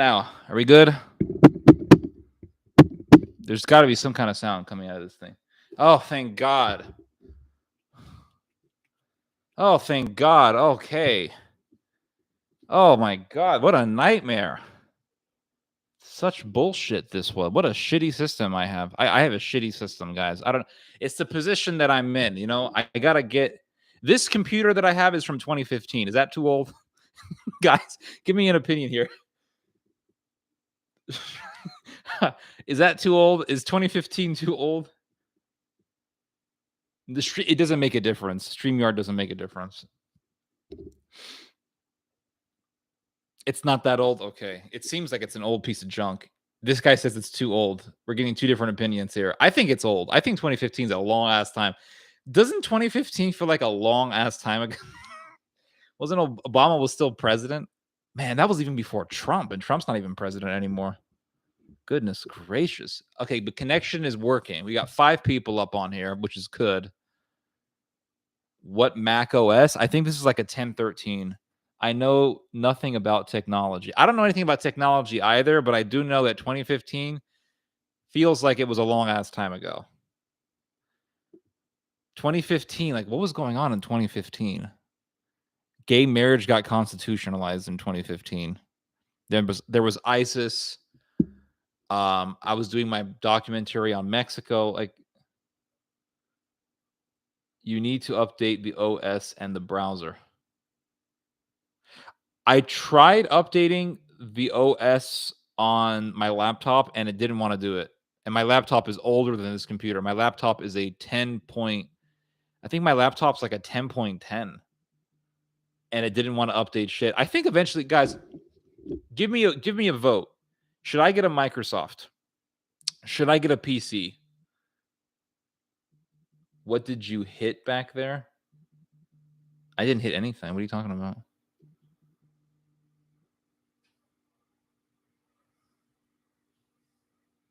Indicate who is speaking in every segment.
Speaker 1: now? Are we good? There's got to be some kind of sound coming out of this thing. Oh, thank God. Oh, thank God. Okay. Oh my God, what a nightmare. Such bullshit this was. What a shitty system I have. I have a shitty system, guys. I don't It's the position that I'm in, you know? I gotta get this computer that I have is from 2015. Is that too old? Guys, give me an opinion here. Is that too old? Is 2015 too old? It doesn't make a difference. StreamYard doesn't make a difference. It's not that old? Okay. It seems like it's an old piece of junk. This guy says it's too old. We're getting two different opinions here. I think it's old. I think 2015 is a long ass time. Doesn't 2015 feel like a long ass time ago? Wasn't Obama was still president? Man, that was even before Trump, and Trump's not even president anymore. Goodness gracious. Okay, the connection is working. We got 5 people up on here, which is good. What Mac OS? I think this is like a 1013. I know nothing about technology. I don't know anything about technology either, but I do know that 2015 feels like it was a long ass time ago. 2015, like what was going on in 2015? Gay marriage got constitutionalized in 2015. There was ISIS. I was doing my documentary on Mexico. Like, you need to update the OS and the browser. I tried updating the OS on my laptop and it didn't want to do it. And my laptop is older than this computer. My laptop is a 10 point. I think my laptop's like a 10.10. And it didn't want to update shit. I think eventually, guys, give me a vote. Should I get a Microsoft? Should I get a PC? What did you hit back there? I didn't hit anything. What are you talking about?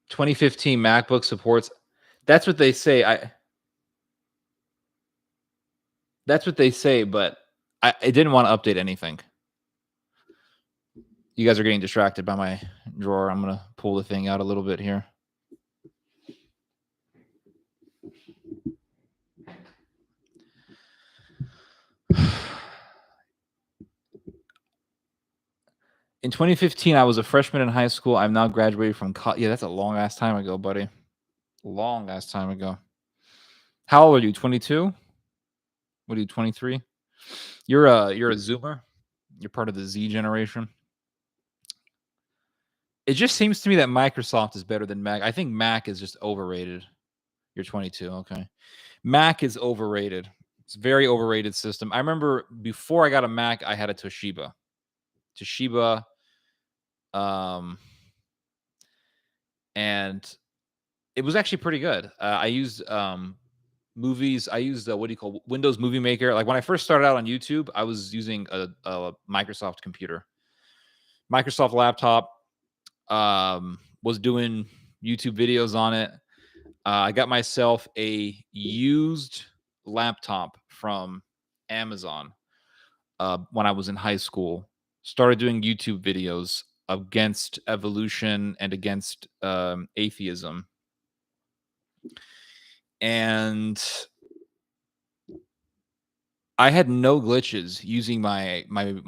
Speaker 1: "2015 MacBook supports." That's what they say. That's what they say, but it didn't want to update anything. You guys are getting distracted by my drawer. I'm gonna pull the thing out a little bit here. In 2015, I was a freshman in high school. I'm now graduated from college. Yeah, that's a long ass time ago, buddy. Long ass time ago. How old are you? 22? What are you, 23? You're a Zoomer. You're part of the Z generation. It just seems to me that Microsoft is better than Mac. I think Mac is just overrated. You're 22. Okay. Mac is overrated. It's a very overrated system. I remember before I got a Mac, I had a Toshiba. And it was actually pretty good. I used movies. I used what do you call Windows Movie Maker. Like when I first started out on YouTube, I was using a Microsoft computer, Microsoft laptop. Was doing YouTube videos on it. I got myself a used laptop from Amazon when I was in high school. Started doing YouTube videos against evolution and against atheism. And I had no glitches using my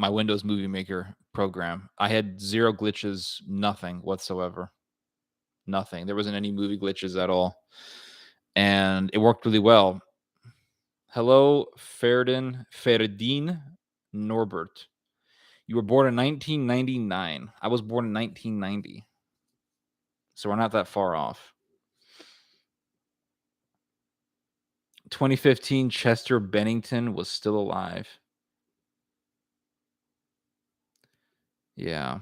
Speaker 1: Windows Movie Maker program. I had 0 glitches, nothing whatsoever. Nothing. There wasn't any movie glitches at all. And it worked really well. Hello, Ferdin Norbert. You were born in 1999. I was born in 1990. So we're not that far off. 2015, Chester Bennington was still alive. Yeah.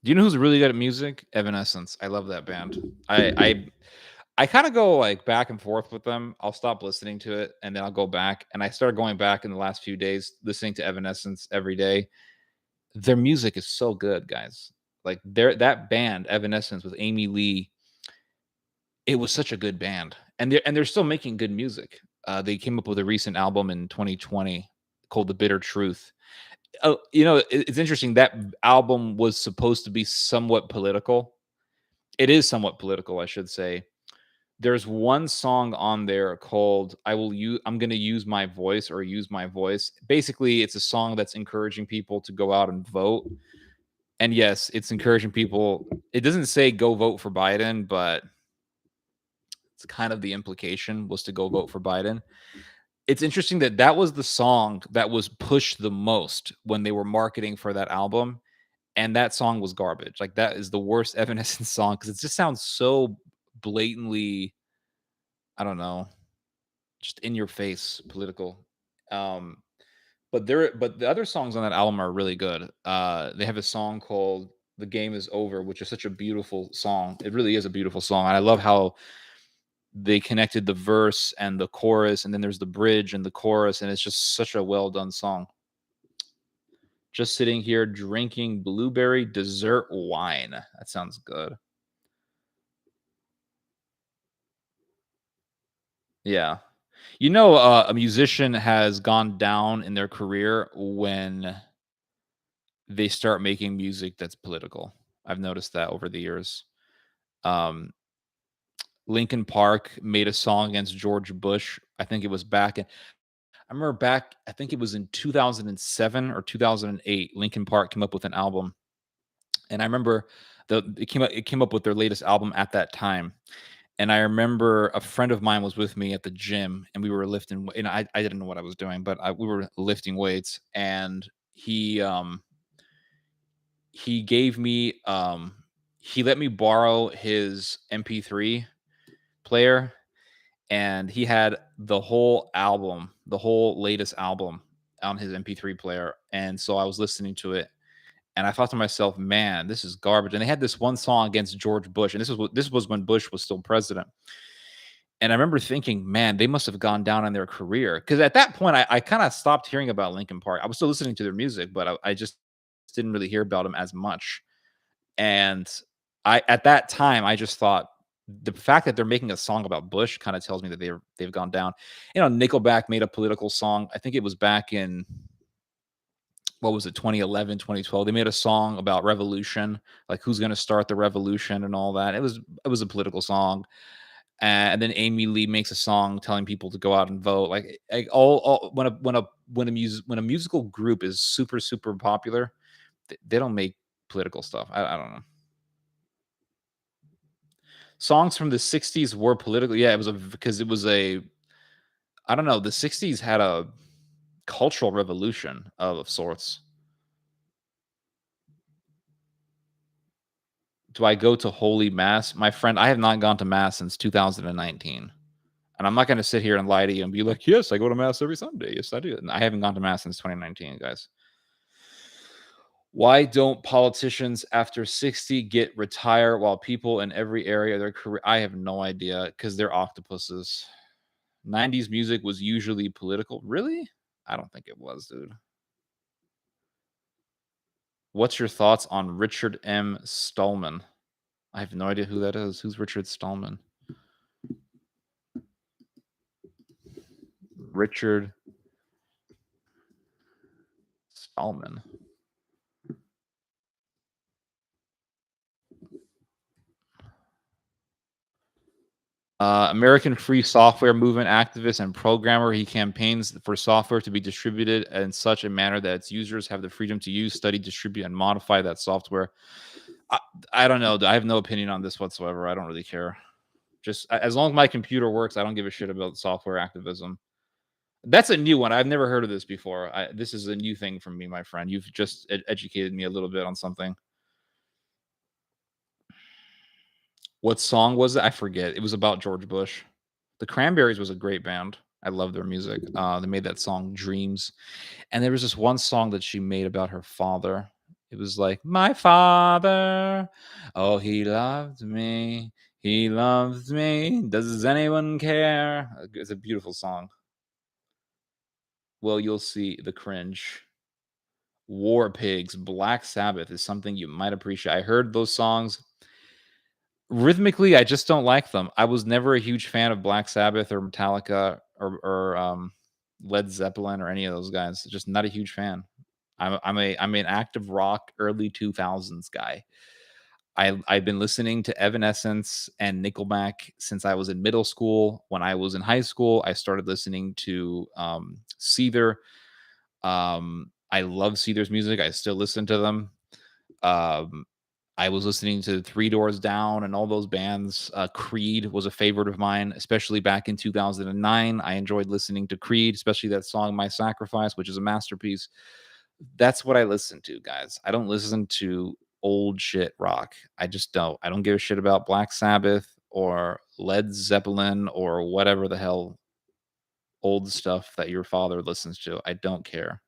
Speaker 1: Do you know who's really good at music? Evanescence. I love that band. I kind of go like back and forth with them. I'll stop listening to it and then I'll go back. And I started going back in the last few days, listening to Evanescence every day. Their music is so good, guys. Like that band, Evanescence with Amy Lee, it was such a good band. And they're still making good music. They came up with a recent album in 2020 called The Bitter Truth. It's interesting that album was supposed to be somewhat political. It is somewhat political, I should say. There's one song on there called I'm gonna use my voice or use my voice. Basically, it's a song that's encouraging people to go out and vote. And yes, it's encouraging people. It doesn't say go vote for Biden, but it's kind of the implication was to go vote for Biden. It's interesting that that was the song that was pushed the most when they were marketing for that album, and that song was garbage. Like, that is the worst Evanescence song because it just sounds so blatantly, I don't know, just in your face political. Um, but the other songs on that album are really good. They have a song called "The Game Is Over," which is such a beautiful song. It really is a beautiful song, and I love how they connected the verse and the chorus, and then there's the bridge and the chorus, and it's just such a well done song. Just sitting here drinking blueberry dessert wine. That sounds good. Yeah. A musician has gone down in their career when they start making music that's political. I've noticed that over the years. Um, Linkin Park made a song against George Bush. I think it was I remember back, I think it was in 2007 or 2008, Linkin Park came up with an album. And I remember it came up with their latest album at that time. And I remember a friend of mine was with me at the gym and we were lifting, and I didn't know what I was doing, but we were lifting weights, and he gave me he let me borrow his MP3 player, and he had the whole album, the whole latest album on his MP3 player. And so I was listening to it, and I thought to myself, "Man, this is garbage." And they had this one song against George Bush, and this was when Bush was still president. And I remember thinking, "Man, they must have gone down in their career." Because at that point, I kind of stopped hearing about Linkin Park. I was still listening to their music, but I just didn't really hear about them as much. And at that time, I just thought the fact that they're making a song about Bush kind of tells me that they've gone down. Nickelback made a political song. I think it was back in, what was it, 2011, 2012. They made a song about revolution, like who's going to start the revolution and all that. It was a political song. And then Amy Lee makes a song telling people to go out and vote. Like all when a musical group is super super popular, they don't make political stuff. I don't know. Songs from the 60s were political. Yeah, it was because it was a, I don't know, the 60s had a cultural revolution of sorts. Do I go to holy mass? My friend, I have not gone to mass since 2019. And I'm not going to sit here and lie to you and be like, "Yes, I go to mass every Sunday." Yes, I do. And I haven't gone to mass since 2019, guys. Why don't politicians after 60 get retire while people in every area of their career? I have no idea, because they're octopuses. 90s music was usually political. Really? I don't think it was, dude. What's your thoughts on Richard M. Stallman? I have no idea who that is. Who's Richard Stallman? Richard Stallman. American Free Software Movement activist and programmer. He campaigns for software to be distributed in such a manner that its users have the freedom to use, study, distribute, and modify that software. I, I don't know. I have no opinion on this whatsoever. I don't really care. Just as long as my computer works, I don't give a shit about software activism. That's a new one. I've never heard of this before. This is a new thing from me, my friend. You've just educated me a little bit on something. What song was it? I forget. It was about George Bush. The Cranberries was a great band. I love their music. They made that song "Dreams," and there was this one song that she made about her father. It was like, "My father, oh, he loved me. He loved me. Does anyone care?" It's a beautiful song. Well, you'll see the cringe. War Pigs, Black Sabbath is something you might appreciate. I heard those songs. Rhythmically, I just don't like them. I was never a huge fan of Black Sabbath or Metallica or Led Zeppelin or any of those guys. Just not a huge fan. I'm an active rock early 2000s guy. I've been listening to Evanescence and Nickelback since I was in middle school. When I was in high school, I started listening to Seether. I love Seether's music. I still listen to them. Um, I was listening to Three Doors Down and all those bands. Creed was a favorite of mine, especially back in 2009. I enjoyed listening to Creed, especially that song My Sacrifice, which is a masterpiece. That's what I listen to, guys. I don't listen to old shit rock. I just don't. I don't give a shit about Black Sabbath or Led Zeppelin or whatever the hell old stuff that your father listens to. I don't care.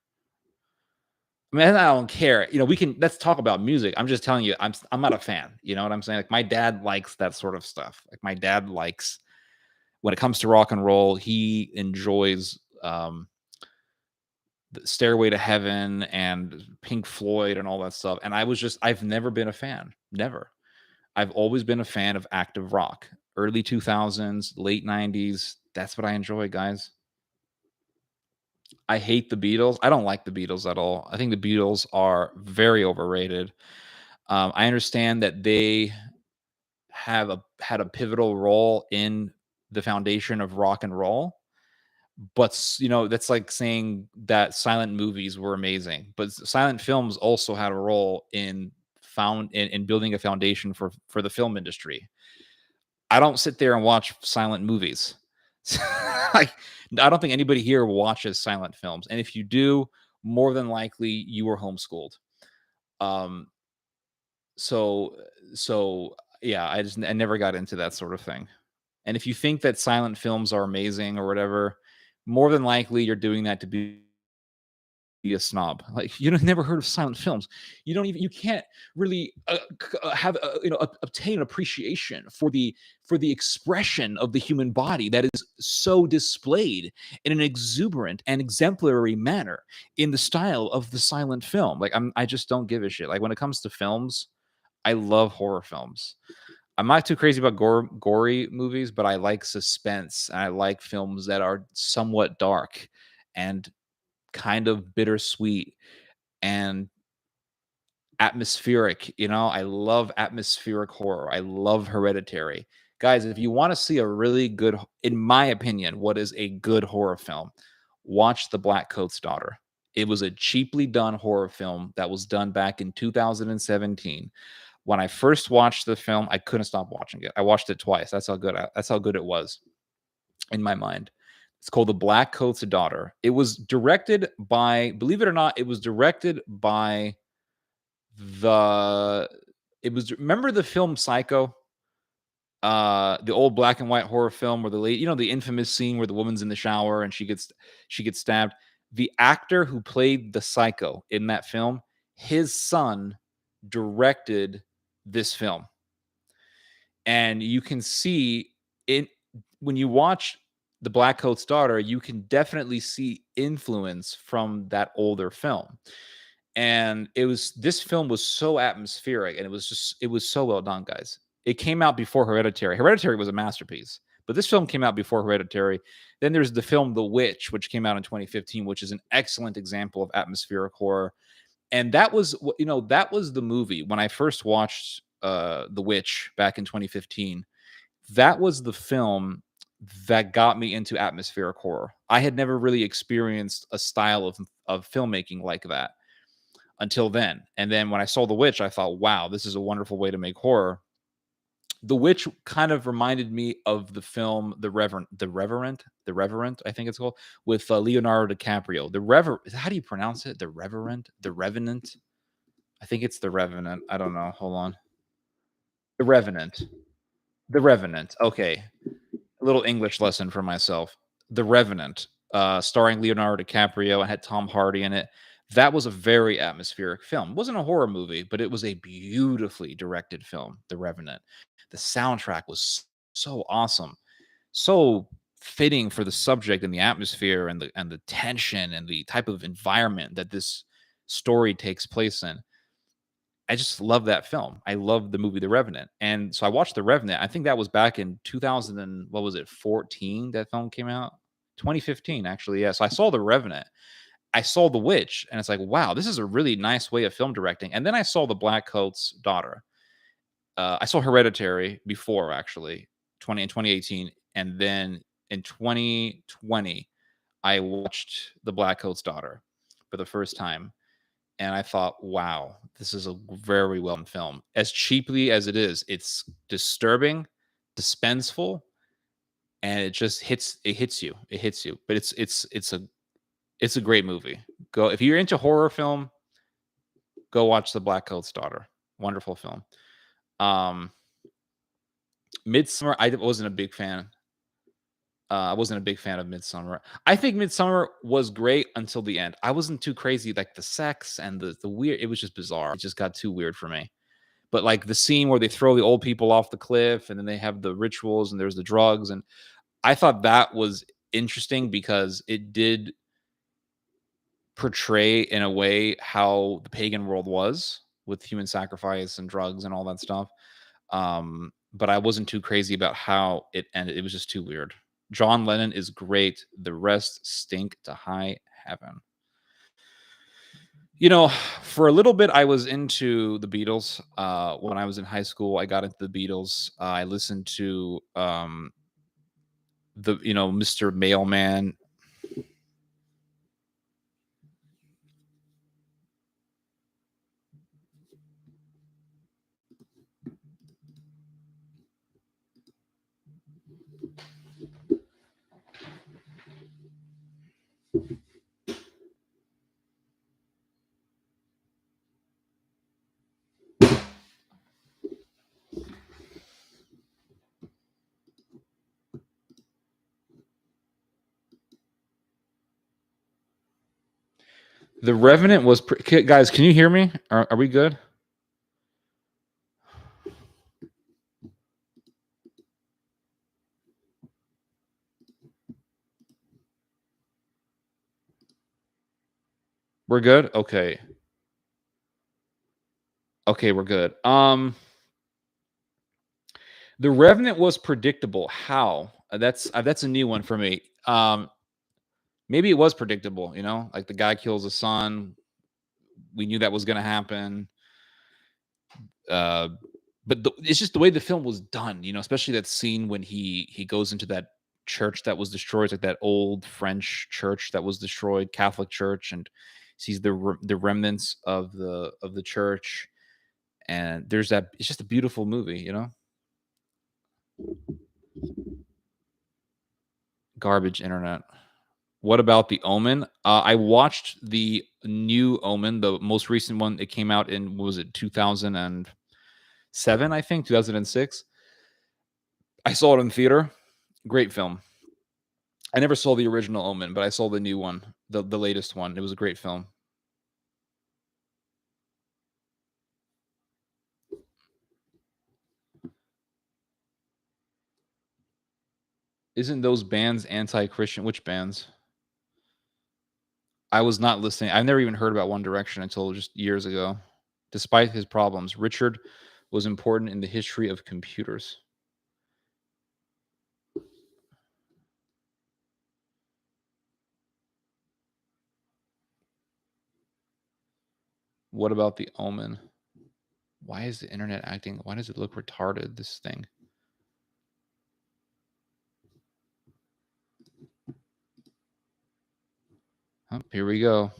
Speaker 1: I mean, I don't care. We can let's talk about music. I'm just telling you, I'm not a fan. You know what I'm saying? Like my dad likes that sort of stuff. Like my dad likes when it comes to rock and roll, he enjoys the Stairway to Heaven and Pink Floyd and all that stuff. And I've never been a fan. Never. I've always been a fan of active rock. Early 2000s, late 90s. That's what I enjoy, guys. I hate the Beatles. I don't like the Beatles at all. I think the Beatles are very overrated. I understand that they had a pivotal role in the foundation of rock and roll, but that's like saying that silent movies were amazing. But silent films also had a role in building a foundation for the film industry. I don't sit there and watch silent movies. Like, I don't think anybody here watches silent films, and if you do, more than likely you were homeschooled. Um, so so yeah, I never got into that sort of thing. And if you think that silent films are amazing or whatever, more than likely you're doing that to be a snob. Like never heard of silent films. You can't really have obtain an appreciation for the expression of the human body that is so displayed in an exuberant and exemplary manner in the style of the silent film. Like I just don't give a shit. Like when it comes to films, I love horror films. I'm not too crazy about gory movies, but I like suspense. And I like films that are somewhat dark and kind of bittersweet and atmospheric. I love atmospheric horror. I love Hereditary. Guys, if you want to see a really good, in my opinion, what is a good horror film, watch The Black Coat's Daughter. It was a cheaply done horror film that was done back in 2017. When I first watched the film, I couldn't stop watching it. I watched it twice. That's how good it was in my mind. It's called The Black Coat's Daughter. It was directed by, believe it or not, it was directed by the remember the film Psycho? The old black and white horror film where the infamous scene where the woman's in the shower and she gets stabbed. The actor who played the Psycho in that film, his son directed this film. And you can see it when you watch The Black Coat's Daughter, you can definitely see influence from that older film. And this film was so atmospheric and it was so well done, guys. It came out before Hereditary. Hereditary was a masterpiece, but this film came out before Hereditary. Then there's the film The Witch, which came out in 2015, which is an excellent example of atmospheric horror. And that was the movie when I first watched The Witch back in 2015. That was the film that got me into atmospheric horror. I had never really experienced a style of filmmaking like that until then. And then when I saw The Witch, I thought, wow, this is a wonderful way to make horror. The Witch kind of reminded me of the film The Reverend, I think it's called, with Leonardo DiCaprio. How do you pronounce it? The Revenant. I think it's The Revenant. I don't know. Hold on. The Revenant. The Revenant. Okay. A little English lesson for myself. The Revenant, starring Leonardo DiCaprio and had Tom Hardy in it. That was a very atmospheric film. It wasn't a horror movie, but it was a beautifully directed film, The Revenant. The soundtrack was so awesome, so fitting for the subject and the atmosphere and the tension and the type of environment that this story takes place in. I just love that film. I love the movie The Revenant. And so I watched The Revenant. I think that was back in 2000 and what was it, 14 that film came out? 2015 actually. Yeah. So I saw The Revenant I saw The Witch, and it's like, wow, this is a really nice way of film directing. And then I saw The Black Coat's Daughter. I saw Hereditary before, actually, 2018, and then in 2020, I watched The Black Coat's Daughter for the first time, and I thought, wow, this is a very well done film. As cheaply as it is, it's disturbing, dispenseful, and it just hits. It hits you. It hits you. But it's a great movie. Go if you're into horror film, go watch The Black Coat's Daughter. Wonderful film. Um, Midsummer, I wasn't a big fan. I wasn't a big fan of Midsummer. I think Midsummer was great until the end. I wasn't too crazy, like the sex and the weird. It was just bizarre. It just got too weird for me. But like the scene where they throw the old people off the cliff, and then they have the rituals, and there's the drugs, and I thought that was interesting because it did portray in a way how the pagan world was with human sacrifice and drugs and all that stuff. But I wasn't too crazy about how it ended. It was just too weird. John Lennon is great. The rest stink to high heaven. You know, for a little bit, I was into the Beatles. When I was in high school, I got into the Beatles. I listened to Mr. Mailman. The Revenant was guys. Can you hear me? Are we good? We're good. Okay. Okay, we're good. The Revenant was predictable. How? That's a new one for me. Maybe it was predictable. Like the guy kills his son. We knew that was going to happen. Uh, but it's just the way the film was done. Especially that scene when he goes into that church that was destroyed, like that old French church that was destroyed, Catholic church, and sees the remnants of the church. And there's that. It's just a beautiful movie. Garbage internet. What about The Omen? I watched the new Omen, the most recent one. It came out in, what was it, 2007, I think, 2006. I saw it in theater. Great film. I never saw the original Omen, but I saw the new one, the latest one. It was a great film. Isn't those bands anti-Christian? Which bands? I was not listening. I've never even heard about One Direction until just years ago. Despite his problems, Richard was important in the history of computers. What about The Omen? Why is the internet acting? Why does it look retarded, this thing? Oh, here we go.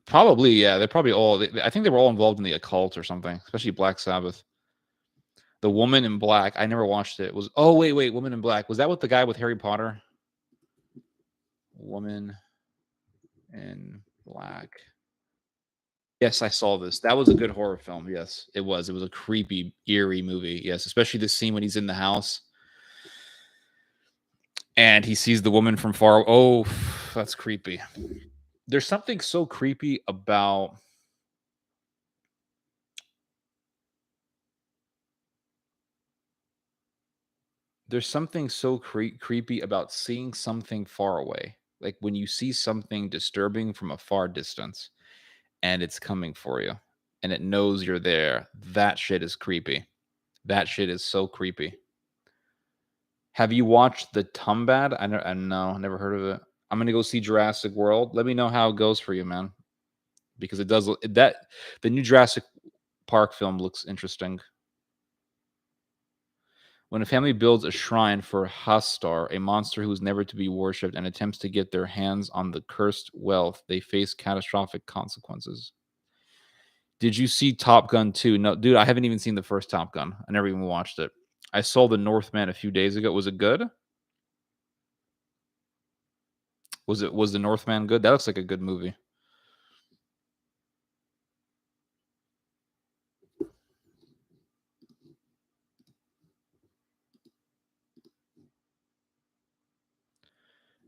Speaker 1: Probably, yeah. They're probably all. I think they were all involved in the occult or something, especially Black Sabbath. The Woman in Black. I never watched it. Was wait, Woman in Black. Was that with the guy with Harry Potter? Woman in Black. Yes, I saw this. That was a good horror film. Yes, it was. It was a creepy, eerie movie. Yes, especially the scene when he's in the house and he sees the woman from far. Oh, that's creepy. There's something so creepy about. There's something so creepy about seeing something far away. Like when you see something disturbing from a far distance and it's coming for you and it knows you're there, that shit is creepy. That shit is so creepy. Have you watched the Tumbad? I no, never heard of it. I'm gonna go see Jurassic World. Let me know how it goes for you, man, because it does that the new Jurassic Park film looks interesting. When a family builds a shrine for Hastar, a monster who is never to be worshipped, and attempts to get their hands on the cursed wealth, they face catastrophic consequences. Did you see Top Gun 2? No, dude, I haven't even seen the first Top Gun. I never even watched it. I saw The Northman a few days ago. Was it good? Was The Northman good? That looks like a good movie.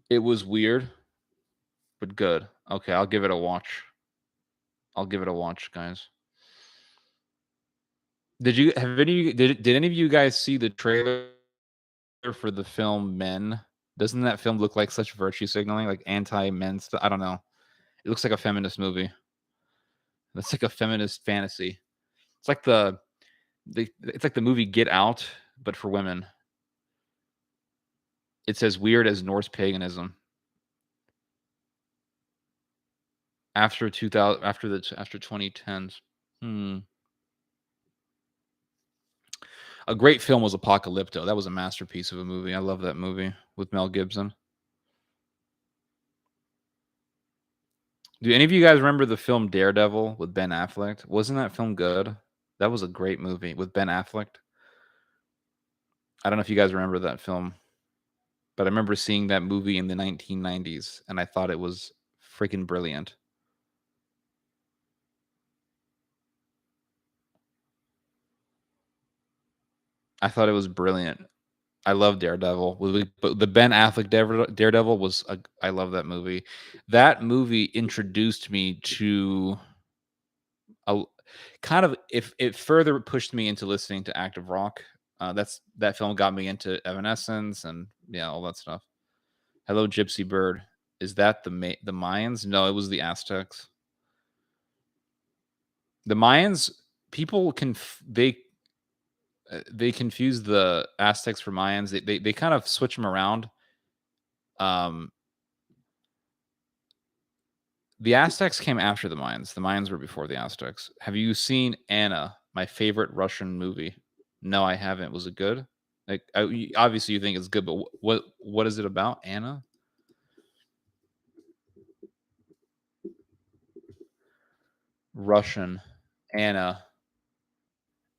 Speaker 1: It was weird, but good. Okay, I'll give it a watch. I'll give it a watch, guys. Did any of you guys see the trailer for the film Men? Doesn't that film look like such virtue signaling, like anti-men stuff? I don't know. It looks like a feminist movie. It's like a feminist fantasy. It's like it's like the movie Get Out, but for women. It's as weird as Norse paganism. After 2000, after 2010s. Hmm. A great film was Apocalypto. That was a masterpiece of a movie. I love that movie with Mel Gibson. Do any of you guys remember the film Daredevil with Ben Affleck? Wasn't that film good? That was a great movie with Ben Affleck. I don't know if you guys remember that film, but I remember seeing that movie in the 1990s and I thought it was freaking brilliant. I thought it was brilliant. I love Daredevil. But the Ben Affleck Daredevil was I love that movie. That movie introduced me to a kind of if it further pushed me into listening to active rock. That film got me into Evanescence and yeah, all that stuff. Hello, Gypsy Bird. Is that the Mayans? No, it was the Aztecs. The Mayans people can they confuse the Aztecs for Mayans. They kind of switch them around. Um, the Aztecs came after the Mayans. The Mayans were before the Aztecs. Have you seen Anna, my favorite Russian movie? No, I haven't. Was it good? Like, obviously you think it's good, but what is it about, Anna? Russian, Anna,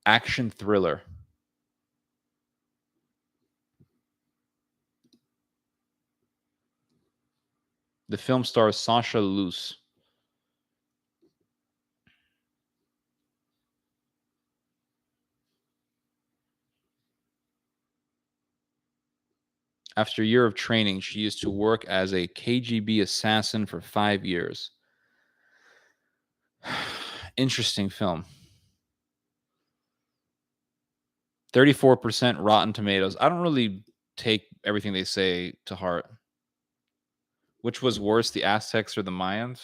Speaker 1: action thriller. The film stars Sasha Luce. After a year of training, she used to work as a KGB assassin for 5 years. Interesting film. 34% Rotten Tomatoes. I don't really take everything they say to heart. Which was worse, the Aztecs or the Mayans?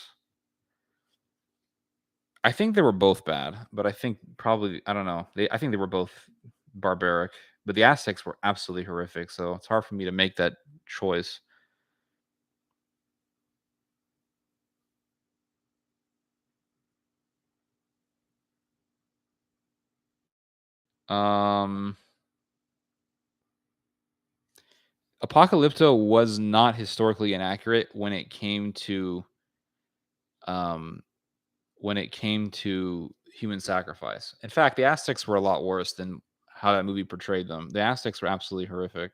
Speaker 1: I think they were both bad, but I think probably I don't know. I think they were both barbaric, but the Aztecs were absolutely horrific. So it's hard for me to make that choice. Um, Apocalypto was not historically inaccurate um when it came to human sacrifice. In fact, the Aztecs were a lot worse than how that movie portrayed them. The Aztecs were absolutely horrific.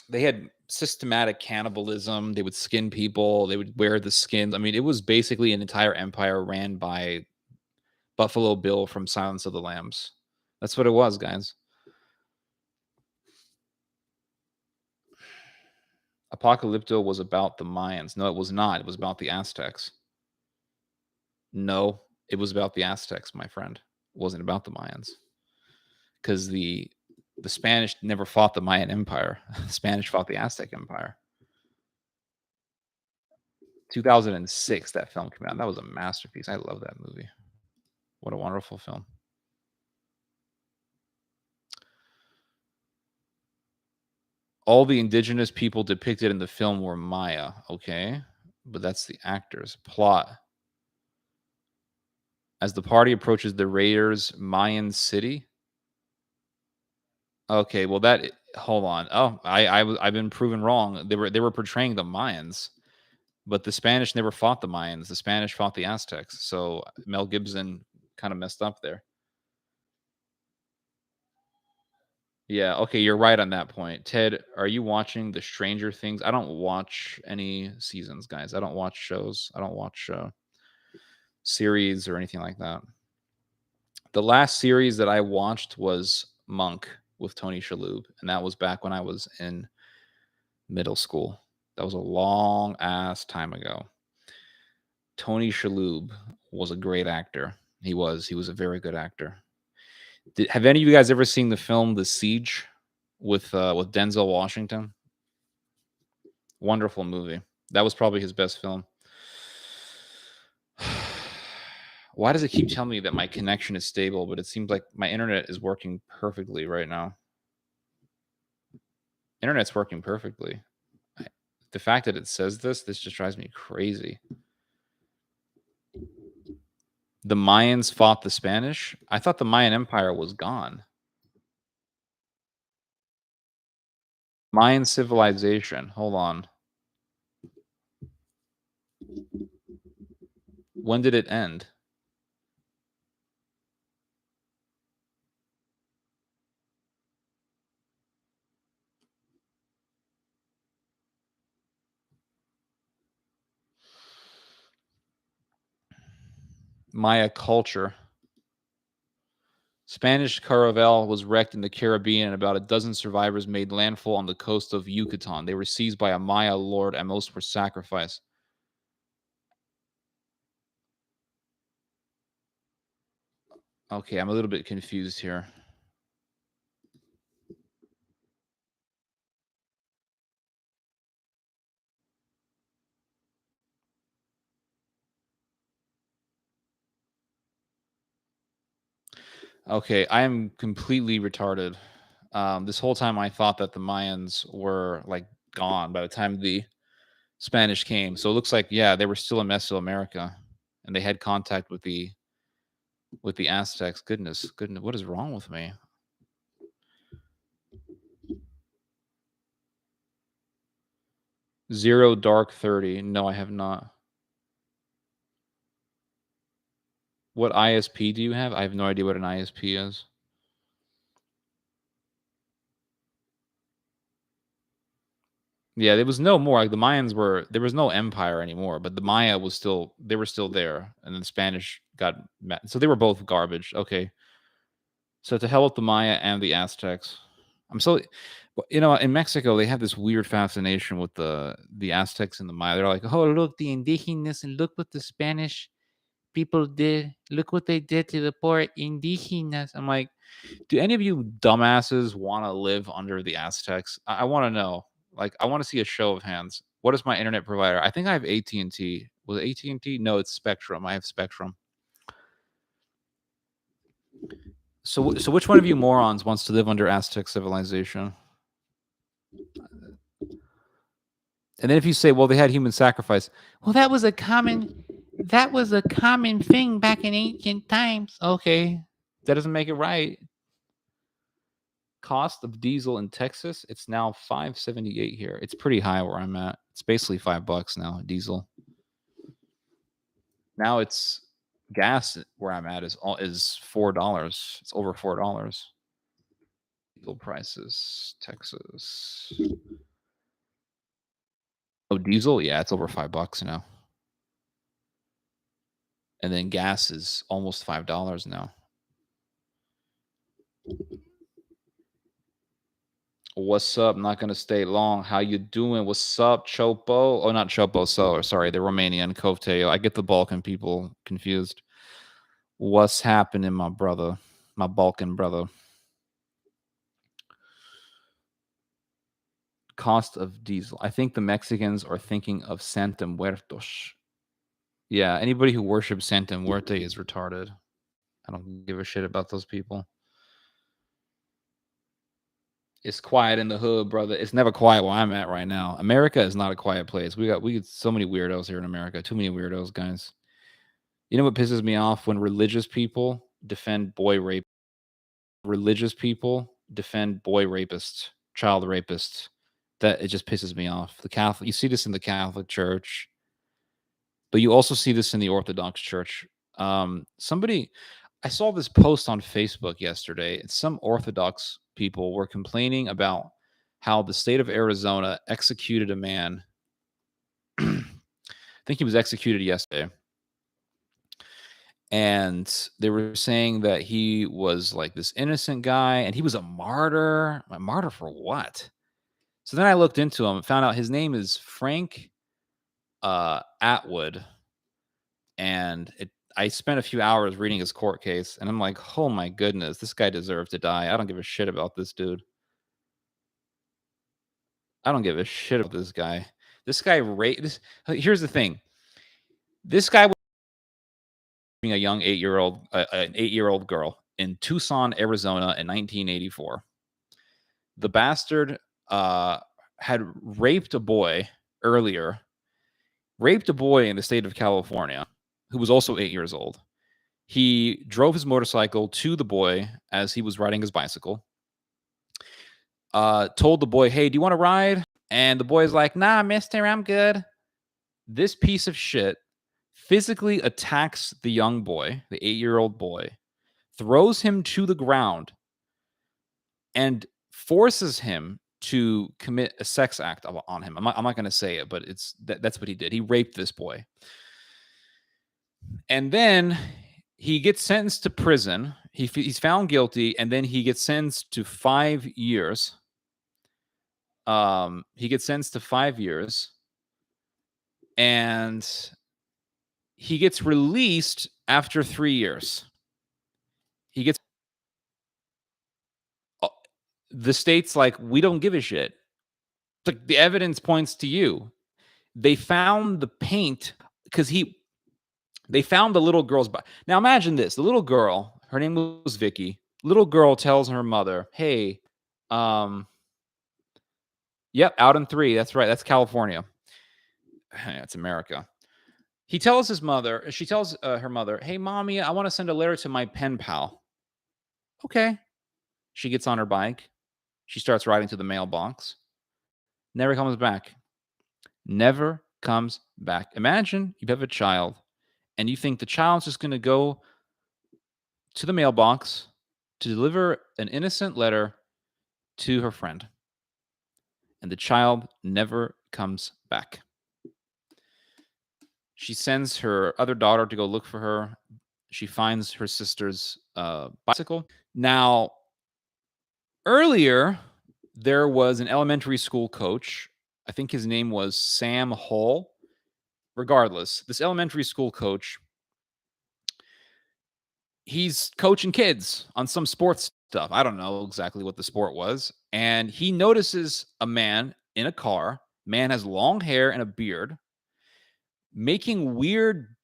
Speaker 1: They had systematic cannibalism. They would skin people. They would wear the skins. I mean, it was basically an entire empire ran by Buffalo Bill from Silence of the Lambs. That's what it was, guys. Apocalypto was about the Mayans. No, it was not. It was about the Aztecs. No, it was about the Aztecs, my friend. It wasn't about the Mayans. Because the Spanish never fought the Mayan Empire. The Spanish fought the Aztec Empire. 2006, that film came out. That was a masterpiece. I love that movie. What a wonderful film. All the indigenous people depicted in the film were Maya. Okay. But that's the actors. Plot. As the party approaches the Raiders' Mayan city. Okay, well hold on. Oh, I've been proven wrong. They were portraying the Mayans, but the Spanish never fought the Mayans. The Spanish fought the Aztecs. So Mel Gibson kind of messed up there. Yeah, okay, you're right on that point. Ted, are you watching the Stranger Things? I don't watch any seasons, guys. I don't watch shows. I don't watch series or anything like that. The last series that I watched was Monk with Tony Shalhoub, and that was back when I was in middle school. That was a long ass time ago. Tony Shalhoub was a great actor. He was a very good actor. Have any of you guys ever seen the film The Siege with Denzel Washington? Wonderful movie. That was probably his best film. Why does it keep telling me that my connection is stable, but it seems like my internet is working perfectly right now? Internet's working perfectly. The fact that it says this just drives me crazy. The Mayans fought the Spanish? I thought the Mayan Empire was gone. Mayan civilization. Hold on. When did it end? Maya culture. Spanish caravel was wrecked in the Caribbean, and about a dozen survivors made landfall on the coast of Yucatan. They were seized by a Maya lord, and most were sacrificed. Okay, I'm a little bit confused here. Okay, I am completely retarded. This whole time I thought that the Mayans were like gone by the time the Spanish came. So it looks like yeah, they were still in Mesoamerica, and they had contact with the Aztecs. Goodness, what is wrong with me? Zero Dark 30. No, I have not. What ISP do you have? I have no idea what an ISP is. Yeah, there was no more. Like the Mayans were, there was no empire anymore, but the Maya was still, they were still there, and then the Spanish got so they were both garbage. Okay, so to hell with the Maya and the Aztecs. I'm so, in Mexico they have this weird fascination with the Aztecs and the Maya. They're like, oh look, the indigenous, and look what the Spanish people did. Look what they did to the poor indigenous. I'm like, do any of you dumbasses want to live under the Aztecs? I want to know. Like, I want to see a show of hands. What is my internet provider? I think I have AT&T. Was it AT&T? No, it's Spectrum. I have Spectrum. So which one of you morons wants to live under Aztec civilization? And then if you say, well, they had human sacrifice. Well, that was a common thing back in ancient times. Okay. That doesn't make it right. Cost of diesel in Texas, it's now 5.78 here. It's pretty high where I'm at. It's basically $5 now, diesel. Now it's gas where I'm at is $4. It's over $4. Diesel prices, Texas. Oh, diesel? Yeah, it's over $5 now. And then gas is almost $5 now. What's up? Not gonna stay long. How you doing? What's up, Chopo? Oh, not Chopo. So sorry, the Romanian Kovtail. I get the Balkan people confused. What's happening, my brother? My Balkan brother. cost of diesel. I think the Mexicans are thinking of Santa Muertos. Yeah, anybody who worships Santa Muerte is retarded. I don't give a shit about those people. It's quiet in the hood, brother. It's never quiet where I'm at right now. America is not a quiet place. We got so many weirdos here in America. Too many weirdos, guys. You know what pisses me off? When religious people defend boy rape. Religious people defend boy rapists, child rapists. That it just pisses me off. The Catholic, you see this in the Catholic Church, but you also see this in the Orthodox Church. Somebody, I saw this post on Facebook yesterday. And some Orthodox people were complaining about how the state of Arizona executed a man. I think he was executed yesterday. And they were saying that he was like this innocent guy and he was a martyr. A martyr for what? So then I looked into him and found out his name is Frank Atwood. And I spent a few hours reading his court case, and I'm like, oh my goodness, this guy deserves to die. I don't give a shit about this dude. I don't give a shit about this guy. This guy raped. Here's the thing. This guy was being a young 8-year-old, an 8-year-old girl in Tucson, Arizona, in 1984. The bastard had raped a boy earlier. Raped a boy in the state of California who was also 8 years old. He drove his motorcycle to the boy as he was riding his bicycle. Told the boy, "Hey, do you want to ride?" And the boy's like, "Nah, mister, I'm good." This piece of shit physically attacks the young boy, the 8-year-old boy, throws him to the ground, and forces him to commit a sex act on him. I'm not going to say it, but that's what he did. He raped this boy. And then he gets sentenced to prison. He's found guilty, and then he gets sentenced to 5 years. He gets sentenced to 5 years, and he gets released after 3 years. He gets the state's like, we don't give a shit. Like the evidence points to you. They found the paint because they found the little girl's body. Now imagine this: the little girl, her name was Vicky. Little girl tells her mother, "Hey, yep, out in 3. That's right. That's California. It's America." He tells his mother. She tells her mother, "Hey, mommy, I want to send a letter to my pen pal." Okay. She gets on her bike. She starts riding to the mailbox. Never comes back. Never comes back. Imagine you have a child and you think the child's just going to go to the mailbox to deliver an innocent letter to her friend. And the child never comes back. She sends her other daughter to go look for her. She finds her sister's bicycle. Now, earlier, there was an elementary school coach. I think his name was Sam Hall. Regardless, this elementary school coach, he's coaching kids on some sports stuff. I don't know exactly what the sport was. And he notices a man in a car. Man has long hair and a beard, making weird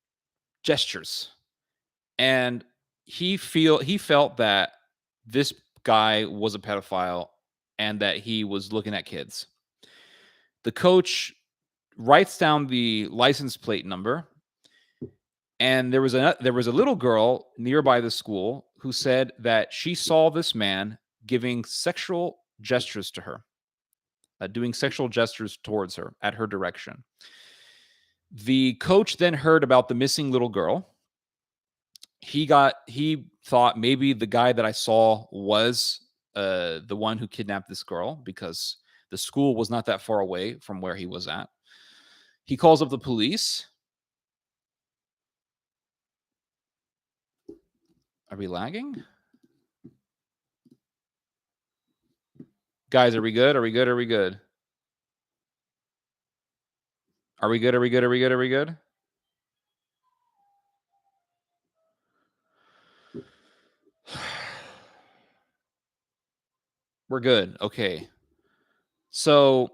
Speaker 1: gestures. And he felt that this guy was a pedophile and that he was looking at kids. The coach writes down the license plate number, and there was a little girl nearby the school who said that she saw this man giving sexual gestures to her, doing sexual gestures towards her at her direction. The coach then heard about the missing little girl. He thought maybe the guy that I saw was the one who kidnapped this girl because the school was not that far away from where he was at. He calls up the police. Are we lagging? Guys, are we good? Are we good? Are we good? Are we good? Are we good? Are we good? Are we good? We're good. Okay. So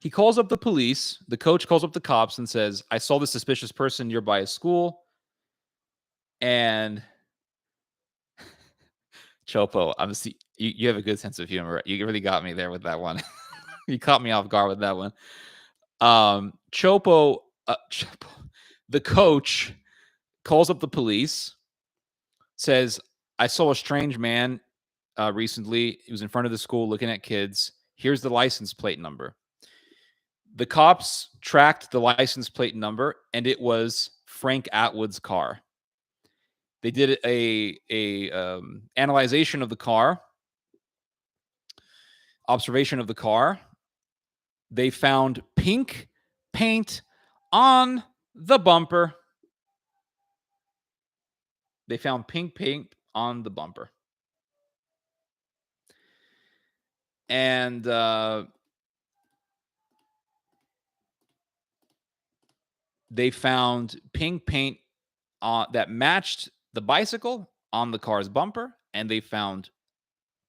Speaker 1: He calls up the police. The coach calls up the cops and says, I saw this suspicious person nearby a school. And Chopo, you have a good sense of humor. You really got me there with that one. You caught me off guard with that one. Chopo, the coach calls up the police, says, I saw a strange man recently. He was in front of the school looking at kids. Here's the license plate number. The cops tracked the license plate number, and it was Frank Atwood's car. They did a analyzation of the car, observation of the car. They found pink paint on the bumper. They found pink paint on the bumper. And they found pink paint that matched the bicycle on the car's bumper, and they found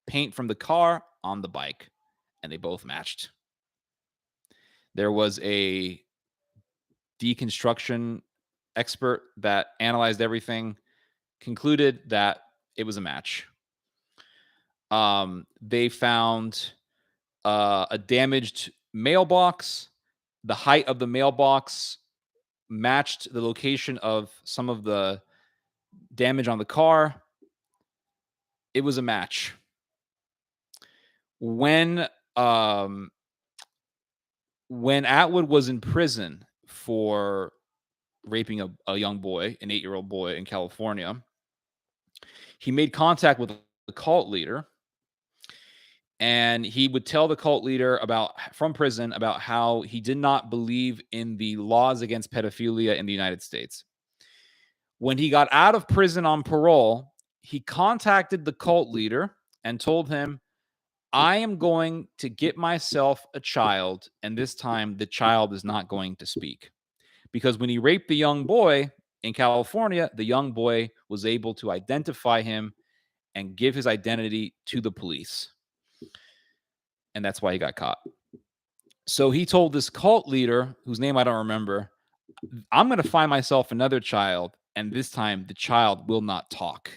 Speaker 1: paint from the car on the bike, and they both matched. There was a deconstruction expert that analyzed everything, concluded that it was a match. They found a damaged mailbox. The height of the mailbox matched the location of some of the damage on the car. It was a match. When Atwood was in prison for raping a young boy, an 8-year-old boy in California, he made contact with the cult leader, and he would tell the cult leader from prison about how he did not believe in the laws against pedophilia in the United States. When he got out of prison on parole, he contacted the cult leader and told him, I am going to get myself a child, and this time the child is not going to speak. Because when he raped the young boy in California, the young boy was able to identify him and give his identity to the police. And that's why he got caught. So he told this cult leader, whose name I don't remember, I'm going to find myself another child, and this time the child will not talk.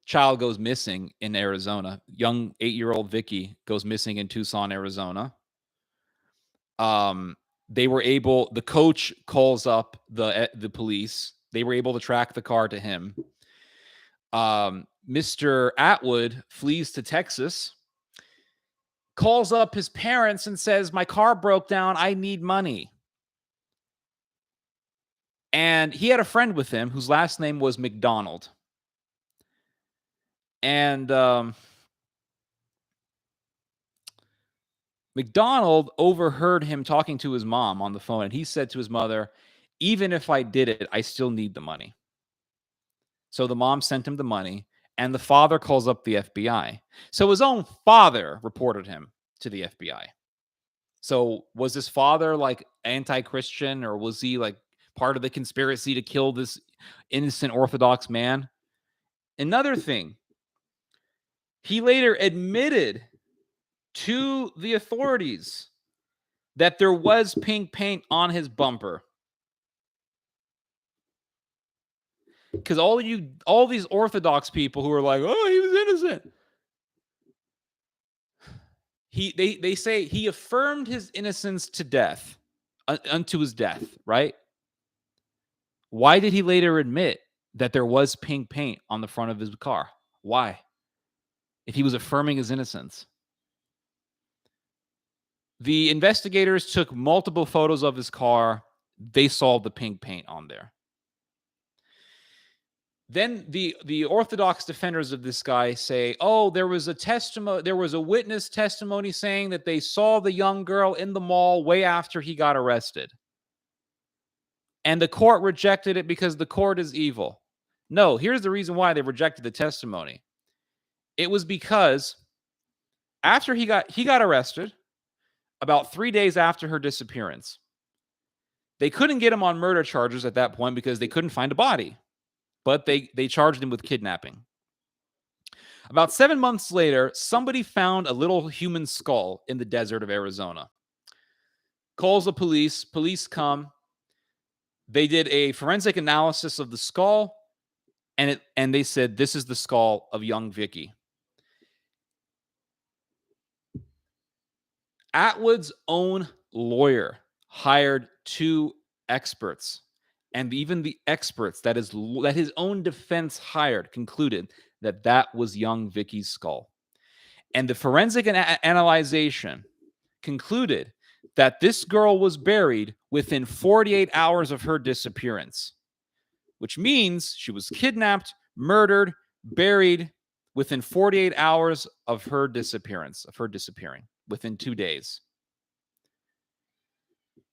Speaker 1: Child goes missing in Arizona. Young 8-year-old Vicky goes missing in Tucson, Arizona. The coach calls up the police. They were able to track the car to him. Mr. Atwood flees to Texas, calls up his parents and says, my car broke down. I need money. And he had a friend with him whose last name was McDonald. And McDonald overheard him talking to his mom on the phone, and he said to his mother, even if I did it, I still need the money. So the mom sent him the money, and the father calls up the FBI. So his own father reported him to the FBI. So was his father like anti-Christian, or was he like part of the conspiracy to kill this innocent Orthodox man? Another thing, he later admitted to the authorities that there was pink paint on his bumper. Because all these Orthodox people who are like, oh, he was innocent. They say he affirmed his innocence to death, unto his death, right? Why did he later admit that there was pink paint on the front of his car? Why? If he was affirming his innocence. The investigators took multiple photos of his car. They saw the pink paint on there. Then the Orthodox defenders of this guy say, oh, there was a witness testimony saying that they saw the young girl in the mall way after he got arrested. And the court rejected it because the court is evil. No, here's the reason why they rejected the testimony. It was because after he got arrested, about 3 days after her disappearance, they couldn't get him on murder charges at that point because they couldn't find a body. But they charged him with kidnapping. About 7 months later, somebody found a little human skull in the desert of Arizona. Calls the police. Police come. They did a forensic analysis of the skull, and they said this is the skull of young Vicky. Atwood's own lawyer hired 2 experts, and even the experts that his own defense hired concluded that that was young Vicky's skull. And the forensic analyzation concluded that this girl was buried within 48 hours of her disappearance, which means she was kidnapped, murdered, buried within 48 hours of her disappearing within 2 days.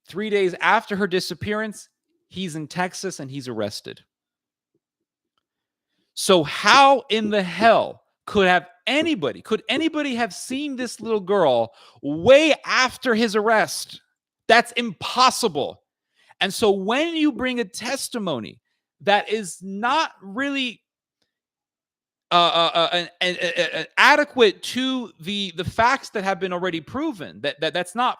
Speaker 1: 3 days after her disappearance, he's in Texas and he's arrested. So how in the hell could anybody have seen this little girl way after his arrest? That's impossible. And so when you bring a testimony that is not really adequate to the facts that have been already proven, that's not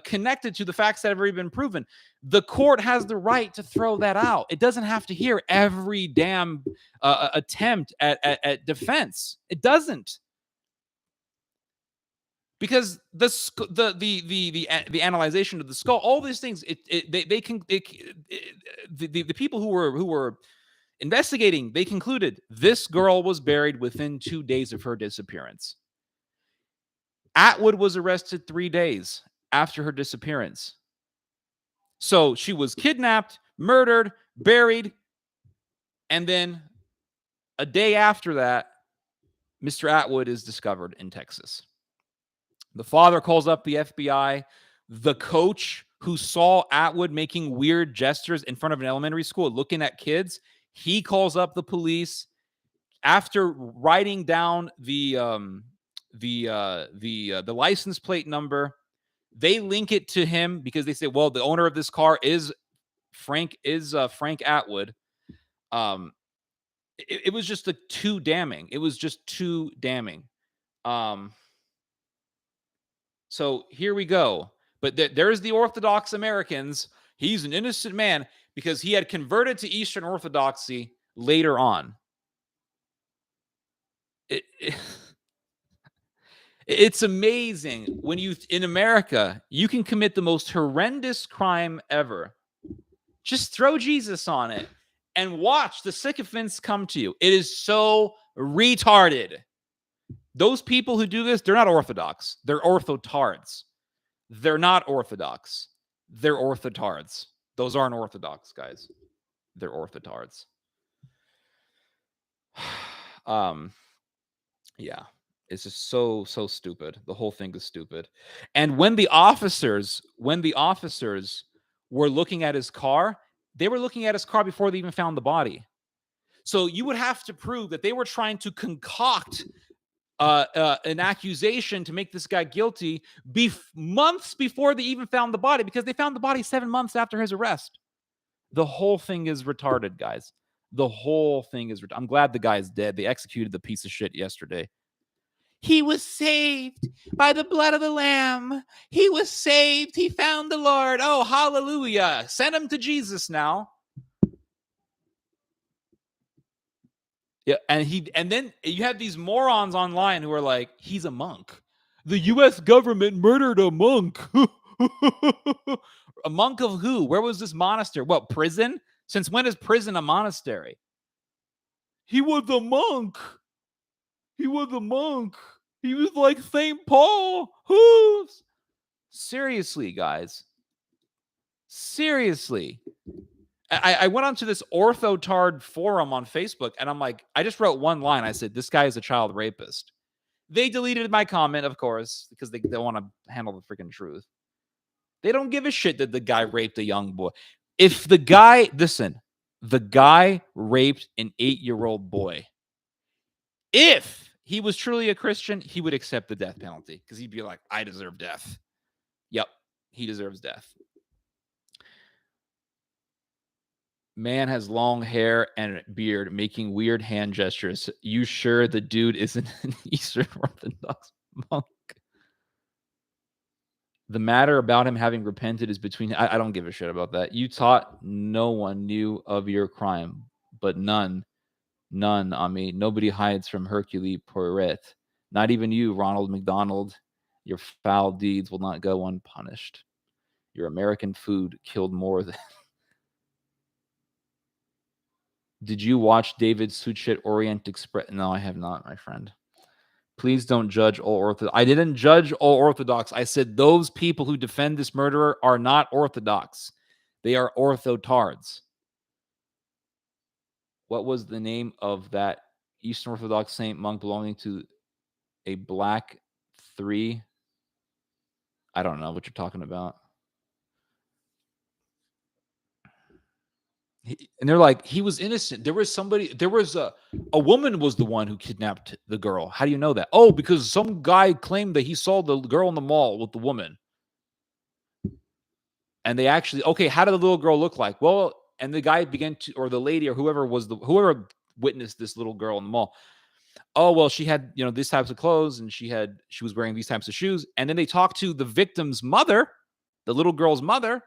Speaker 1: connected to the facts that have already been proven, the court has the right to throw that out. It doesn't have to hear every damn attempt at defense. It doesn't, because the analyzation of the skull, all these things, the people who were investigating, they concluded this girl was buried within 2 days of her disappearance. Atwood was arrested 3 days after her disappearance. So she was kidnapped, murdered, buried, and then a day after that, Mr. Atwood is discovered in Texas. The father calls up the FBI. The coach who saw Atwood making weird gestures in front of an elementary school looking at kids, he calls up the police. After writing down the license plate number, they link it to him because they say, well, the owner of this car is Frank Atwood. It was just too damning. It was just too damning. So here we go. But there's the Orthodox Americans. He's an innocent man because he had converted to Eastern Orthodoxy later on. It's amazing when in America, you can commit the most horrendous crime ever. Just throw Jesus on it and watch the sycophants come to you. It is so retarded. Those people who do this, they're not Orthodox. They're orthotards. They're not Orthodox. They're orthotards. Those aren't Orthodox, guys. They're orthotards. Yeah. It's just so stupid. The whole thing is stupid. And when the officers were looking at his car, they were looking at his car before they even found the body. So you would have to prove that they were trying to concoct an accusation to make this guy guilty months before they even found the body, because they found the body 7 months after his arrest. The whole thing is retarded, guys. The whole thing is I'm glad the guy's dead. They executed the piece of shit yesterday. He was saved by the blood of the Lamb. He was saved. He found the Lord. Oh, hallelujah. Send him to Jesus now. Yeah, and then you have these morons online who are like, he's a monk. The U.S. government murdered a monk. A monk of who? Where was this monastery? What, prison? Since when is prison a monastery? He was a monk. He was a monk. He was like St. Paul. Who's? Seriously, guys. Seriously. I went onto this orthotard forum on Facebook, and I'm like, I just wrote one line. I said, this guy is a child rapist. They deleted my comment, of course, because they want to handle the freaking truth. They don't give a shit that the guy raped a young boy. If the guy raped an 8-year-old boy, if he was truly a Christian, he would accept the death penalty, because he'd be like, I deserve death. Yep, he deserves death. Man has long hair and beard, making weird hand gestures. You sure the dude isn't an Eastern Orthodox monk? The matter about him having repented is between. I don't give a shit about that. You taught no one knew of your crime, but none on me. Nobody hides from Hercule Poirot. Not even you, Ronald McDonald. Your foul deeds will not go unpunished. Your American food killed more than. Did you watch David Suchet Orient Express? No, I have not, my friend. Please don't judge all Orthodox. I didn't judge all Orthodox. I said those people who defend this murderer are not Orthodox. They are orthotards. What was the name of that Eastern Orthodox saint monk belonging to a black three? I don't know what you're talking about. And they're like, he was innocent. There was somebody, there was a woman was the one who kidnapped the girl. How do you know that? Oh, because some guy claimed that he saw the girl in the mall with the woman. And they actually, okay, how did the little girl look like? Well, and the guy began to, or the lady or whoever witnessed this little girl in the mall. Oh, well, she had, these types of clothes and she was wearing these types of shoes. And then they talked to the victim's mother, the little girl's mother,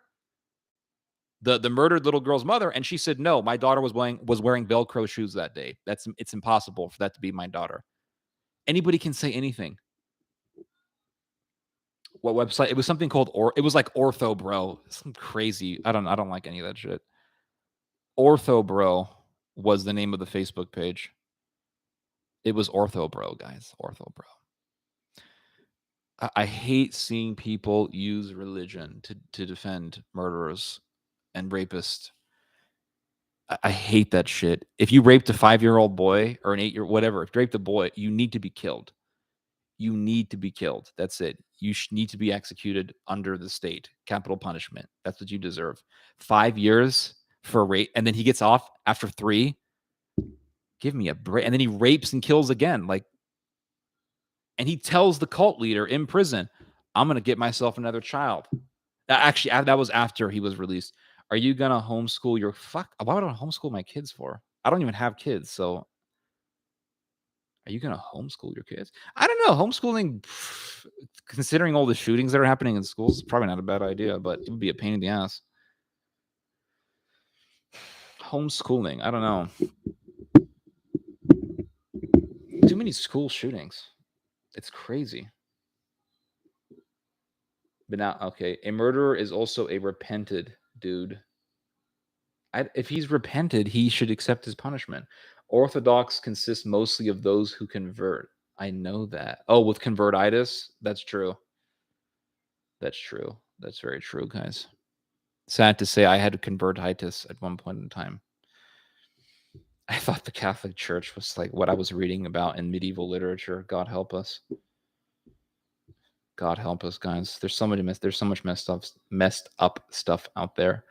Speaker 1: the murdered little girl's mother, and she said, "No, my daughter was wearing Velcro shoes that day. It's impossible for that to be my daughter." Anybody can say anything. What website? It was something called it was like Ortho Bro. Some crazy. I don't like any of that shit. Ortho Bro was the name of the Facebook page. It was Ortho Bro, guys. Ortho Bro. I hate seeing people use religion to defend murderers and rapists. I hate that shit. If you raped a 5-year-old boy or an 8-year, whatever, if you raped a boy, you need to be killed. You need to be killed. That's it. You need to be executed under the state. Capital punishment. That's what you deserve. 5 years for a rape, and then he gets off after 3. Give me a break. And then he rapes and kills again. And he tells the cult leader in prison, "I'm gonna get myself another child." Actually, that was after he was released. Are you gonna homeschool your fuck? Why would I homeschool my kids for? I don't even have kids, so are you gonna homeschool your kids? I don't know. Homeschooling, considering all the shootings that are happening in schools, is probably not a bad idea, but it would be a pain in the ass. Homeschooling, I don't know. Too many school shootings. It's crazy. But now, okay, a murderer is also a repented dude. If he's repented, he should accept his punishment. Orthodox consists mostly of those who convert. I know that. Oh, with convertitis? That's true. That's true. That's very true, guys. Sad to say, I had convertitis at one point in time. I thought the Catholic Church was like what I was reading about in medieval literature. God help us. God help us, guys. There's so much messed up stuff out there.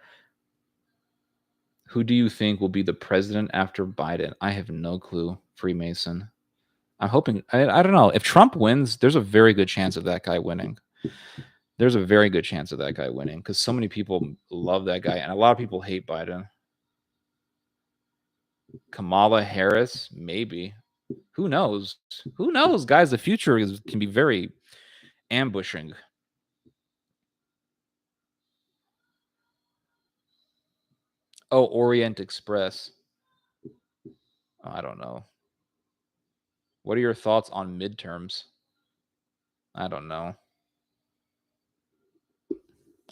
Speaker 1: Who do you think will be the president after Biden? I have no clue. Freemason. I'm hoping. I don't know. If Trump wins, there's a very good chance of that guy winning. There's a very good chance of that guy winning because so many people love that guy and a lot of people hate Biden. Kamala Harris, maybe. Who knows? Who knows, guys? The future can be very ambushing. Oh, Orient Express. Oh, I don't know. What are your thoughts on midterms? I don't know.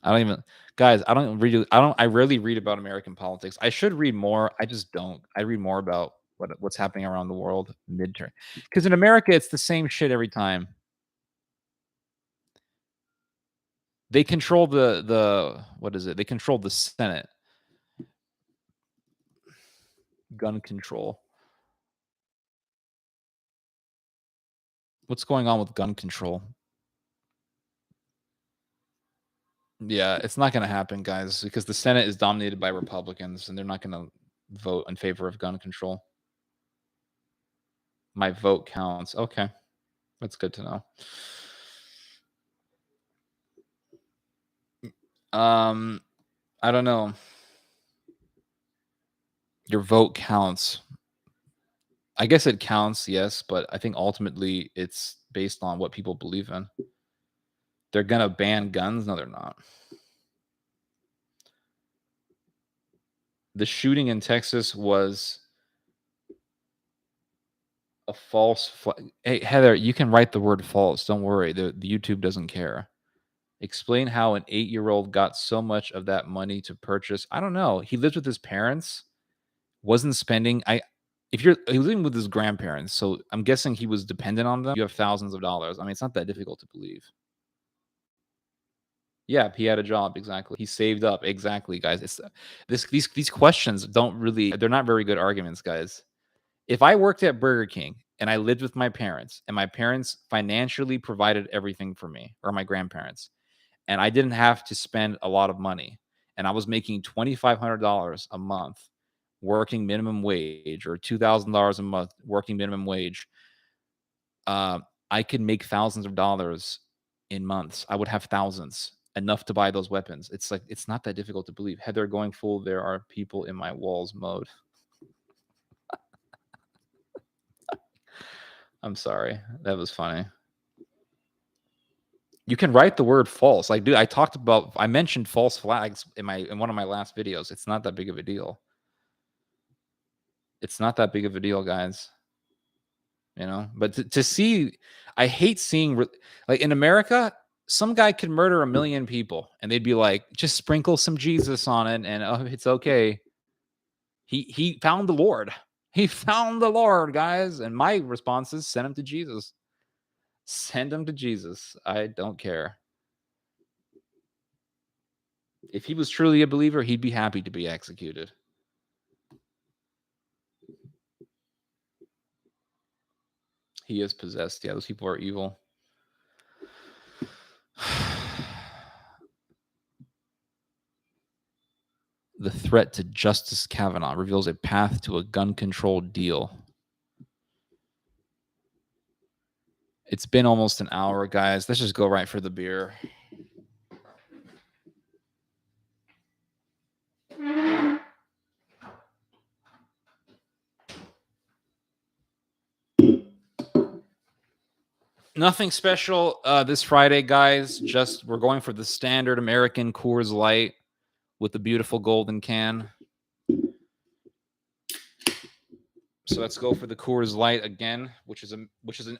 Speaker 1: I don't even, guys. I rarely read about American politics. I should read more. I just don't. I read more about what's happening around the world midterm. Because in America, it's the same shit every time. They control the what is it? They control the Senate. Gun control. What's going on with gun control? Yeah, it's not going to happen, guys, because the Senate is dominated by Republicans and they're not going to vote in favor of gun control. My vote counts. Okay. That's good to know. I don't know. Your vote counts. I guess it counts, yes, but I think ultimately it's based on what people believe in. They're gonna ban guns? No, they're not. The shooting in Texas was a false flag. Hey, Heather, you can write the word false. Don't worry. The YouTube doesn't care. Explain how an 8-year-old got so much of that money to purchase. I don't know. He lived with his parents, wasn't spending. He was living with his grandparents, so I'm guessing he was dependent on them. You have thousands of dollars. I mean, it's not that difficult to believe. Yeah, he had a job, exactly. He saved up, exactly, guys. It's these questions don't really they're not very good arguments, guys. If I worked at Burger King and I lived with my parents and my parents financially provided everything for me or my grandparents and I didn't have to spend a lot of money and I was making $2,500 a month working minimum wage or $2,000 a month working minimum wage, uh, I could make thousands of dollars in months. I would have thousands, enough to buy those weapons. It's like it's not that difficult to believe. Heather going full, there are people in my walls mode. I'm sorry. That was funny. You can write the word false. Like, dude, I mentioned false flags in one of my last videos. It's not that big of a deal. It's not that big of a deal, guys. You know, but to see, I hate seeing like in America, some guy could murder a million people and they'd be like, just sprinkle some Jesus on it and oh, it's okay. He found the Lord. He found the Lord, guys. And my response is send him to Jesus. Send him to Jesus. I don't care. If he was truly a believer, he'd be happy to be executed. He is possessed. Yeah, those people are evil. The threat to Justice Kavanaugh reveals a path to a gun control deal. It's been almost an hour, guys. Let's just go right for the beer. Nothing special this Friday, guys. Just we're going for the standard American Coors Light with the beautiful golden can. So let's go for the Coors Light again, which is an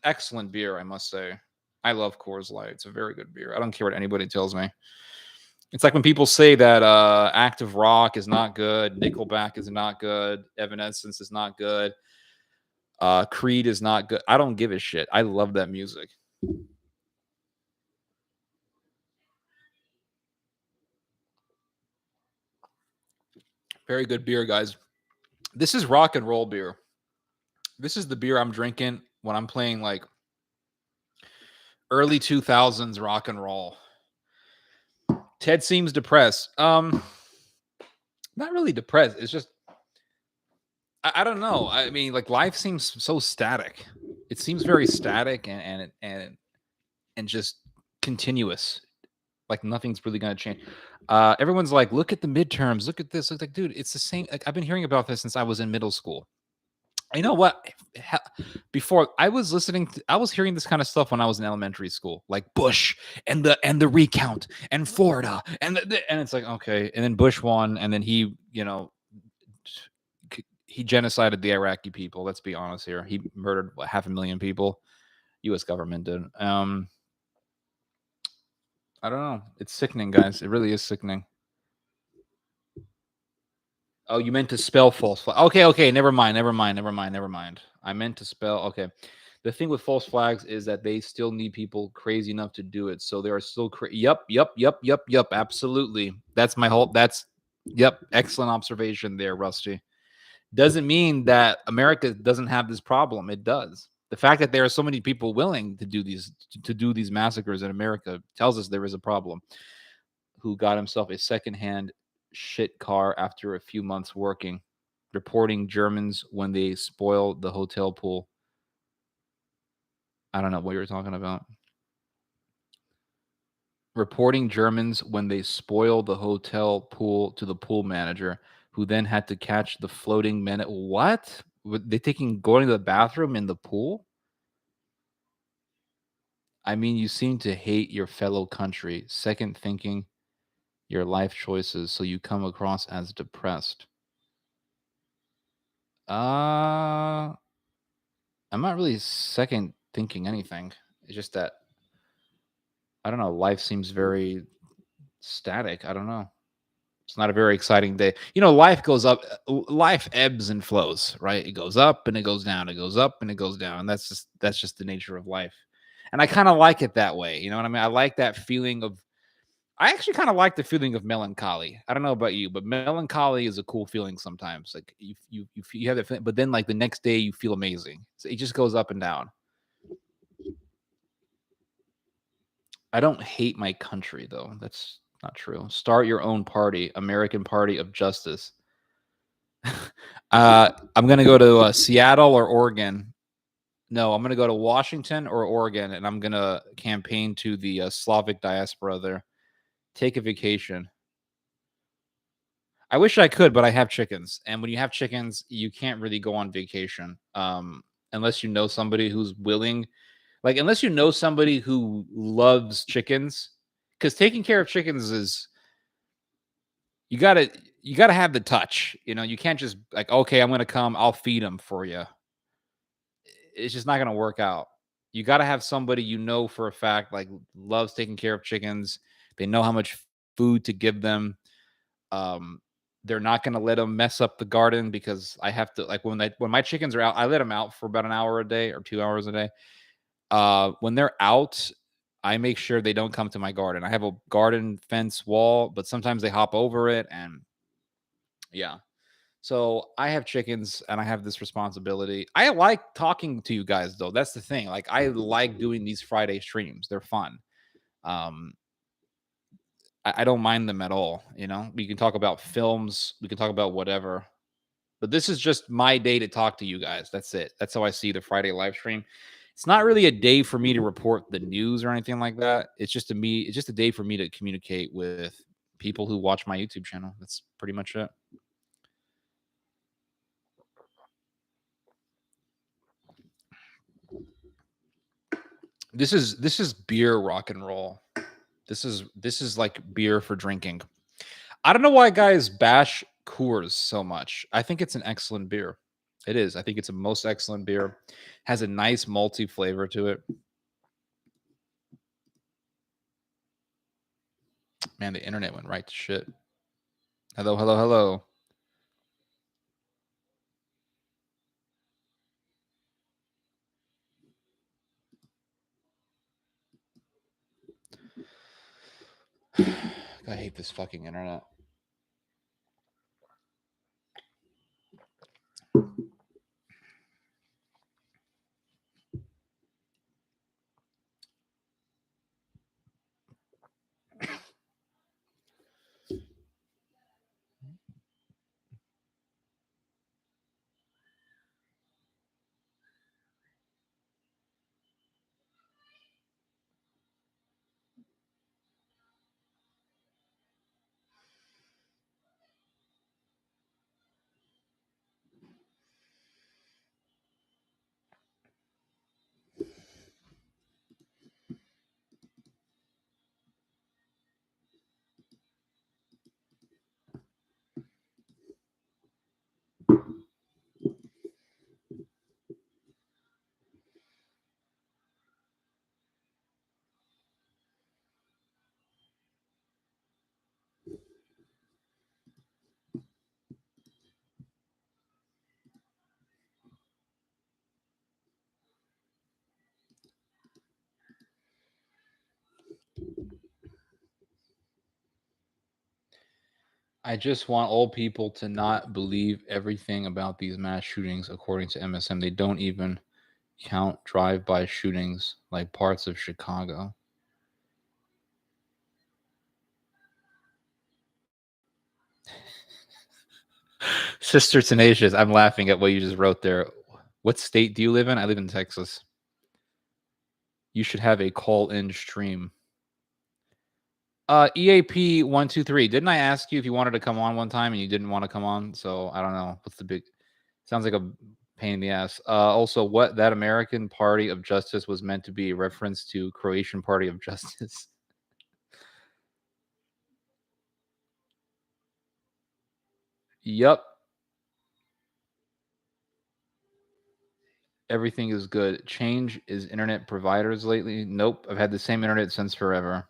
Speaker 1: excellent beer, I must say. I love Coors Light. It's a very good beer. I don't care what anybody tells me. It's like when people say that Active Rock is not good, Nickelback is not good, Evanescence is not good, Creed is not good. I don't give a shit. I love that music. Very good beer, guys. This is rock and roll beer. This is the beer I'm drinking when I'm playing like early 2000s rock and roll. Ted seems depressed. Not really depressed. It's just I don't know. I mean, like life seems so static. It seems very static and just continuous. Like nothing's really gonna change. Everyone's like, look at the midterms, look at this. Look like, dude, it's the same. Like I've been hearing about this since I was in middle school. You know what? Before I was hearing this kind of stuff when I was in elementary school, like Bush and the recount and Florida and it's like okay, and then Bush won, and then he he genocided the Iraqi people. Let's be honest here. He murdered 500,000 people. U.S. government did. I don't know. It's sickening, guys. It really is sickening. Oh, you meant to spell false flag. Okay. Never mind. I meant to spell. Okay. The thing with false flags is that they still need people crazy enough to do it. So there are still. Yep. Absolutely. That's my whole. Yep. Excellent observation there, Rusty. Doesn't mean that America doesn't have this problem. It does. The fact that there are so many people willing to do these massacres in America tells us there is a problem. Who got himself a secondhand shit car after a few months working, reporting Germans when they spoiled the hotel pool. I don't know what you're talking about. Reporting Germans when they spoil the hotel pool to the pool manager. who then had to catch the floating men. What? Were they taking going to the bathroom in the pool? I mean, you seem to hate your fellow country, second thinking your life choices, so you come across as depressed. Uh, I'm not really second thinking anything. It's just that I don't know. Life seems very static. I don't know. It's not a very exciting day. Life goes up, life ebbs and flows, right? It goes up and it goes down. It goes up and it goes down. That's just the nature of life. And I kind of like it that way. You know what I mean? I like that feeling of I actually kind of like the feeling of melancholy. I don't know about you, but melancholy is a cool feeling sometimes. Like you have that feeling, but then like the next day you feel amazing. So it just goes up and down. I don't hate my country though. That's not true. Start your own party, American Party of Justice. I'm gonna go to Seattle or Oregon. No, I'm gonna go to Washington or Oregon, and I'm gonna campaign to the Slavic diaspora there. Take a vacation. I wish I could, but I have chickens, and when you have chickens, you can't really go on vacation unless you know somebody who's willing. Like, unless you know somebody who loves chickens, because taking care of chickens is you gotta you gotta have the touch. You can't just like, okay, I'm gonna come, I'll feed them for you. It's just not gonna work out. You gotta have somebody for a fact like loves taking care of chickens. They know how much food to give them. Um, they're not gonna let them mess up the garden because I have to like when my chickens are out, I let them out for about an hour a day or 2 hours a day. When they're out, I make sure they don't come to my garden. I have a garden fence wall, but sometimes they hop over it, and yeah. So I have chickens and I have this responsibility. I like talking to you guys though. That's the thing. Like I like doing these Friday streams. They're fun. Um, I don't mind them at all. We can talk about films, we can talk about whatever. But this is just my day to talk to you guys. That's it. That's how I see the Friday live stream. It's not really a day for me to report the news or anything like that. It's just a day for me to communicate with people who watch my YouTube channel. That's pretty much it. This is beer rock and roll. This is like beer for drinking. I don't know why guys bash Coors so much. I think it's an excellent beer. It is. I think it's a most excellent beer. Has a nice malty flavor to it. Man, the internet went right to shit. Hello, hello, hello. I hate this fucking internet. I just want old people to not believe everything about these mass shootings according to MSM. They don't even count drive-by shootings like parts of Chicago. Sister Tenacious, I'm laughing at what you just wrote there. What state do you live in? I live in Texas. You should have a call-in stream. EAP 123. Didn't I ask you if you wanted to come on one time and you didn't want to come on? So I don't know. What's the big sounds like a pain in the ass. Also, what that American Party of Justice was meant to be a reference to Croatian Party of Justice. Yup. Everything is good. Change is internet providers lately. Nope. I've had the same internet since forever.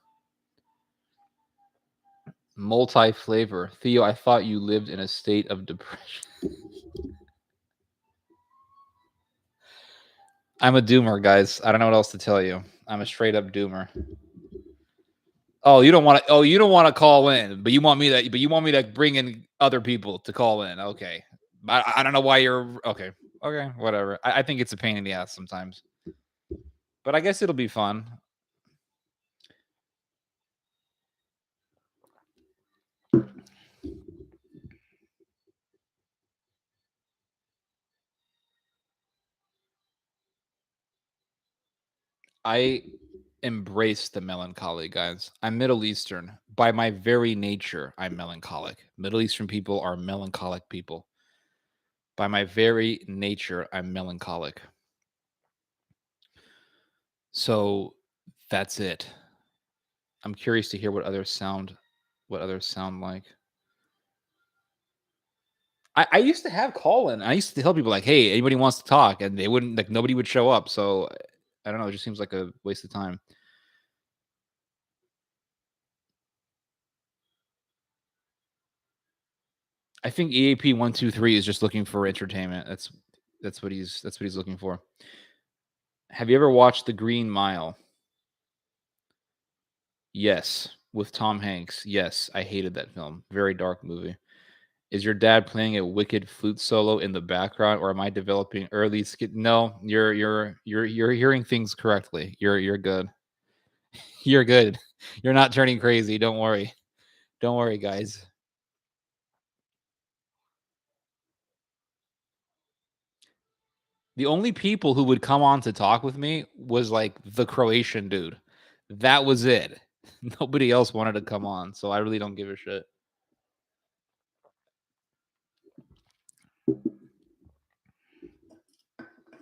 Speaker 1: Multi flavor. Theo, I thought you lived in a state of depression. I'm a doomer, guys. I don't know what else to tell you. I'm a straight up doomer. Oh, you don't want to. Oh, you don't want to call in, but you want me that. But you want me to bring in other people to call in. Okay, I don't know why you're okay. Okay, whatever. I think it's a pain in the ass sometimes, but I guess it'll be fun. I embrace the melancholy, guys. I'm Middle Eastern. By my very nature, I'm melancholic. Middle Eastern people are melancholic people. By my very nature, I'm melancholic. So that's it. I'm curious to hear what others sound like. I used to have call in. I used to tell people like, "Hey, anybody wants to talk," and they wouldn't like nobody would show up. So I don't know. It just seems like a waste of time. I think EAP 123 is just looking for entertainment. That's what he's looking for. Have you ever watched The Green Mile? Yes, with Tom Hanks. Yes, I hated that film. Very dark movie. Is your dad playing a wicked flute solo in the background, or am I developing early skid? No, you're hearing things correctly. You're good. You're good. You're not turning crazy. Don't worry. Don't worry, guys. The only people who would come on to talk with me was like the Croatian dude. That was it. Nobody else wanted to come on, so I really don't give a shit.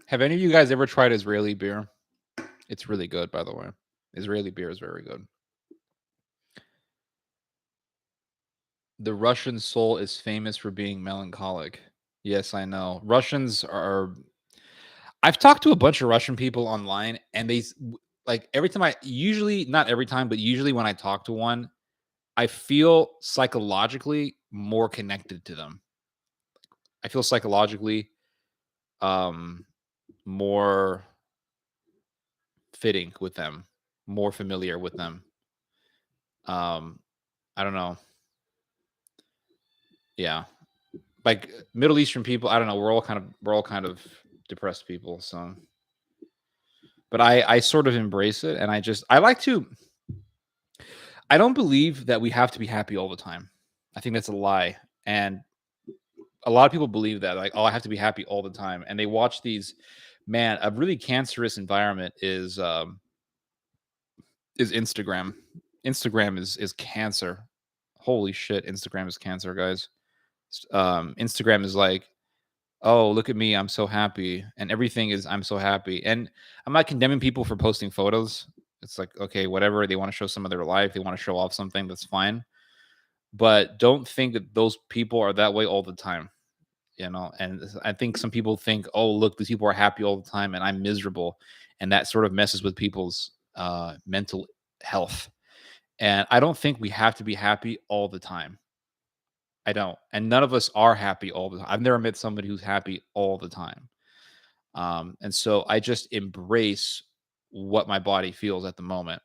Speaker 1: Have any of you guys ever tried Israeli beer? It's really good, by the way. Israeli beer is very good. The Russian soul is famous for being melancholic. Yes, I know. Russians are. I've talked to a bunch of Russian people online, and like every time usually not every time, but usually when I talk to one, I feel psychologically more connected to them. I feel psychologically um more fitting with them, more familiar with them. Um I don't know. Yeah. Like Middle Eastern people, I don't know, we're all kind of depressed people, so but I sort of embrace it and I like to I don't believe that we have to be happy all the time. I think that's a lie. And a lot of people believe that, like, oh, I have to be happy all the time. And they watch these, man, a really cancerous environment is Instagram. Instagram is cancer. Holy shit, Instagram is cancer, guys. Instagram is like, oh, look at me, I'm so happy. And everything is I'm so happy. And I'm not condemning people for posting photos. It's like, okay, whatever. They want to show some of their life, they want to show off something, that's fine. But don't think that those people are that way all the time, and I think some people think, oh, look, these people are happy all the time and I'm miserable, and that sort of messes with people's mental health. And I don't think we have to be happy all the time. I don't, and none of us are happy all the time. I've never met somebody who's happy all the time. And so I just embrace what my body feels at the moment,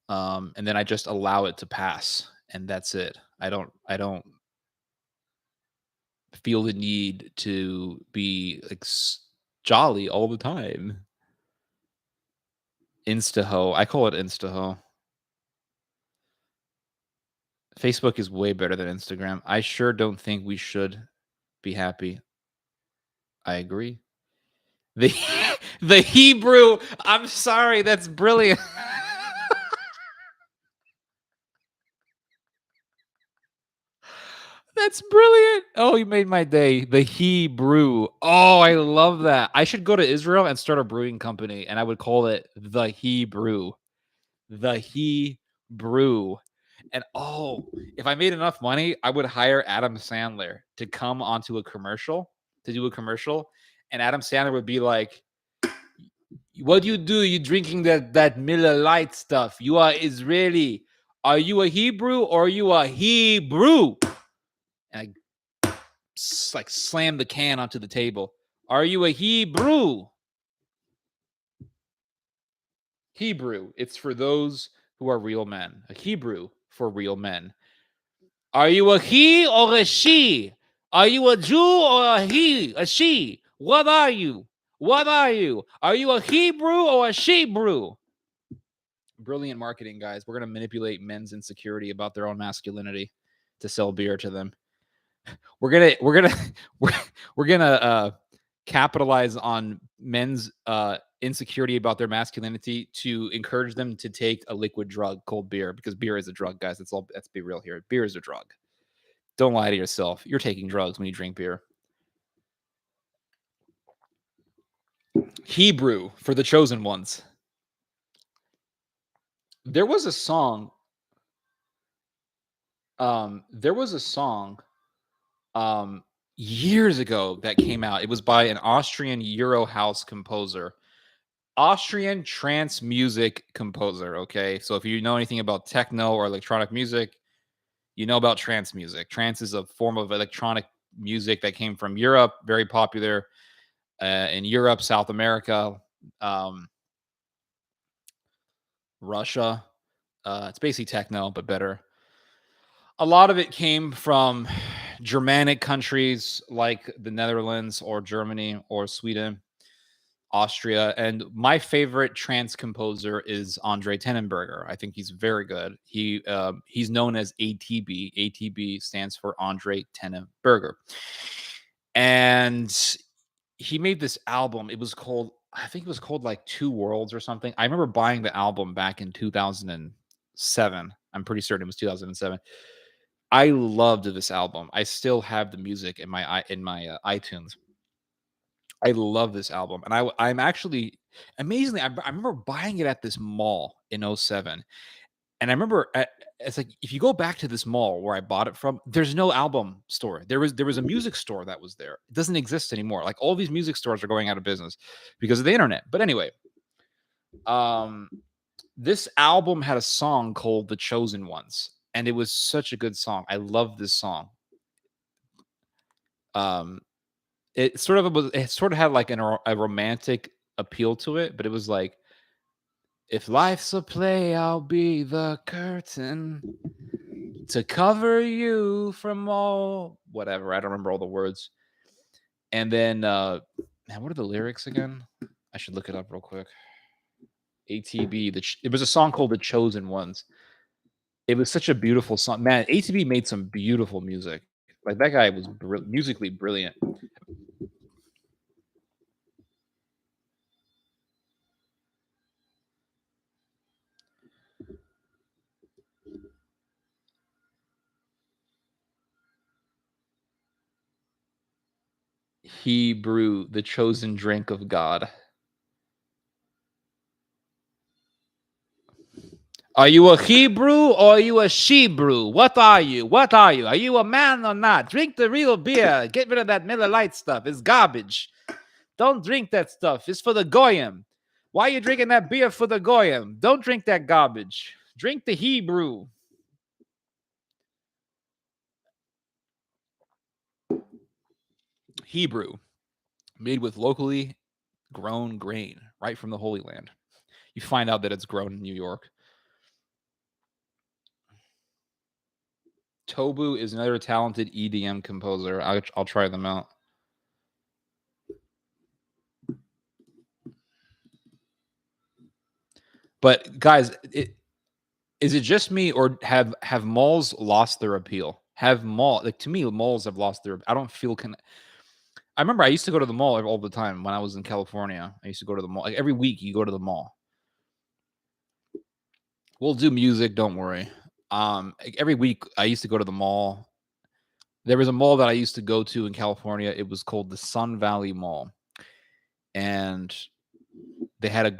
Speaker 1: and then I just allow it to pass, and that's it. I don't feel the need to be like jolly all the time. Instaho. I call it Instaho. Facebook is way better than Instagram. I sure don't think we should be happy. I agree. The the Hebrew. I'm sorry, that's brilliant. That's brilliant. Oh, you made my day. The Hebrew. Oh, I love that. I should go to Israel and start a brewing company, and I would call it the Hebrew. The Hebrew. And oh, if I made enough money, I would hire Adam Sandler to come onto a commercial, to do a commercial, and Adam Sandler would be like, "What do? You drinking that Miller Lite stuff? You are Israeli. Are you a Hebrew or are you a Hebrew?" And like slam the can onto the table. Are you a Hebrew? Hebrew. It's for those who are real men. A Hebrew for real men. Are you a he or a she? Are you a Jew or a he? A she? What are you? What are you? Are you a Hebrew or a Shebrew? Brilliant marketing, guys. We're gonna manipulate men's insecurity about their own masculinity to sell beer to them. We're gonna we're, we're gonna capitalize on men's insecurity about their masculinity to encourage them to take a liquid drug called beer, because beer is a drug, guys. Let's be real here. Beer is a drug. Don't lie to yourself. You're taking drugs when you drink beer. Hebrew for the chosen ones. There was a song. There was a song um, years ago that came out. It was by an Austrian Euro house composer, Austrian trance music composer. Okay, so if you know anything about techno or electronic music, you know about trance music. Trance is a form of electronic music that came from Europe, very popular in Europe, South America, um, Russia. It's basically techno, but better. A lot of it came from Germanic countries like the Netherlands or Germany or Sweden, Austria. And my favorite trance composer is Andre Tenenberger. I think he's very good. He's known as ATB. ATB stands for Andre Tenenberger. And he made this album. It was called, I think it was called like Two Worlds or something. I remember buying the album back in 2007. I'm pretty certain it was 2007. I loved this album. I still have the music in my iTunes. I love this album, and I'm actually amazingly. I remember buying it at this mall in '07, and I remember it's like if you go back to this mall where I bought it from, there's no album store. There was a music store that was there. It doesn't exist anymore. Like all these music stores are going out of business because of the internet. But anyway, um, this album had a song called "The Chosen Ones," and it was such a good song. I love this song. Um, it sort of had like a romantic appeal to it, but it was like, if life's a play, I'll be the curtain to cover you from all whatever. I don't remember all the words. And then man, what are the lyrics again? I should look it up real quick. ATB, it was a song called The Chosen Ones. It was such a beautiful song. Man, ATB made some beautiful music. Like that guy was musically brilliant. He brew the chosen drink of God. Are you a Hebrew or are you a Shebrew? What are you? What are you? Are you a man or not? Drink the real beer. Get rid of that Miller Lite stuff. It's garbage. Don't drink that stuff. It's for the Goyim. Why are you drinking that beer for the Goyim? Don't drink that garbage. Drink the Hebrew. Hebrew, made with locally grown grain right from the Holy Land. You find out that it's grown in New York. Tobu is another talented EDM composer. I'll try them out. But guys, is it just me or have malls lost their appeal? Have mall like to me malls have lost their. I don't feel I remember I used to go to the mall all the time when I was in California. I used to go to the mall like every week. You go to the mall. We'll do music. Don't worry. Like every week I used to go to the mall. There was a mall that I used to go to in California. It was called the Sun Valley Mall, and they had a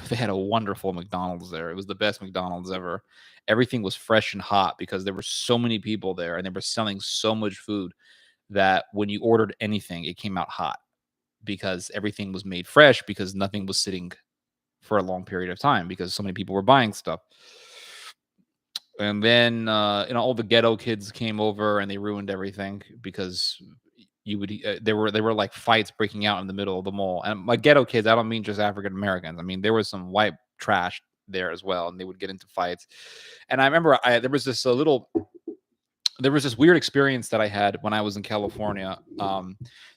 Speaker 1: they had a wonderful McDonald's there. It was the best McDonald's ever. Everything was fresh and hot because there were so many people there, and they were selling so much food that when you ordered anything, it came out hot because everything was made fresh because nothing was sitting for a long period of time because so many people were buying stuff. And then all the ghetto kids came over and they ruined everything because you would there were like fights breaking out in the middle of the mall. And my ghetto kids, I don't mean just African Americans. I mean there was some white trash there as well, and they would get into fights. And I remember there was this there was this weird experience that I had when I was in California.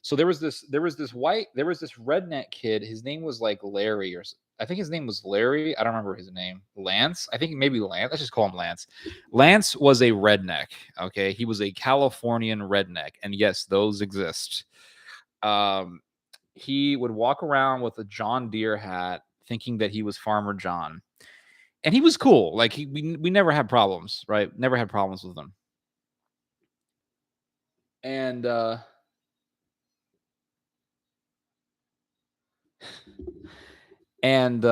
Speaker 1: So there was this redneck kid. His name was like Larry, I think his name was Larry. I don't remember his name. Lance. I think maybe Lance. Let's just call him Lance. Lance was a redneck. Okay, he was a Californian redneck, and yes, those exist. He would walk around with a John Deere hat, thinking that he was Farmer John, and he was cool. Like we never had problems, right? Never had problems with him. And and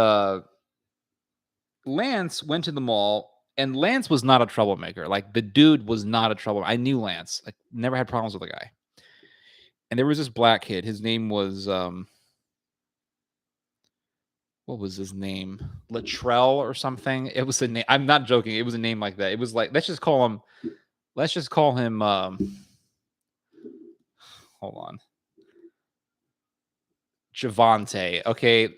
Speaker 1: Lance went to the mall, and Lance was not a troublemaker. Like the dude was not a trouble. I knew Lance. Like never had problems with the guy. And there was this black kid. His name was what was his name? Latrell or something. It was a name. I'm not joking. It was a name like that. It was like let's just call him hold on. Javante. Okay.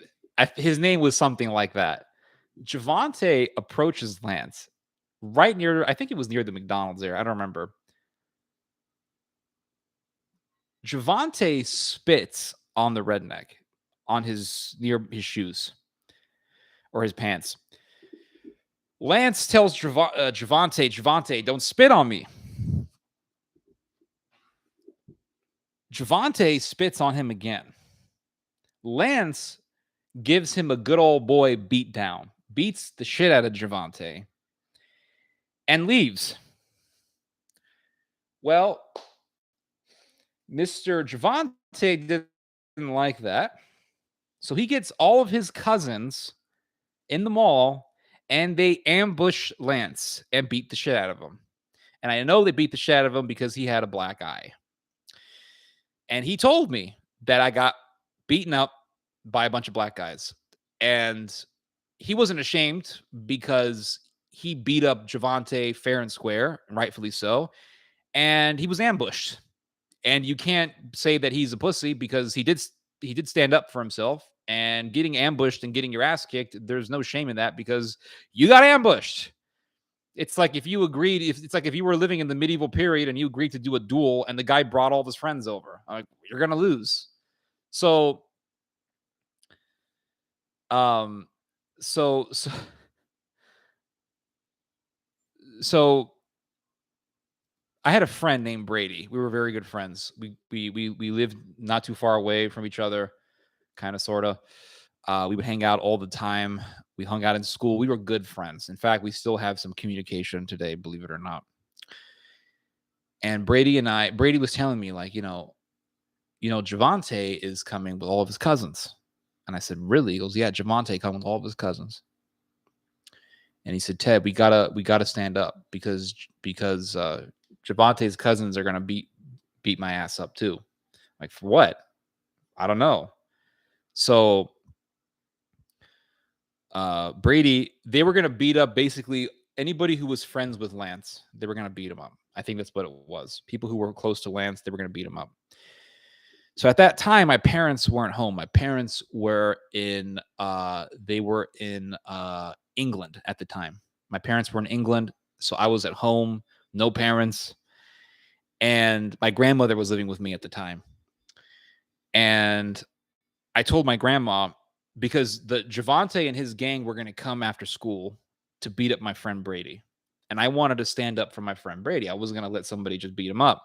Speaker 1: His name was something like that. Javante approaches Lance right near, I think it was near the McDonald's there. I don't remember. Javante spits on the redneck on near his shoes or his pants. Lance tells Javante, don't spit on me. Javante spits on him again. Lance gives him a good old boy beat down, beats the shit out of Javante, and leaves. Well, Mr. Javante didn't like that. So he gets all of his cousins in the mall and they ambush Lance and beat the shit out of him. And I know they beat the shit out of him because he had a black eye. And he told me that I got beaten up by a bunch of black guys. And he wasn't ashamed because he beat up Javante fair and square, and rightfully so. And he was ambushed. And you can't say that he's a pussy because he did stand up for himself, and getting ambushed and getting your ass kicked, there's no shame in that because you got ambushed. It's like if you were living in the medieval period and you agreed to do a duel and the guy brought all of his friends over. Like, you're going to lose. So um so so so I had a friend named Brady. We were very good friends. We lived not too far away from each other, kind of sorta. We would hang out all the time. We hung out in school. We were good friends. In fact, we still have some communication today, believe it or not. And Brady was telling me, like, Javante is coming with all of his cousins. And I said, really? He goes, yeah, Javante coming with all of his cousins. And he said, Ted, we gotta stand up because Javante's cousins are gonna beat my ass up too. Like, for what? I don't know. So Brady, they were gonna beat up basically anybody who was friends with Lance. They were gonna beat him up. I think that's what it was. People who were close to Lance, they were gonna beat him up. So at that time, my parents weren't home. My parents were in England at the time. My parents were in England, so I was at home, no parents, and my grandmother was living with me at the time. And I told my grandma, because the Javante and his gang were going to come after school to beat up my friend Brady. And I wanted to stand up for my friend Brady. I wasn't going to let somebody just beat him up.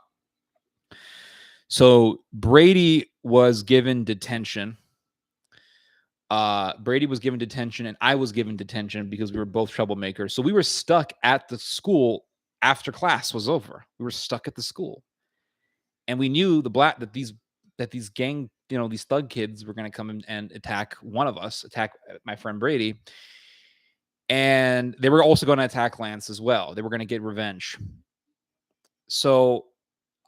Speaker 1: So Brady was given detention. Brady was given detention and I was given detention because we were both troublemakers. So we were stuck at the school after class was over. We were stuck at the school. and we knew that these gang, these thug kids were going to come in and attack one of us, attack my friend Brady, and they were also going to attack Lance as well. They were going to get revenge. So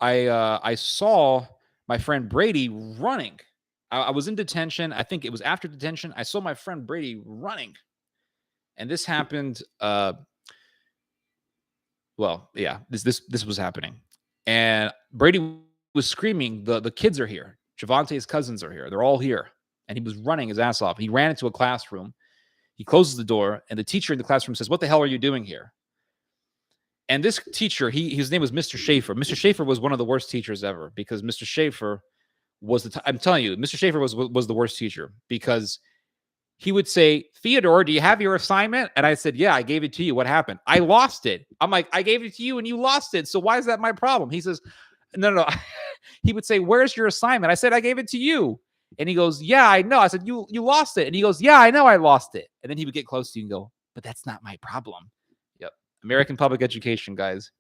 Speaker 1: I saw my friend Brady running. I was in detention. I think it was after detention. I saw my friend Brady running, and this happened. Well, yeah, this was happening, and Brady was screaming, "The kids are here! Javante's cousins are here! They're all here!" And he was running his ass off. He ran into a classroom. He closes the door, and the teacher in the classroom says, "What the hell are you doing here?" And this teacher, his name was Mr. Schaefer. Mr. Schaefer was one of the worst teachers ever because Mr. Schaefer was I'm telling you, Mr. Schaefer was the worst teacher because he would say, "Theodore, do you have your assignment?" And I said, "Yeah, I gave it to you. What happened?" "I lost it." I'm like, "I gave it to you and you lost it. So why is that my problem?" He says, "No, no, no." He would say, "Where's your assignment?" I said, "I gave it to you." And he goes, "Yeah, I know." I said, "You lost it." And he goes, "Yeah, I know I lost it." And then he would get close to you and go, "But that's not my problem." Yep. American public education, guys.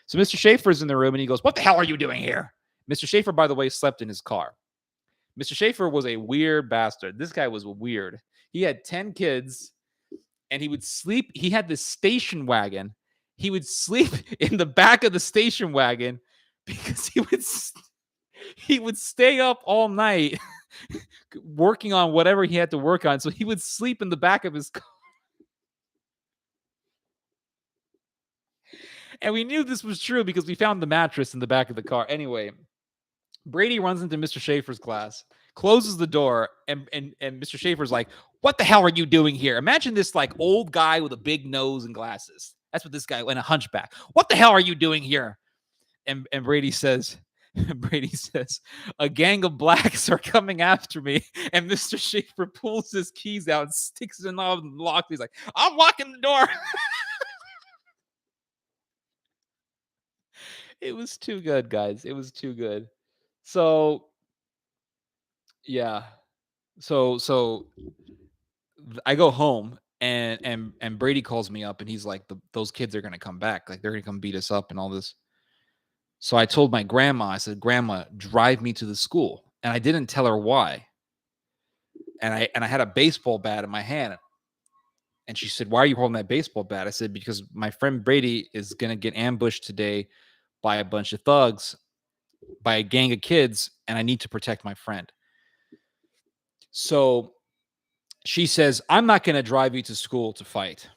Speaker 1: So Mr. Schaefer's in the room and he goes, "What the hell are you doing here?" Mr. Schaefer, by the way, slept in his car. Mr. Schaefer was a weird bastard. This guy was weird. He had 10 kids and he would sleep. He had this station wagon. He would sleep in the back of the station wagon because he would stay up all night working on whatever he had to work on. So he would sleep in the back of his car. And we knew this was true because we found the mattress in the back of the car. Anyway, Brady runs into Mr. Schaefer's class, closes the door, and Mr. Schaefer's like, "What the hell are you doing here?" Imagine this like old guy with a big nose and glasses. That's what this guy and a hunchback. "What the hell are you doing here?" And Brady says, Brady says, "A gang of blacks are coming after me." And Mr. Schaefer pulls his keys out and sticks it in the lock. He's like, "I'm locking the door." It was too good, guys. It was too good. So yeah. So I go home and Brady calls me up and he's like, those kids are gonna come back, like they're gonna come beat us up and all this. So I told my grandma, I said, "Grandma, drive me to the school." And I didn't tell her why. And I had a baseball bat in my hand. And she said, "Why are you holding that baseball bat?" I said, "Because my friend Brady is gonna get ambushed today by a bunch of thugs, by a gang of kids, and I need to protect my friend." So she says, "I'm not gonna drive you to school to fight."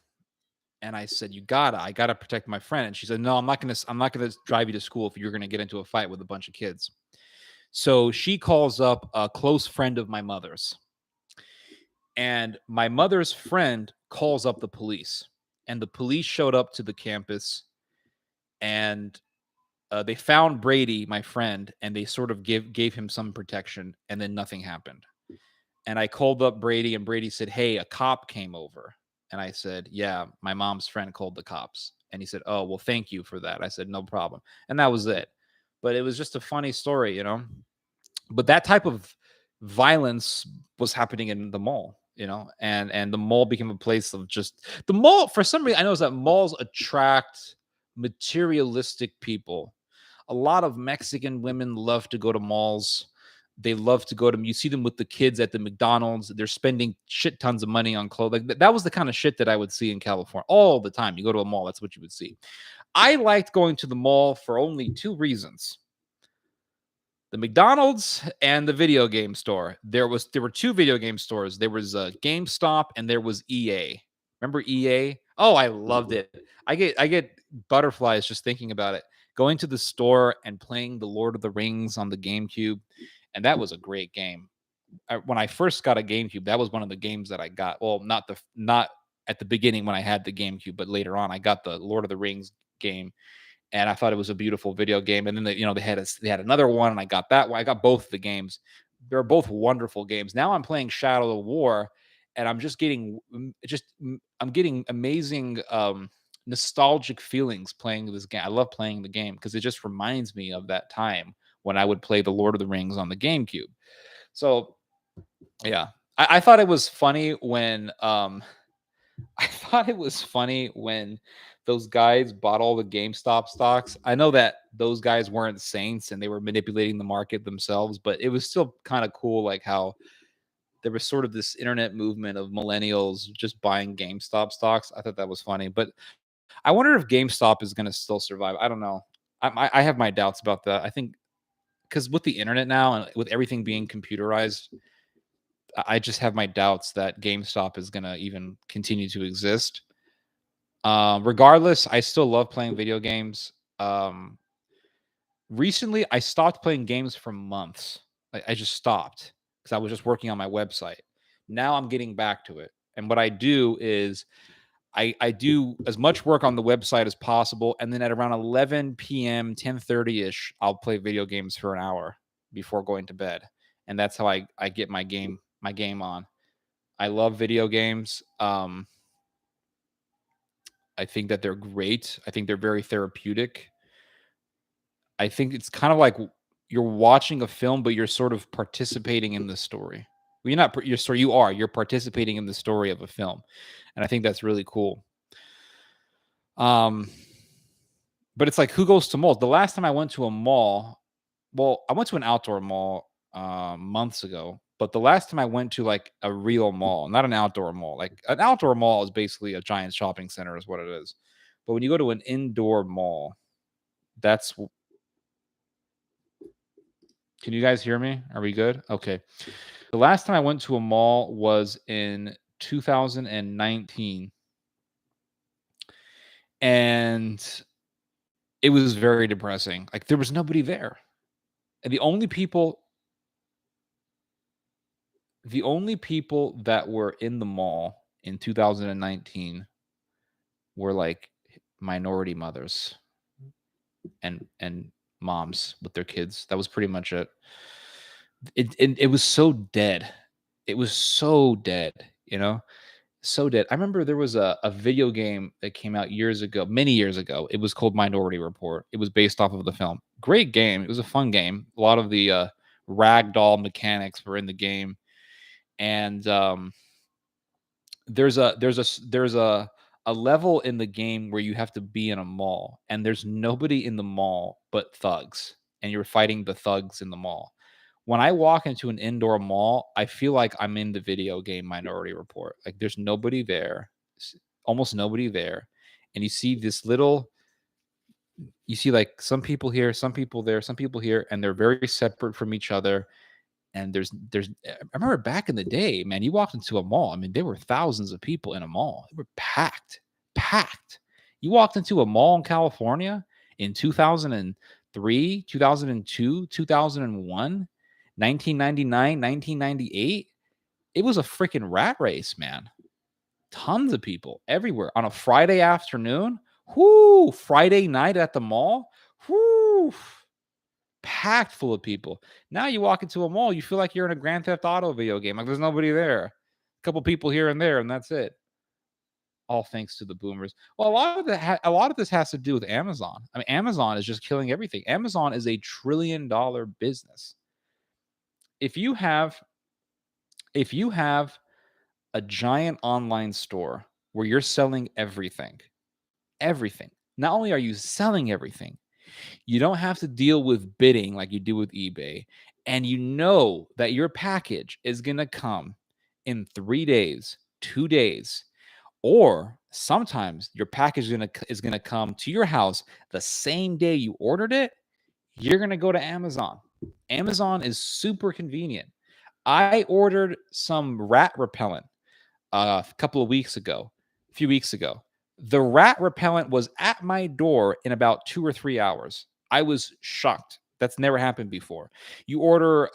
Speaker 1: And I said, I gotta protect my friend." And she said, "No, I'm not gonna drive you to school if you're gonna get into a fight with a bunch of kids." So she calls up a close friend of my mother's, and my mother's friend calls up the police, and the police showed up to the campus, and they found Brady, my friend, and they sort of gave him some protection, and then nothing happened. And I called up Brady, and Brady said, "Hey, a cop came over." And I said, "Yeah, my mom's friend called the cops." And he said, "Oh, well, thank you for that." I said, "No problem." And that was it. But it was just a funny story. But that type of violence was happening in the mall, and the mall became a place of just the mall. For some reason, I know that malls attract materialistic people. A lot of Mexican women love to go to malls. They love to go to. You see them with the kids at the McDonald's. They're spending shit tons of money on clothes. Like that was the kind of shit that I would see in California all the time. You go to a mall, that's what you would see. I liked going to the mall for only two reasons: the McDonald's and the video game store. There were two video game stores. There was a GameStop and there was EA. Remember EA? Oh, I loved it. I get butterflies just thinking about it. Going to the store and playing the Lord of the Rings on the GameCube, and that was a great game. When I first got a GameCube, that was one of the games that I got. Well, not at the beginning when I had the GameCube, but later on I got the Lord of the Rings game, and I thought it was a beautiful video game. And then they had another one, and I got that one. I got both the games. They're both wonderful games. Now I'm playing Shadow of War, and I'm getting amazing nostalgic feelings playing this game. I love playing the game because it just reminds me of that time when I would play the Lord of the Rings on the GameCube. So yeah, I thought it was funny when I thought it was funny when those guys bought all the GameStop stocks. I know that those guys weren't saints and they were manipulating the market themselves, but it was still kind of cool, like how there was sort of this internet movement of millennials just buying GameStop stocks. I thought that was funny, but I wonder if GameStop is going to still survive. I don't know. I have my doubts about that. I think because with the internet now and with everything being computerized, I just have my doubts that GameStop is going to even continue to exist. Regardless, I still love playing video games. Um, Recently, I stopped playing games for months. I just stopped because I was just working on my website. Now I'm getting back to it. And what I do is I do as much work on the website as possible, and then at around 11 p.m., 10:30 ish, I'll play video games for an hour before going to bed, and that's how I get my game on. I love video games. I think that they're great. I think they're very therapeutic. I think it's kind of like you're watching a film, but you're sort of participating in the story. Well, you're not. You're sorry. You are. You're participating in the story of a film, and I think that's really cool. Um, but it's like who goes to malls? The last time I went to a mall, well, I went to an outdoor mall months ago. But the last time I went to like a real mall, not an outdoor mall, like an outdoor mall is basically a giant shopping center, is what it is. But when you go to an indoor mall, that's can you guys hear me? Are we good? Okay. The last time I went to a mall was in 2019, and it was very depressing. Like there was nobody there. And the only people that were in the mall in 2019 were like minority mothers and moms with their kids. That was pretty much it. It was so dead. It was so dead, you know? So dead. I remember there was a video game that came out years ago, many years ago. It was called Minority Report. It was based off of the film. Great game. It was a fun game. A lot of the ragdoll mechanics were in the game, and there's a level in the game where you have to be in a mall, and there's nobody in the mall but thugs, and you're fighting the thugs in the mall. When I walk into an indoor mall, I feel like I'm in the video game Minority Report. Like there's nobody there, almost nobody there, and you see like some people here, some people there, some people here, and they're very separate from each other. And I remember back in the day, man, you walked into a mall. I mean, there were thousands of people in a mall. They were packed, packed. You walked into a mall in California in 2003, 2002, 2001, 1999, 1998. It was a freaking rat race, man. Tons of people everywhere on a Friday afternoon. Whoo, Friday night at the mall. Whoo, packed full of people. Now you walk into a mall, you feel like you're in a Grand Theft Auto video game. Like there's nobody there. A couple people here and there, and that's it. All thanks to the boomers. Well, a lot of this has to do with Amazon. I mean, Amazon is just killing everything. Amazon is a $1 trillion business. If you have if you have a giant online store where you're selling everything, everything. Not only are you selling everything, you don't have to deal with bidding like you do with eBay. And you know that your package is going to come in 3 days, 2 days, or sometimes your package is gonna come to your house the same day you ordered it. You're gonna go to Amazon. Amazon is super convenient. I ordered some rat repellent a couple of weeks ago, a few weeks ago. The rat repellent was at my door in about 2 or 3 hours. I was shocked. That's never happened before. You order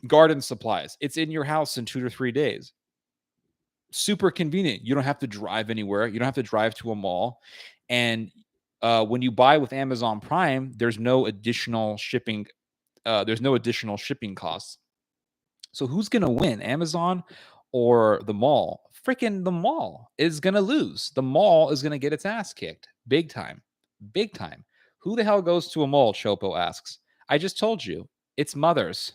Speaker 1: garden supplies. It's in your house in 2 to 3 days. Super convenient. You don't have to drive anywhere. You don't have to drive to a mall. And when you buy with Amazon Prime, there's no additional shipping. There's no additional shipping costs. So who's gonna win, Amazon or the mall? Freaking the mall is gonna lose. The mall is gonna get its ass kicked, big time, big time. Who the hell goes to a mall? Chopo asks. I just told you, it's mothers.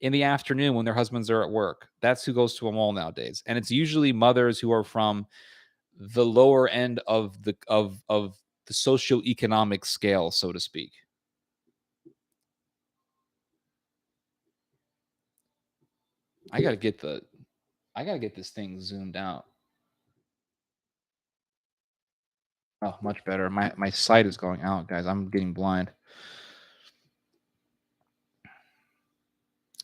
Speaker 1: in the afternoon when their husbands are at work. That's who goes to a mall nowadays. And it's usually mothers who are from the lower end of the socioeconomic scale, so to speak. I gotta get the I gotta get this thing zoomed out. Oh, much better. My sight is going out, guys. I'm getting blind.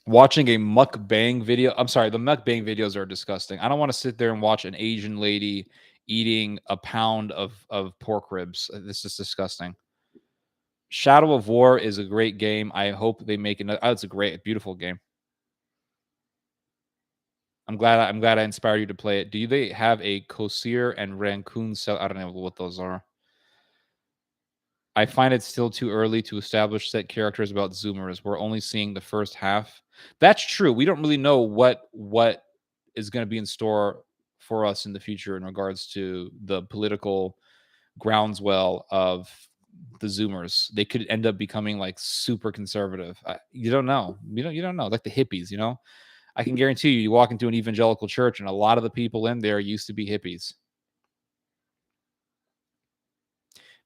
Speaker 1: Watching a mukbang video. I'm sorry, the mukbang videos are disgusting. I don't want to sit there and watch an Asian lady eating a pound of pork ribs. This is disgusting. Shadow of War is a great game. I hope they make another. Oh, it's a great, beautiful game. I'm glad I inspired you to play it. Do they have a Kosir and Raccoon cell? I don't know what those are. I find it still too early to establish set characters about Zoomers. We're only seeing the first half. That's true. We don't really know what is going to be in store for us in the future in regards to the political groundswell of the Zoomers. They could end up becoming like super conservative. You don't know. You don't know. Like the hippies. I can guarantee you, you walk into an evangelical church, and a lot of the people in there used to be hippies.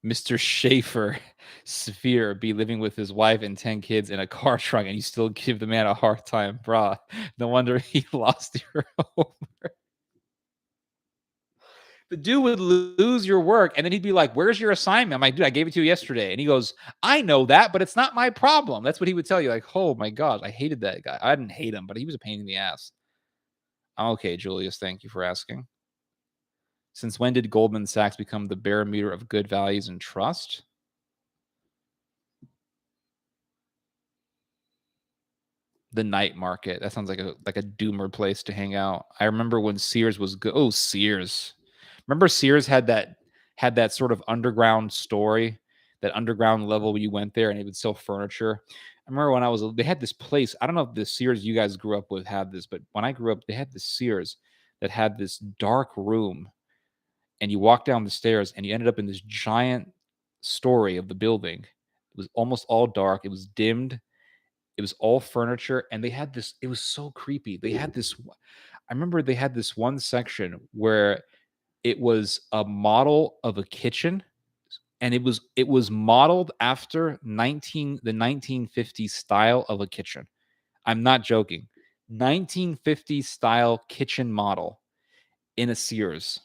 Speaker 1: Mr. Schaefer Sphere be living with his wife and 10 kids in a car trunk, and you still give the man a hard time, brah. No wonder he lost your home. The dude would lose your work, and then he'd be like, "Where's your assignment?" I'm like, "Dude, I gave it to you yesterday." And he goes, "I know that, but it's not my problem." That's what he would tell you. Like, oh my gosh, I hated that guy. I didn't hate him, but he was a pain in the ass. I'm okay, Julius. Thank you for asking. Since when did Goldman Sachs become the barometer of good values and trust? The night market. That sounds like a doomer place to hang out. I remember when Sears was good. Oh, Sears. Remember Sears had that sort of underground story, that underground level where you went there and it would sell furniture. I remember when they had this place. I don't know if the Sears you guys grew up with had this, but when I grew up, they had this Sears that had this dark room, and you walk down the stairs and you ended up in this giant story of the building. It was almost all dark. It was dimmed. It was all furniture, and they had this. It was so creepy. They had this. I remember they had this one section where it was a model of a kitchen, and it was modeled after 1950s style of a kitchen. I'm not joking. 1950s style kitchen model in a Sears.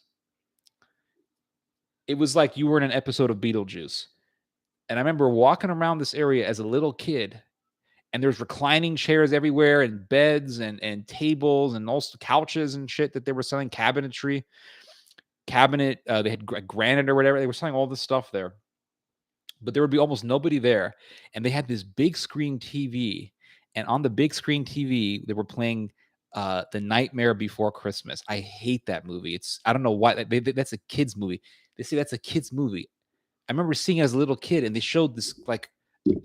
Speaker 1: It was like you were in an episode of Beetlejuice. And I remember walking around this area as a little kid, and there's reclining chairs everywhere, and beds and tables, and also couches and shit that they were selling, cabinetry, they had granite or whatever. They were selling all this stuff there, but there would be almost nobody there. And they had this big screen TV, and on the big screen TV, they were playing The Nightmare Before Christmas. I hate that movie. I don't know why. That's a kid's movie. They say that's a kid's movie. I remember seeing it as a little kid, and they showed this, like,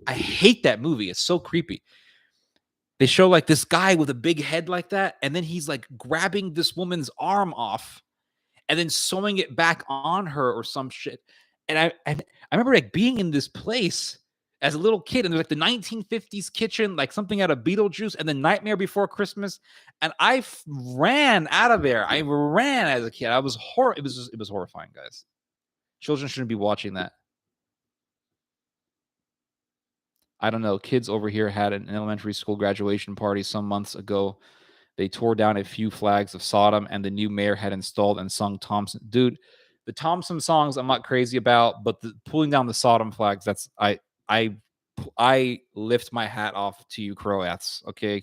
Speaker 1: I hate that movie. It's so creepy. They show like this guy with a big head like that, and then he's like grabbing this woman's arm off and then sewing it back on her or some shit. And I remember like being in this place as a little kid, and there's like the 1950s kitchen, like something out of Beetlejuice, and the Nightmare Before Christmas, and ran out of there. I ran as a kid. I was it was horrifying, guys. Children shouldn't be watching that. I don't know. Kids over here had an elementary school graduation party some months ago. They tore down a few flags of Sodom, and the new mayor had installed and sung Thompson. Dude, the Thompson songs I'm not crazy about, but pulling down the Sodom flags, I I lift my hat off to you Croats. Okay,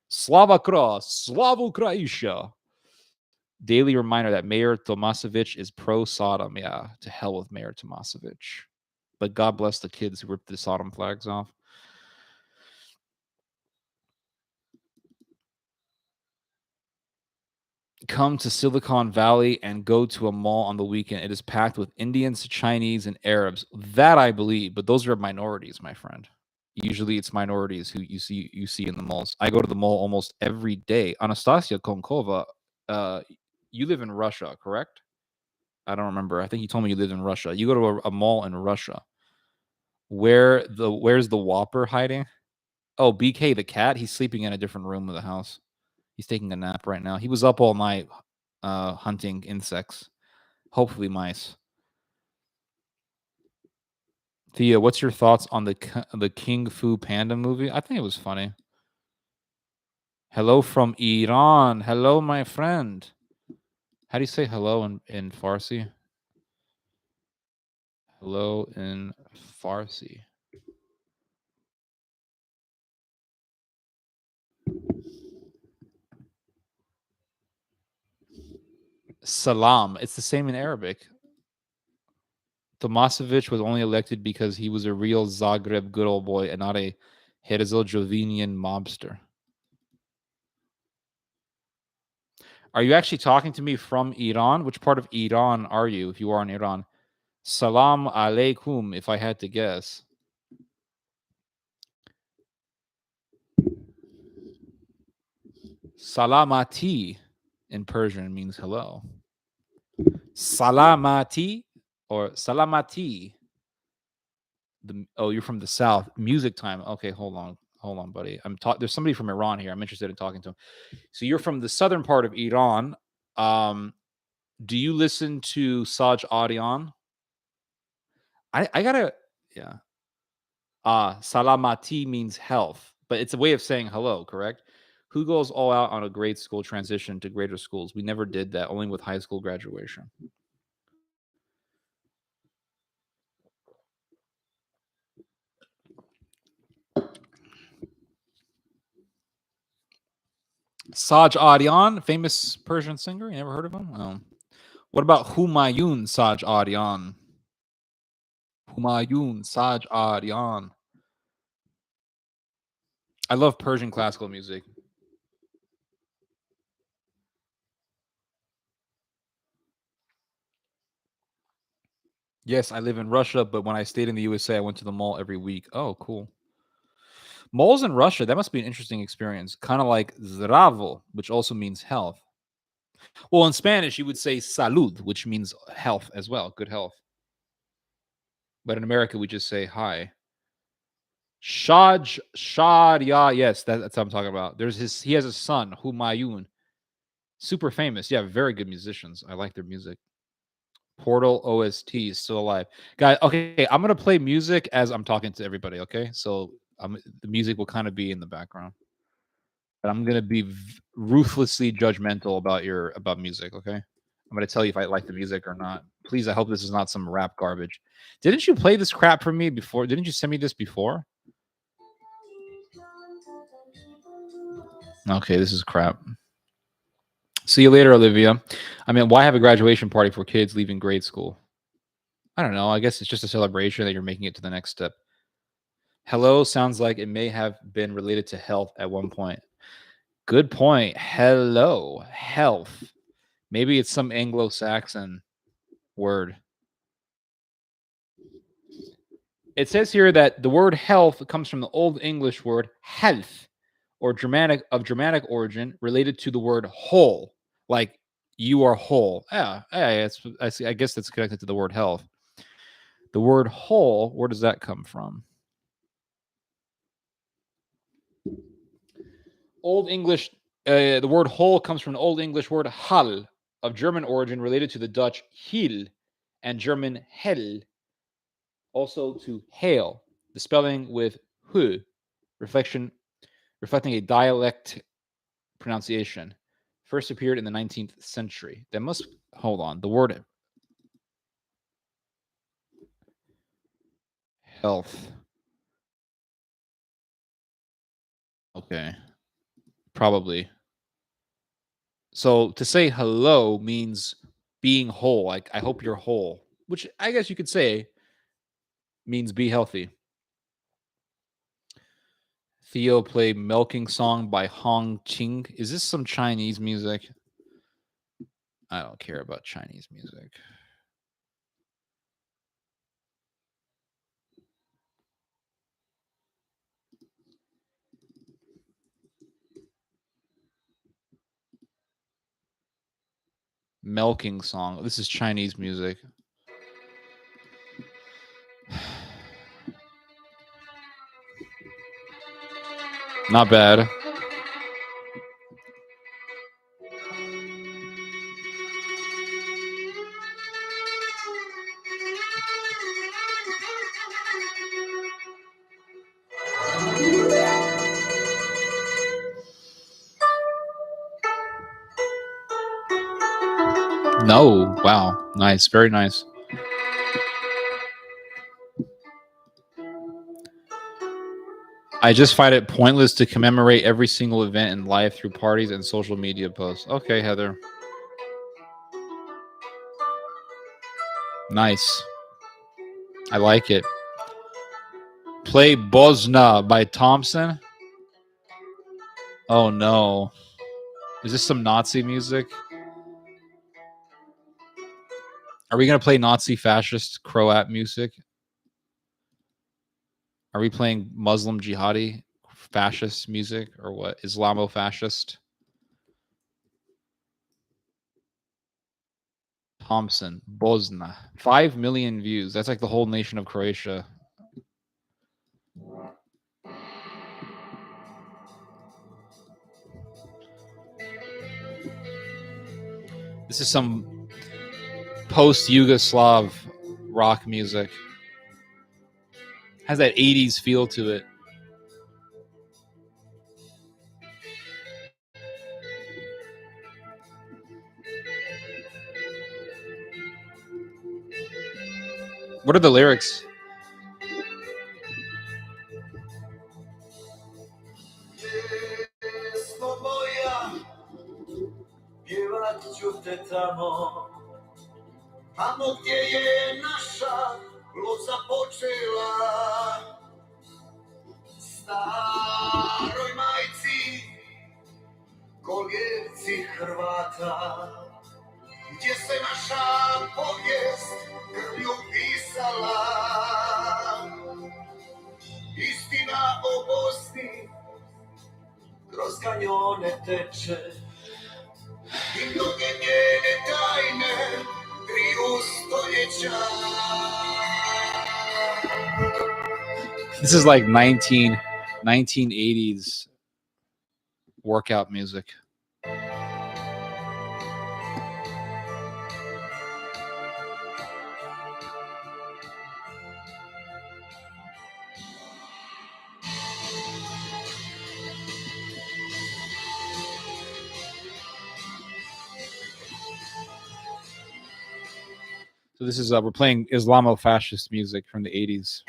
Speaker 1: Slava Cross, Slava Croatia. Daily reminder that Mayor Tomasevic is pro Sodom. Yeah, to hell with Mayor Tomasevic. But God bless the kids who ripped the Sodom flags off. Come to Silicon Valley and go to a mall on the weekend. It is packed with Indians, Chinese, and Arabs. That I believe, but those are minorities, my friend. Usually it's minorities who you see in the malls. I go to the mall almost every day. Anastasia Konkova, you live in Russia, correct? I don't remember. I think you told me you live in Russia. You go to a mall in Russia. Where's the Whopper hiding? Oh, BK the cat, he's sleeping in a different room of the house. He's taking a nap right now. He was up all night hunting insects, hopefully mice. Thea, what's your thoughts on the King Fu Panda movie? I think it was funny. Hello from Iran. Hello, my friend. How do you say hello in Farsi? Hello in Farsi. Salam. It's the same in Arabic. Tomasevic was only elected because he was a real Zagreb good old boy and not a Herzegovinian mobster. Are you actually talking to me from Iran? Which part of Iran are you if you are in Iran? Salam alaikum, if I had to guess. Salamati in Persian means hello. Salamati or salamati. You're from the south. Music time. Okay, hold on, buddy. There's somebody from Iran here. I'm interested in talking to him. So you're from the southern part of Iran. Um, do you listen to Saj Adian? I gotta, yeah. Salamati means health, but it's a way of saying hello, correct? Who goes all out on a grade school transition to greater schools? We never did that, only with high school graduation. Saj Adian, famous Persian singer. You never heard of him? Oh. What about Humayun Saj Adian? Humayun Saj Adian. I love Persian classical music. Yes, I live in Russia, but when I stayed in the USA, I went to the mall every week. Oh, cool. Malls in Russia, that must be an interesting experience. Kind of like zdravo, which also means health. Well, in Spanish, you would say salud, which means health as well, good health. But in America, we just say hi. Shadia, yes, that's what I'm talking about. He has a son, Humayun, super famous. Yeah, very good musicians. I like their music. Portal OST is still alive, guys. Okay, I'm gonna play music as I'm talking to everybody. Okay, so the music will kind of be in the background, but I'm gonna be ruthlessly judgmental about music. Okay, I'm gonna tell you if I like the music or not. Please, I hope this is not some rap garbage. Didn't you play this crap for me before? Didn't you send me this before? Okay, this is crap. See you later, Olivia. I mean, why have a graduation party for kids leaving grade school? I don't know. I guess it's just a celebration that you're making it to the next step. Hello sounds like it may have been related to health at one point. Good point. Hello, health. Maybe it's some Anglo Saxon word. It says here that the word health comes from the Old English word health, or Germanic origin, related to the word whole, like you are whole. Yeah, I see. I guess that's connected to the word health. The word whole, where does that come from? Old English, the word whole comes from the Old English word hal, of German origin, related to the Dutch heel and German hell, also to hail. The spelling with hu, reflection reflecting a dialect pronunciation. First appeared in the 19th century. That must hold on. The word health. Okay, probably. So to say hello means being whole. Like I hope you're whole, which I guess you could say means be healthy. Theo play Milking Song by Hong Qing. Is this some Chinese music? I don't care about Chinese music. Milking Song. This is Chinese music. Not bad. No. Wow. Nice. Very nice. I just find it pointless to commemorate every single event in life through parties and social media posts. Okay, Heather. Nice. I like it. Play Bosna by Thompson. Oh no. Is this some Nazi music? Are we going to play Nazi fascist Croat music? Are we playing Muslim jihadi fascist music or what? Islamo fascist? Thompson, Bosna. 5 million views. That's like the whole nation of Croatia. This is some post-Yugoslav rock music. Has that 80s feel to it. What are the lyrics?
Speaker 2: Tamo gdje je naša loza počela, staroj majci, koljevci Hrvata, gdje se naša povijest krvlju pisala. Istina o Bosni kroz kanjone teče i mnoge njene tajne kriju stoljeća.
Speaker 1: This is like 1980s workout music. So this is we're playing Islamo-fascist music from the 80s.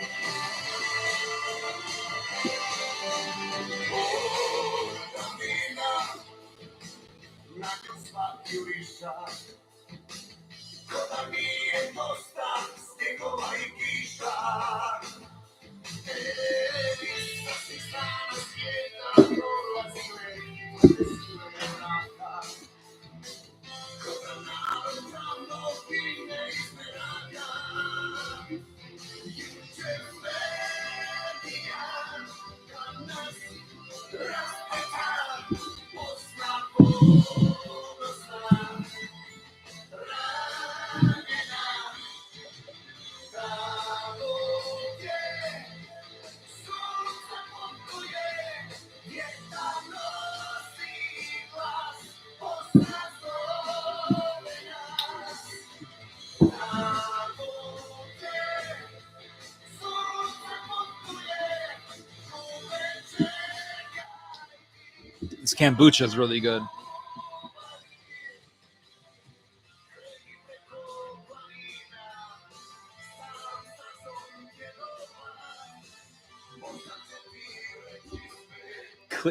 Speaker 1: This kombucha is really good.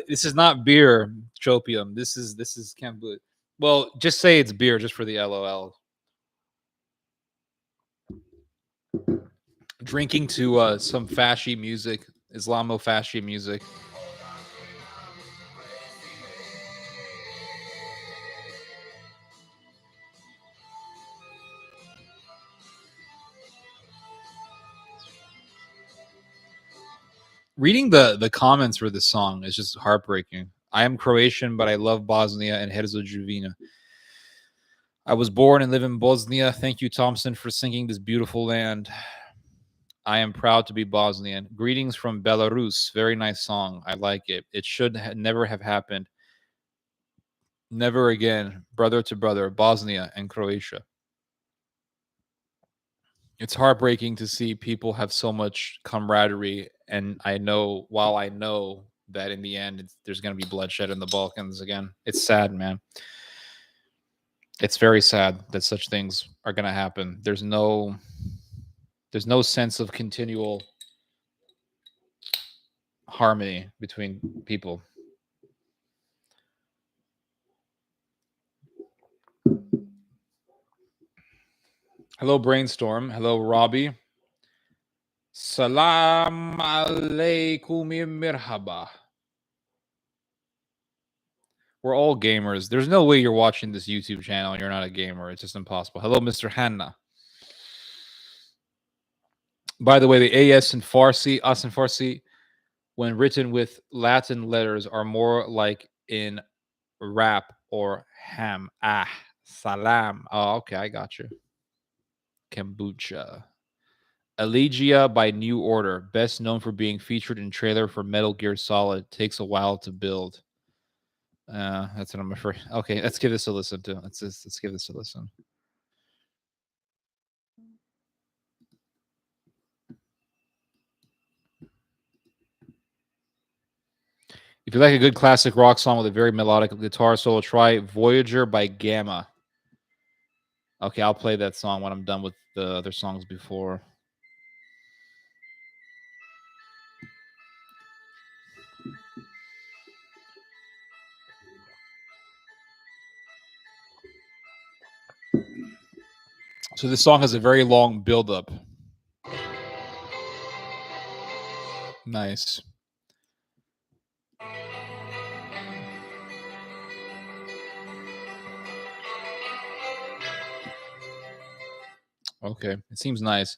Speaker 1: This is not beer, Tropium. This is kombucha. Well, just say it's beer just for the LOL. Drinking to some fasci music, Islamo fasci music. Reading the comments for this song is just heartbreaking. I am Croatian, but I love Bosnia and Herzegovina. I was born and live in Bosnia. Thank you, Thompson, for singing this beautiful land. I am proud to be Bosnian. Greetings from Belarus. Very nice song. I like it. It should never have happened. Never again. Brother to brother. Bosnia and Croatia. It's heartbreaking to see people have so much camaraderie. And I know, while I know that in the end, there's going to be bloodshed in the Balkans again. It's sad, man. It's very sad that such things are going to happen. There's no sense of continual harmony between people. Hello, Brainstorm. Hello, Robbie. Salam alaikum mirhaba. We're all gamers. There's no way you're watching this YouTube channel and you're not a gamer. It's just impossible. Hello, Mr. Hanna. By the way, the AS in Farsi, as in Farsi, when written with Latin letters, are more like in rap or ham. Ah, salam. Oh, okay, I got you. Kombucha. Elegia by New Order, best known for being featured in trailer for Metal Gear Solid. Takes a while to build. That's what I'm afraid. Okay, let's give this a listen to. Let's give this a listen. If you like a good classic rock song with a very melodic guitar solo, try Voyager by Gamma. Okay, I'll play that song when I'm done with the other songs before. So this song has a very long build-up. Nice. Okay, it seems nice.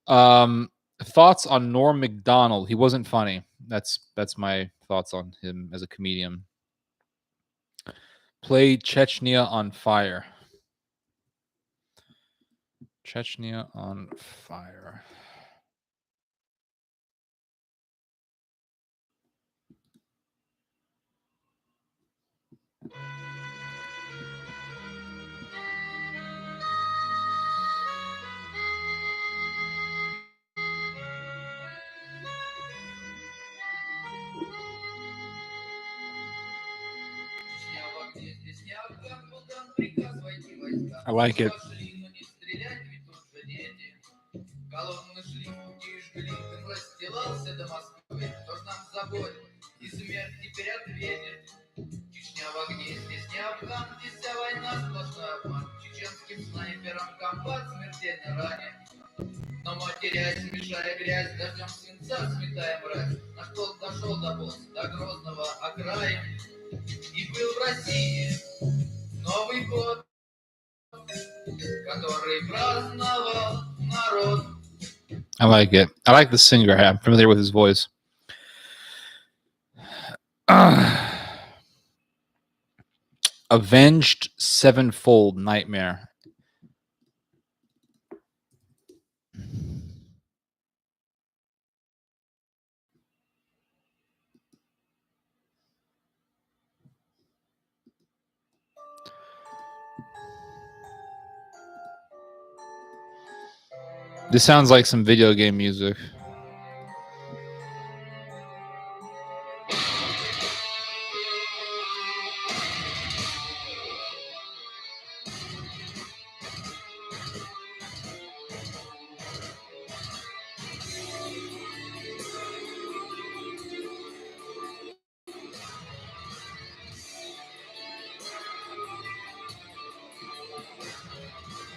Speaker 1: Thoughts on Norm Macdonald? He wasn't funny. That's my thoughts on him as a comedian. Play Chechnya on Fire. Chechnya on Fire. I like it. Колонны шли, пути жгли, дым расстилался до Москвы. Кто ж нам заборит, и смерть теперь ответит. Чечня в огне, здесь не Афган, здесь вся война сплошной обман. Чеченским снайперам комбат смертельно ранен. Но матерясь, мешая грязь, дождем свинца сметая мразь. Наш полк дошел до Босс, до Грозного окраин. И был в России Новый год, который праздновал народ. I like it. I like the singer. I'm familiar with his voice. Avenged Sevenfold Nightmare. This sounds like some video game music.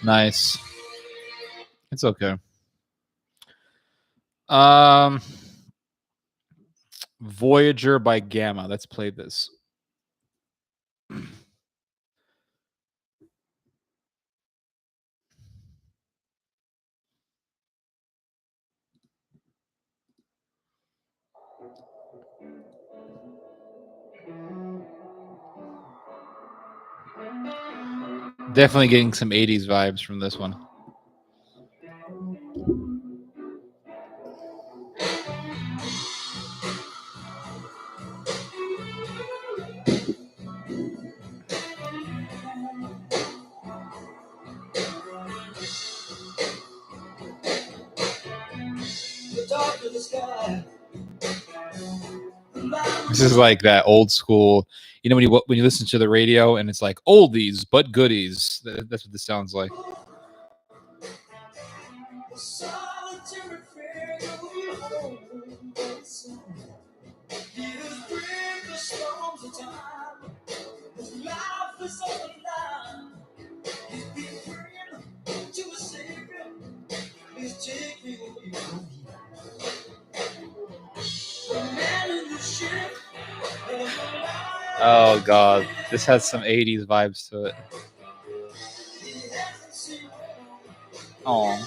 Speaker 1: Nice. It's okay. Voyager by Gamma. Let's play this. Definitely getting some 80s vibes from this one. This is like that old school, you know, when you listen to the radio and it's like oldies but goodies. That's what this sounds like. Oh god, this has some 80s vibes to it. Oh.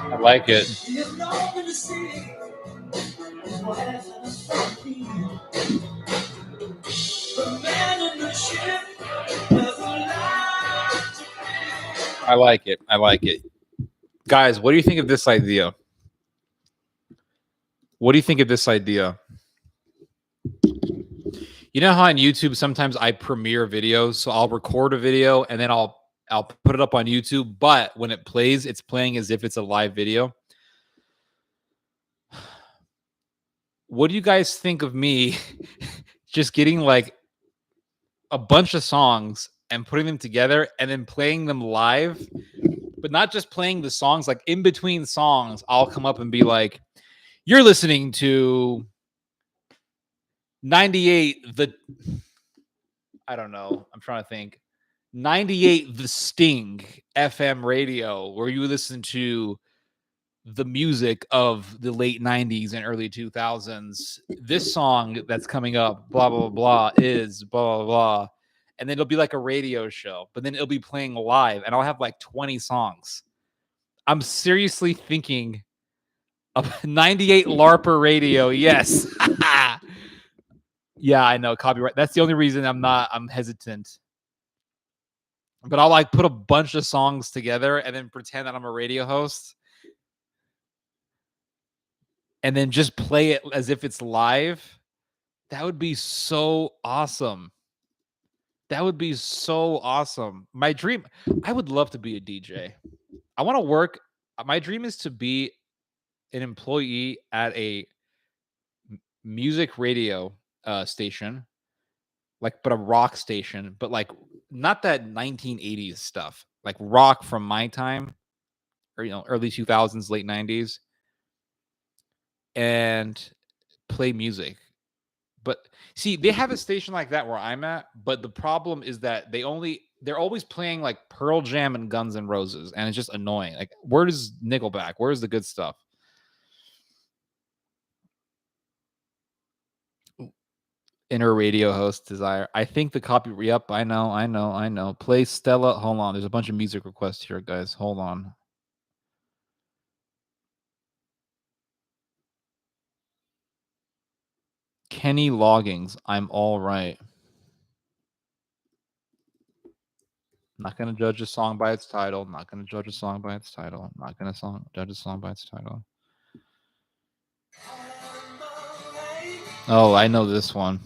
Speaker 1: I like it. I like it. I like it. Guys, what do you think of this idea? What do you think of this idea? You know how on YouTube sometimes I premiere videos, so I'll record a video and then I'll put it up on YouTube, but when it plays, it's playing as if it's a live video. What do you guys think of me just getting like a bunch of songs and putting them together and then playing them live, but not just playing the songs, like in between songs, I'll come up and be like, you're listening to 98 I don't know. I'm trying to think. 98 The Sting FM radio, where you listen to the music of the late 90s and early 2000s. This song that's coming up, blah, blah, blah, is blah, blah, blah. And then it'll be like a radio show, but then it'll be playing live, and I'll have like 20 songs. I'm seriously thinking of 98 LARPer radio. Yes. Yeah, I know. Copyright. That's the only reason I'm hesitant. But I'll like put a bunch of songs together and then pretend that I'm a radio host. And then just play it as if it's live. That would be so awesome. That would be so awesome. My dream, I would love to be a DJ. I want to work. My dream is to be an employee at a music radio station, like, but a rock station, but like not that 1980s stuff, like rock from my time, or early 2000s, late 90s, and play music. But see, they have a station like that where I'm at, but the problem is that they're always playing like Pearl Jam and Guns N' Roses, and it's just annoying. Like, where's Nickelback? Where's the good stuff? Inner radio host desire. I think the copy. Yep, I know. Play Stella. Hold on. There's a bunch of music requests here, guys. Hold on. Kenny Loggins. I'm all right. Not gonna judge a song by its title. Not gonna judge a song by its title. Not gonna judge a song by its title. Oh, I know this one.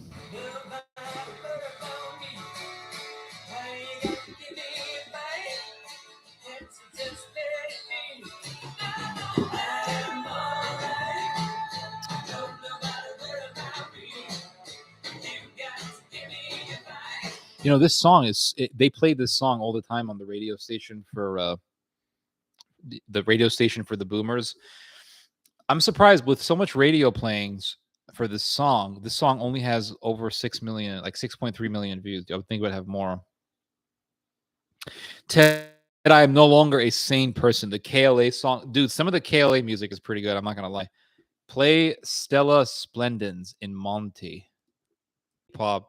Speaker 1: You know, this song they played this song all the time on the radio station for the radio station for the boomers. I'm surprised with so much radio playings for this song. This song only has over 6 million, like 6.3 million views. I would think it would have more. Ted, I am no longer a sane person. The KLA song, dude, some of the KLA music is pretty good. I'm not going to lie. Play Stella Splendens in Monty. Pop.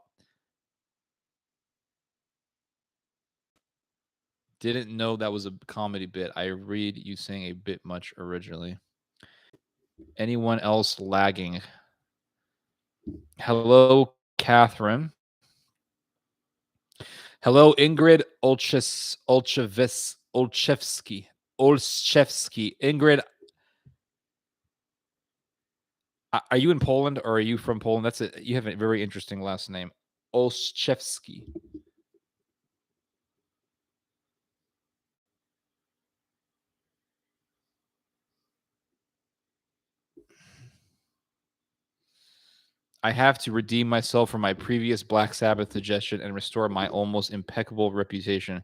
Speaker 1: Didn't know that was a comedy bit. I read you saying a bit much originally. Anyone else lagging? Hello, Catherine. Hello, Ingrid Olszewski. Ingrid, are you in Poland or are you from Poland? You have a very interesting last name. Olszewski. I have to redeem myself from my previous Black Sabbath suggestion and restore my almost impeccable reputation.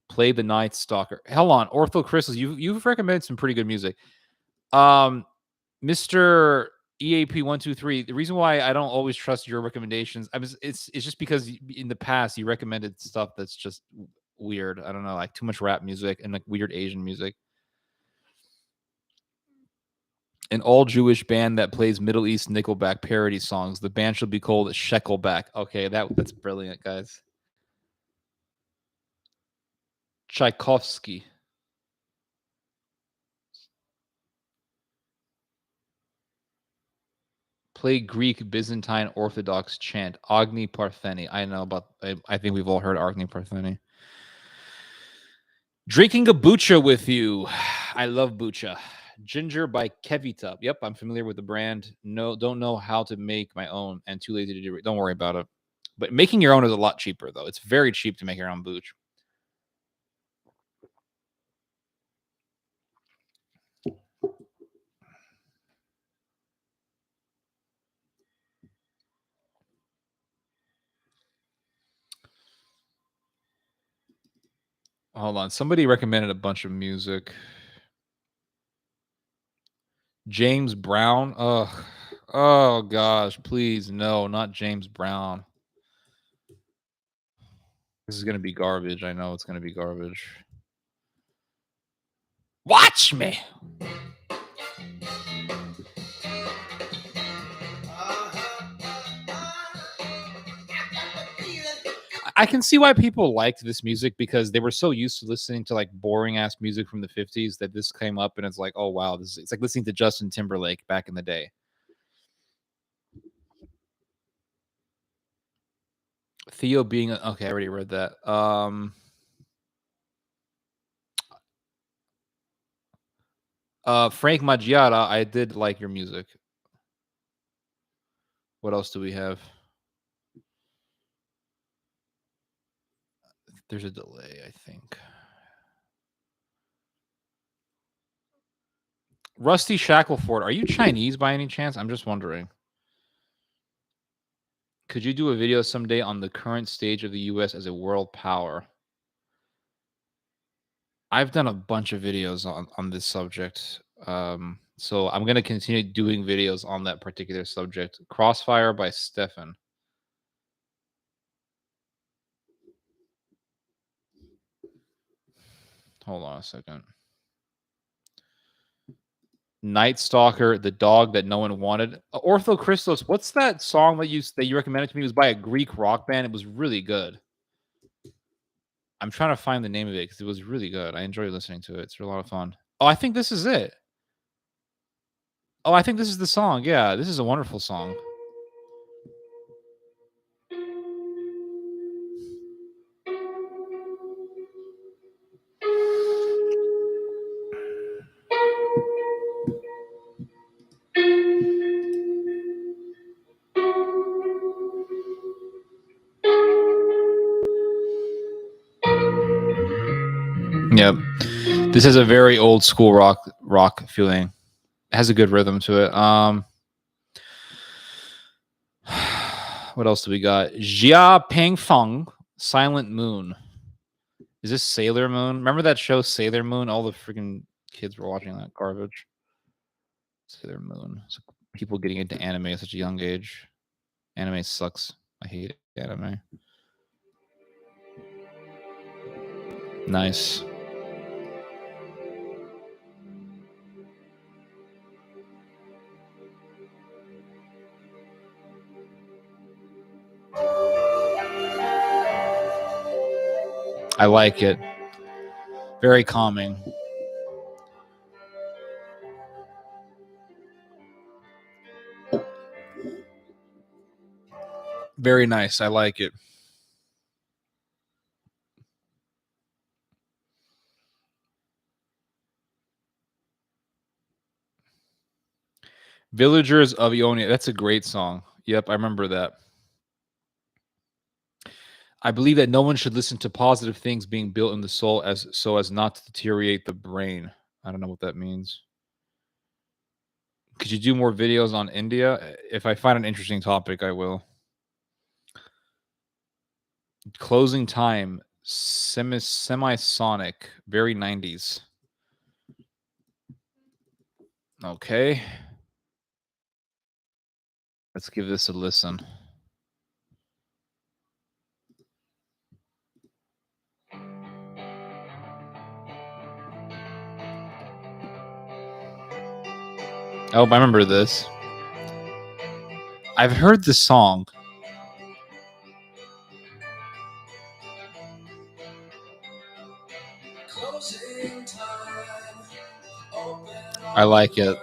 Speaker 1: Play the Night Stalker. Hell on, Ortho Crystals. You've recommended some pretty good music. Mr. EAP123. The reason why I don't always trust your recommendations, it's just because in the past you recommended stuff that's just weird. I don't know, like too much rap music and like weird Asian music. An all-Jewish band that plays Middle East Nickelback parody songs. The band should be called Shekelback. Okay, that's brilliant, guys. Tchaikovsky. Play Greek Byzantine Orthodox chant. Agni Partheni. I know about, I think we've all heard Agni Partheni. Drinking a bucha with you. I love bucha. Ginger by Kevitub. Yep, I'm familiar with the brand. No, don't know how to make my own and too lazy to do it. Don't worry about it. But making your own is a lot cheaper, though. It's very cheap to make your own booch. Hold on. Somebody recommended a bunch of music. James Brown. Oh gosh, please no, not James Brown. This is gonna be garbage. I know it's gonna be garbage. Watch me. I can see why people liked this music because they were so used to listening to like boring ass music from the 50s that this came up and it's like, oh wow, it's like listening to Justin Timberlake back in the day. Theo being okay, I already read that. Frank Maggiara, I did like your music. What else do we have? There's a delay, I think. Rusty Shackleford, are you Chinese by any chance? I'm just wondering. Could you do a video someday on the current stage of the US as a world power? I've done a bunch of videos on this subject. So I'm going to continue doing videos on that particular subject. Crossfire by Stefan. Hold on a second. Night Stalker, the dog that no one wanted. Ortho Christos, what's that song that you recommended to me? It was by a Greek rock band. It was really good. I'm trying to find the name of it because it was really good. I enjoyed listening to it. It's a lot of fun. Oh, I think this is it. Oh, I think this is the song. Yeah, this is a wonderful song. Yep. This is a very old school rock feeling. It has a good rhythm to it. What else do we got? Jia Peng Feng, Silent Moon. Is this Sailor Moon? Remember that show Sailor Moon? All the freaking kids were watching that garbage. Sailor Moon. So people getting into anime at such a young age. Anime sucks. I hate anime. Nice. I like it. Very calming. Very nice. I like it. Villagers of Ionia. That's a great song. Yep, I remember that. I believe that no one should listen to positive things being built in the soul as so as not to deteriorate the brain. I don't know what that means. Could you do more videos on India? If I find an interesting topic, I will. Closing time, semisonic, very 90s. Okay. Let's give this a listen. Oh, I remember this. I've heard this song. I like it.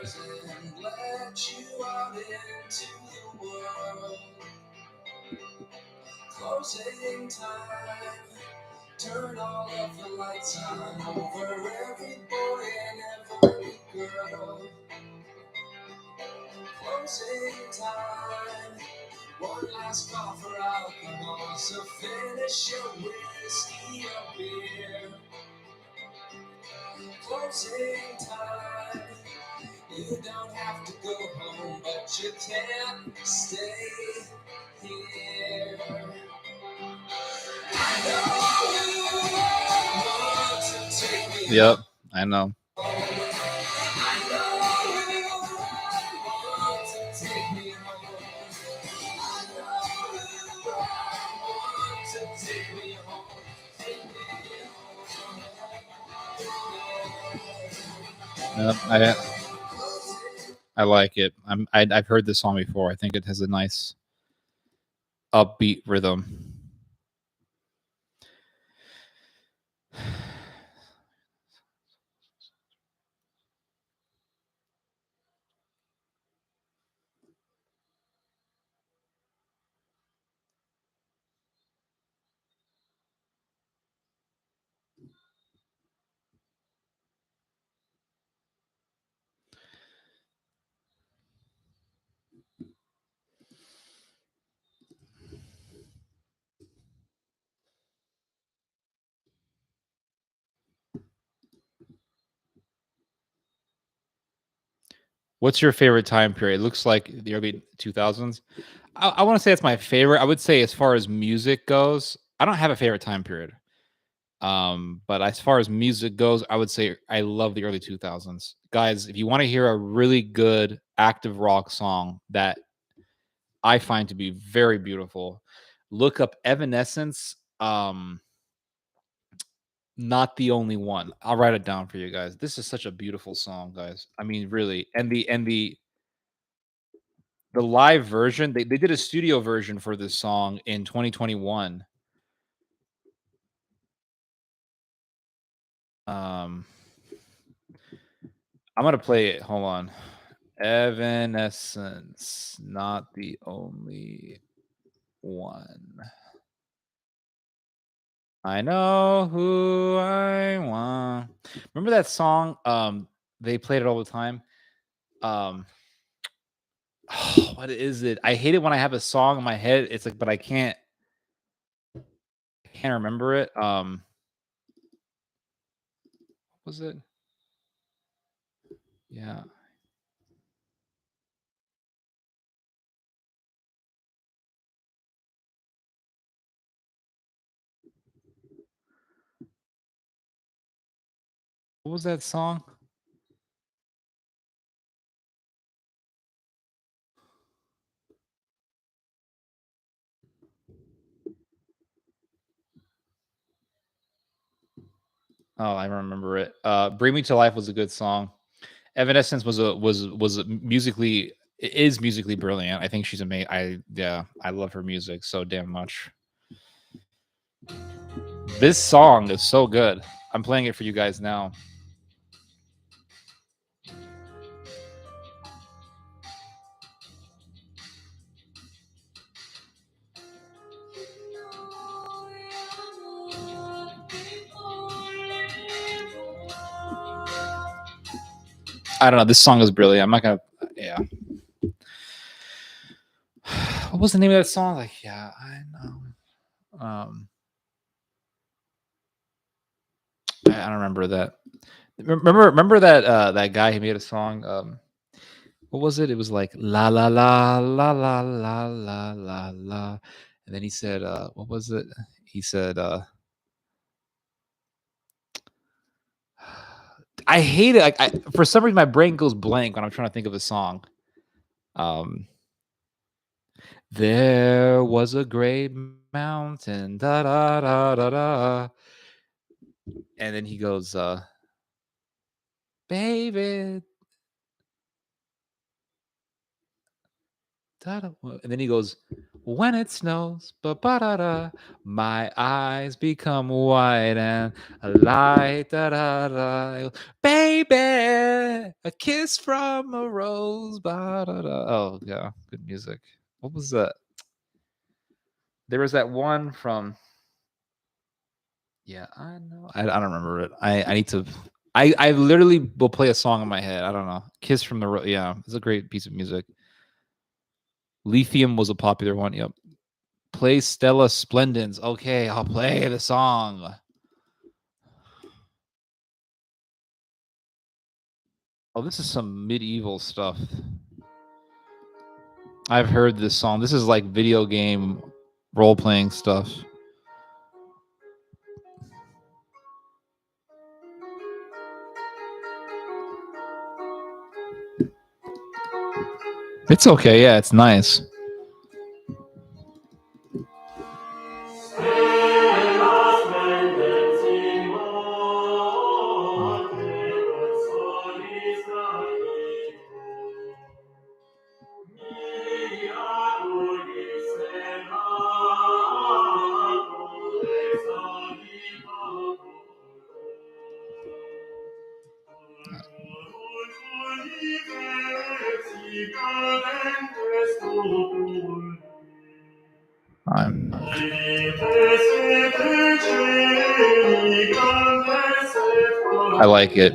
Speaker 1: Closing time. Turn all of the lights on over every boy and every girl. Closing time. One last call for alcohol, so finish your whiskey or beer. Closing time. You don't have to go home, but you can't stay here. Yep, I know. Yep, I like it. I've heard this song before. I think it has a nice upbeat rhythm. What's your favorite time period? It looks like the early 2000s. I want to say it's my favorite. I would say as far as music goes, I don't have a favorite time period. But as far as music goes, I would say I love the early 2000s. Guys, if you want to hear a really good active rock song that I find to be very beautiful, look up Evanescence. Not the only one. I'll write it down for you guys. This is such a beautiful song, guys. I mean, really. And the live version, they did a studio version for this song in 2021. I'm gonna play it. Hold on. Evanescence, not the only one. I know who I want. Remember that song? They played it all the time. Um, what is it? I hate it when I have a song in my head. It's like, but I can't remember it. What was it? Yeah. What was that song? Oh, I remember it. "Bring Me to Life" was a good song. Evanescence was musically is musically brilliant. I think she's amazing. I love her music so damn much. This song is so good. I'm playing it for you guys now. I don't know. This song is brilliant. I'm not gonna. Yeah. What was the name of that song? Like, yeah, I know. I don't remember that. Remember that that guy who made a song. What was it? It was like la la la la la la la la la, and then he said, what was it? He said, I hate it. Like, for some reason, my brain goes blank when I'm trying to think of a song. There was a great mountain, da da da da da, and then he goes, baby, da da, and then he goes, when it snows, ba ba da da, my eyes become white and a light, da da da, baby, a kiss from a rose, ba da da. Oh yeah, good music. What was that? There was that one from. Yeah, I know. I don't remember it. I need to. I literally will play a song in my head. I don't know. Kiss from the Rose. Yeah, it's a great piece of music. Lithium was a popular one. Yep. Play Stella Splendens. Okay, I'll play the song. Oh, this is some medieval stuff. I've heard this song. This is like video game role playing stuff. It's okay. Yeah, it's nice. I like it.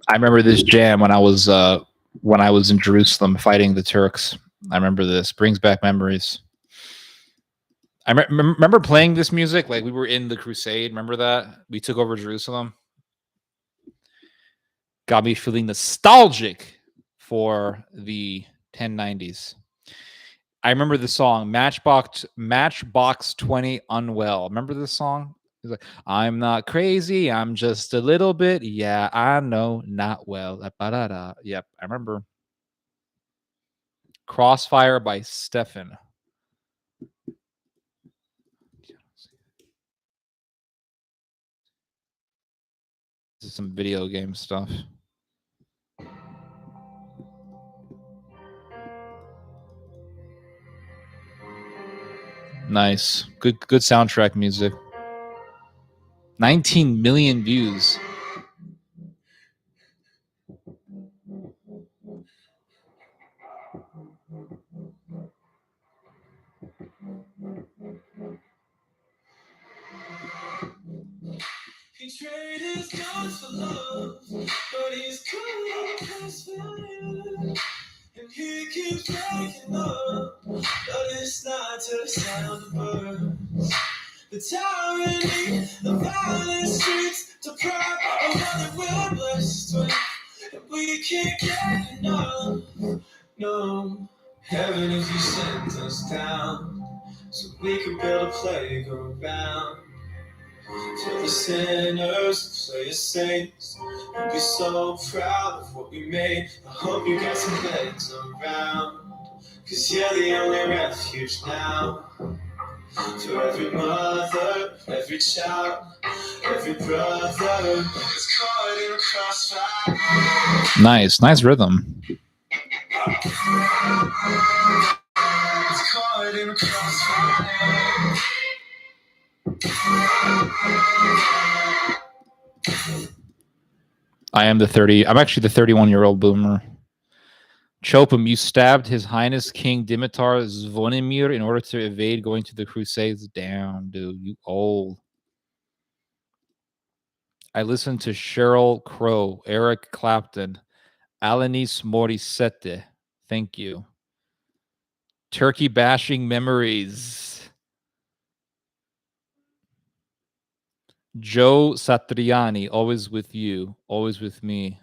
Speaker 1: I remember this jam when I was in Jerusalem fighting the Turks. I remember this. Brings back memories. I remember playing this music like we were in the crusade. Remember that? We took over Jerusalem. Got me feeling nostalgic for the 1090s. I remember the song Matchbox 20 Unwell. Remember this song? He's like, I'm not crazy, I'm just a little bit. Yeah, I know, not well. Yep, I remember. Crossfire by Stefan. This is some video game stuff. Nice. Good soundtrack music. 19 million views.
Speaker 2: He traded his guns for love, but he's cool as fire. And he keeps waking up, but it's not to the sound of birds. The tyranny, the violent streets, the pride of all that we're blessed with. And we can't get enough, no. Heaven, if you sent us down, so we could build a playground. For the sinners, for your saints, we'll be so proud of what we made. I hope you got some legs around, cause you're the only refuge now. For every mother, every child, every brother is caught in a crossfire.
Speaker 1: Nice rhythm.
Speaker 2: It's caught in a crossfire.
Speaker 1: I am the 30. I'm actually the 31-year-old boomer. Chopin, you stabbed His Highness King Dimitar Zvonimir in order to evade going to the Crusades. Damn, dude, you old. I listened to Sheryl Crow, Eric Clapton, Alanis Morissette. Thank you. Turkey bashing memories. Joe Satriani, always with you, always with me.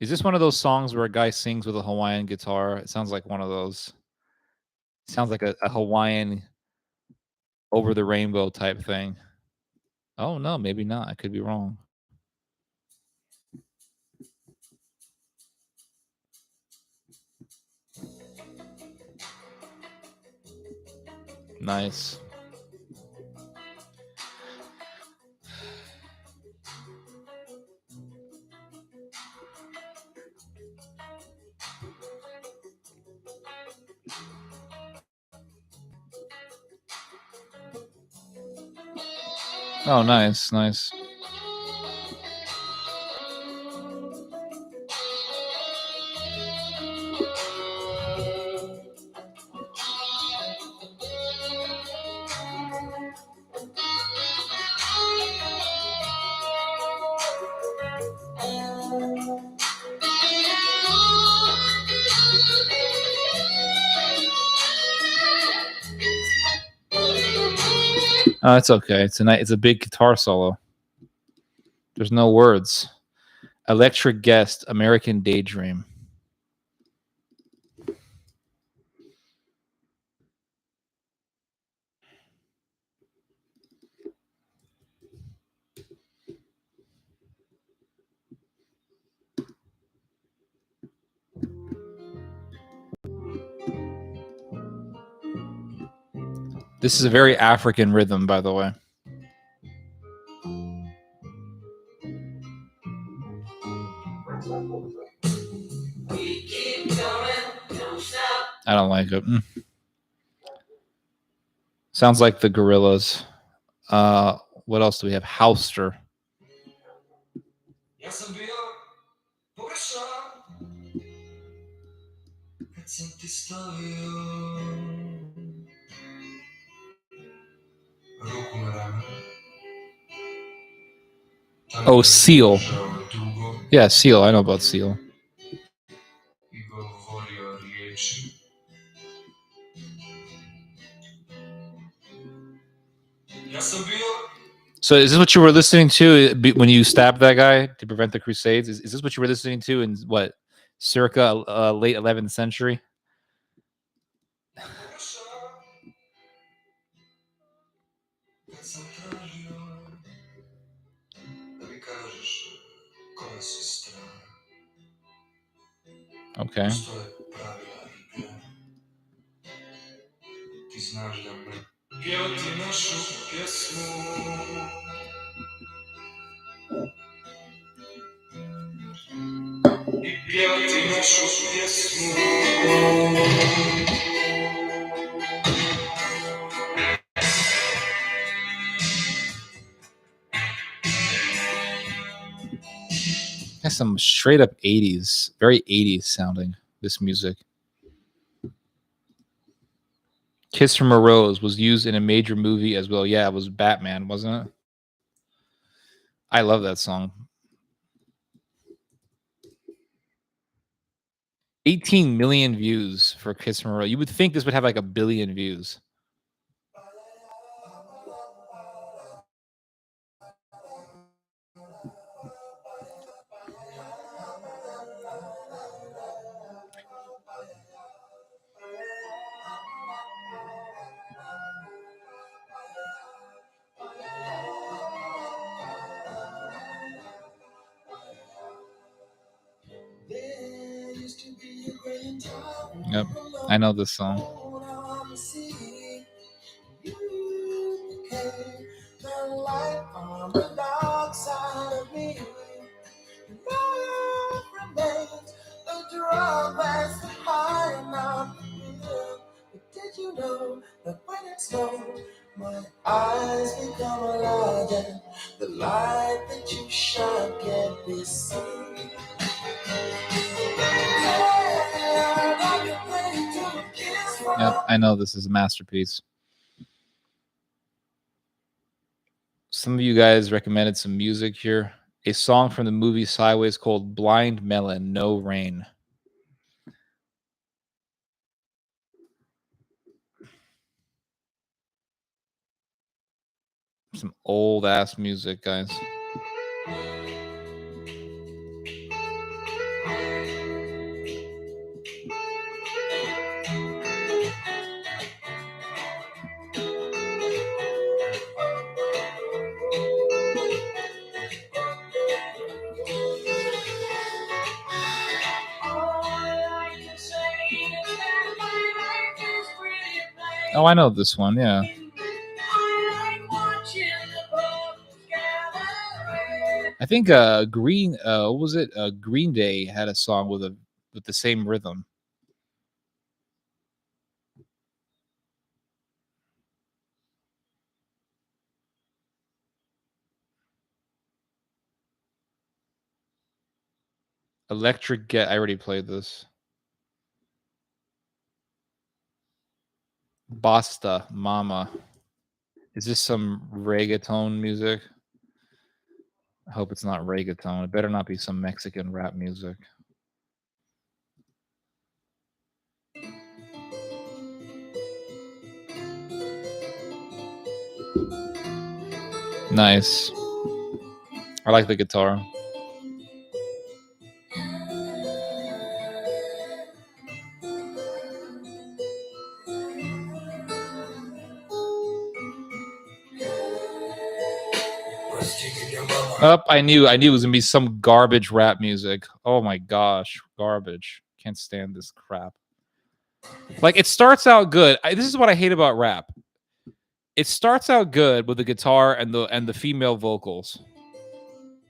Speaker 1: Is this one of those songs where a guy sings with a Hawaiian guitar? It sounds like one of those. It sounds like a Hawaiian over the rainbow type thing. Oh, no, maybe not. I could be wrong. Nice. Oh, nice, nice. Oh, it's okay. It's a big guitar solo. There's no words. Electric Guest, American Daydream. This is a very African rhythm, by the way. I don't like it. Sounds like the Gorillas. What else do we have? Houster. Oh, Seal. Yeah, Seal. I know about Seal. So is this what you were listening to when you stabbed that guy to prevent the Crusades? Is this what you were listening to in what, circa late 11th century? Okay. That's some straight up 80s, very 80s sounding, this music. Kiss from a Rose was used in a major movie as well. Yeah, it was Batman, wasn't it? I love that song. 18 million views for Kiss from a Rose. You would think this would have like a billion views. Yep, I know this song.
Speaker 2: My eyes become larger. The light that you shine can't be seen.
Speaker 1: Yep, I know this is a masterpiece. Some of you guys recommended some music here. A song from the movie Sideways called Blind Melon, No Rain. Some old ass music, guys. Oh, I know this one, yeah. I think Green what was it? Green Day had a song with the same rhythm. Electric Get, I already played this. Basta Mama. Is this some reggaeton music? I hope it's not reggaeton. It better not be some Mexican rap music. Nice. I like the guitar. Up, I knew it was gonna be some garbage rap music. Oh my gosh, garbage. Can't stand this crap. Like it starts out good. This is what I hate about rap. It starts out good with the guitar and the female vocals.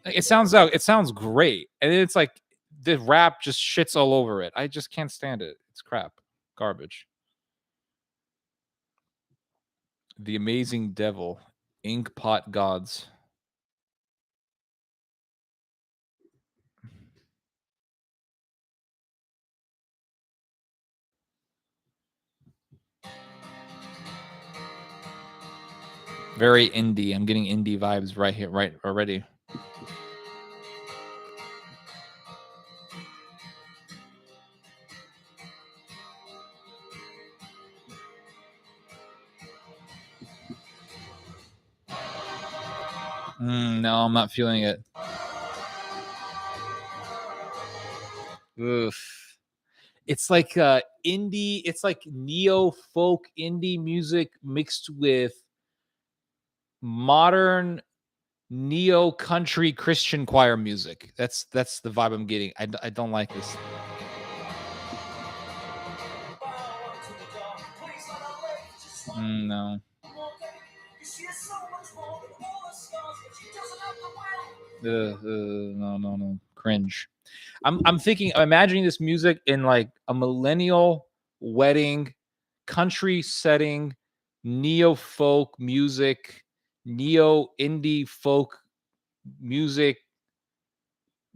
Speaker 1: It sounds great, and then it's like the rap just shits all over it. I just can't stand it. It's crap, garbage. The Amazing Devil, Ink Pot Gods. Very indie. I'm getting indie vibes right here, right already. No, I'm not feeling it. Oof. It's like indie, it's like neo folk indie music mixed with modern neo country Christian choir music. That's the vibe I'm getting. I don't like this. No. No. Cringe. I'm imagining this music in like a millennial wedding, country setting, neo folk music, neo indie folk music,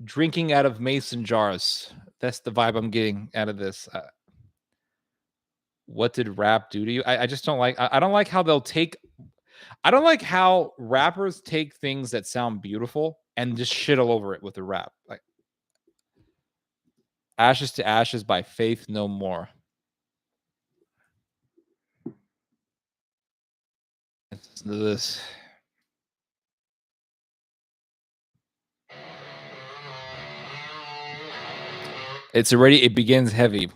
Speaker 1: drinking out of mason jars. That's the vibe I'm getting out of this. What did rap do to you? I just don't like. I don't like how they'll take. I don't like how rappers take things that sound beautiful and just shit all over it with the rap. Like Ashes to Ashes by Faith No More. Listen to this. It begins heavy.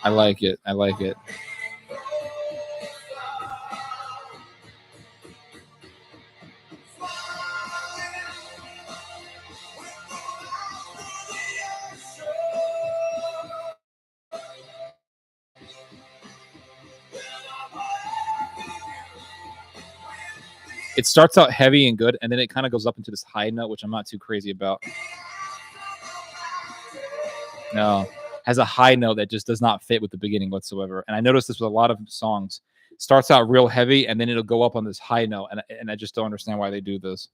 Speaker 1: I like it. I like it. It starts out heavy and good, and then it kind of goes up into this high note, which I'm not too crazy about. No, has a high note that just does not fit with the beginning whatsoever. And I noticed this with a lot of songs. Starts out real heavy, and then it'll go up on this high note, and I just don't understand why they do this.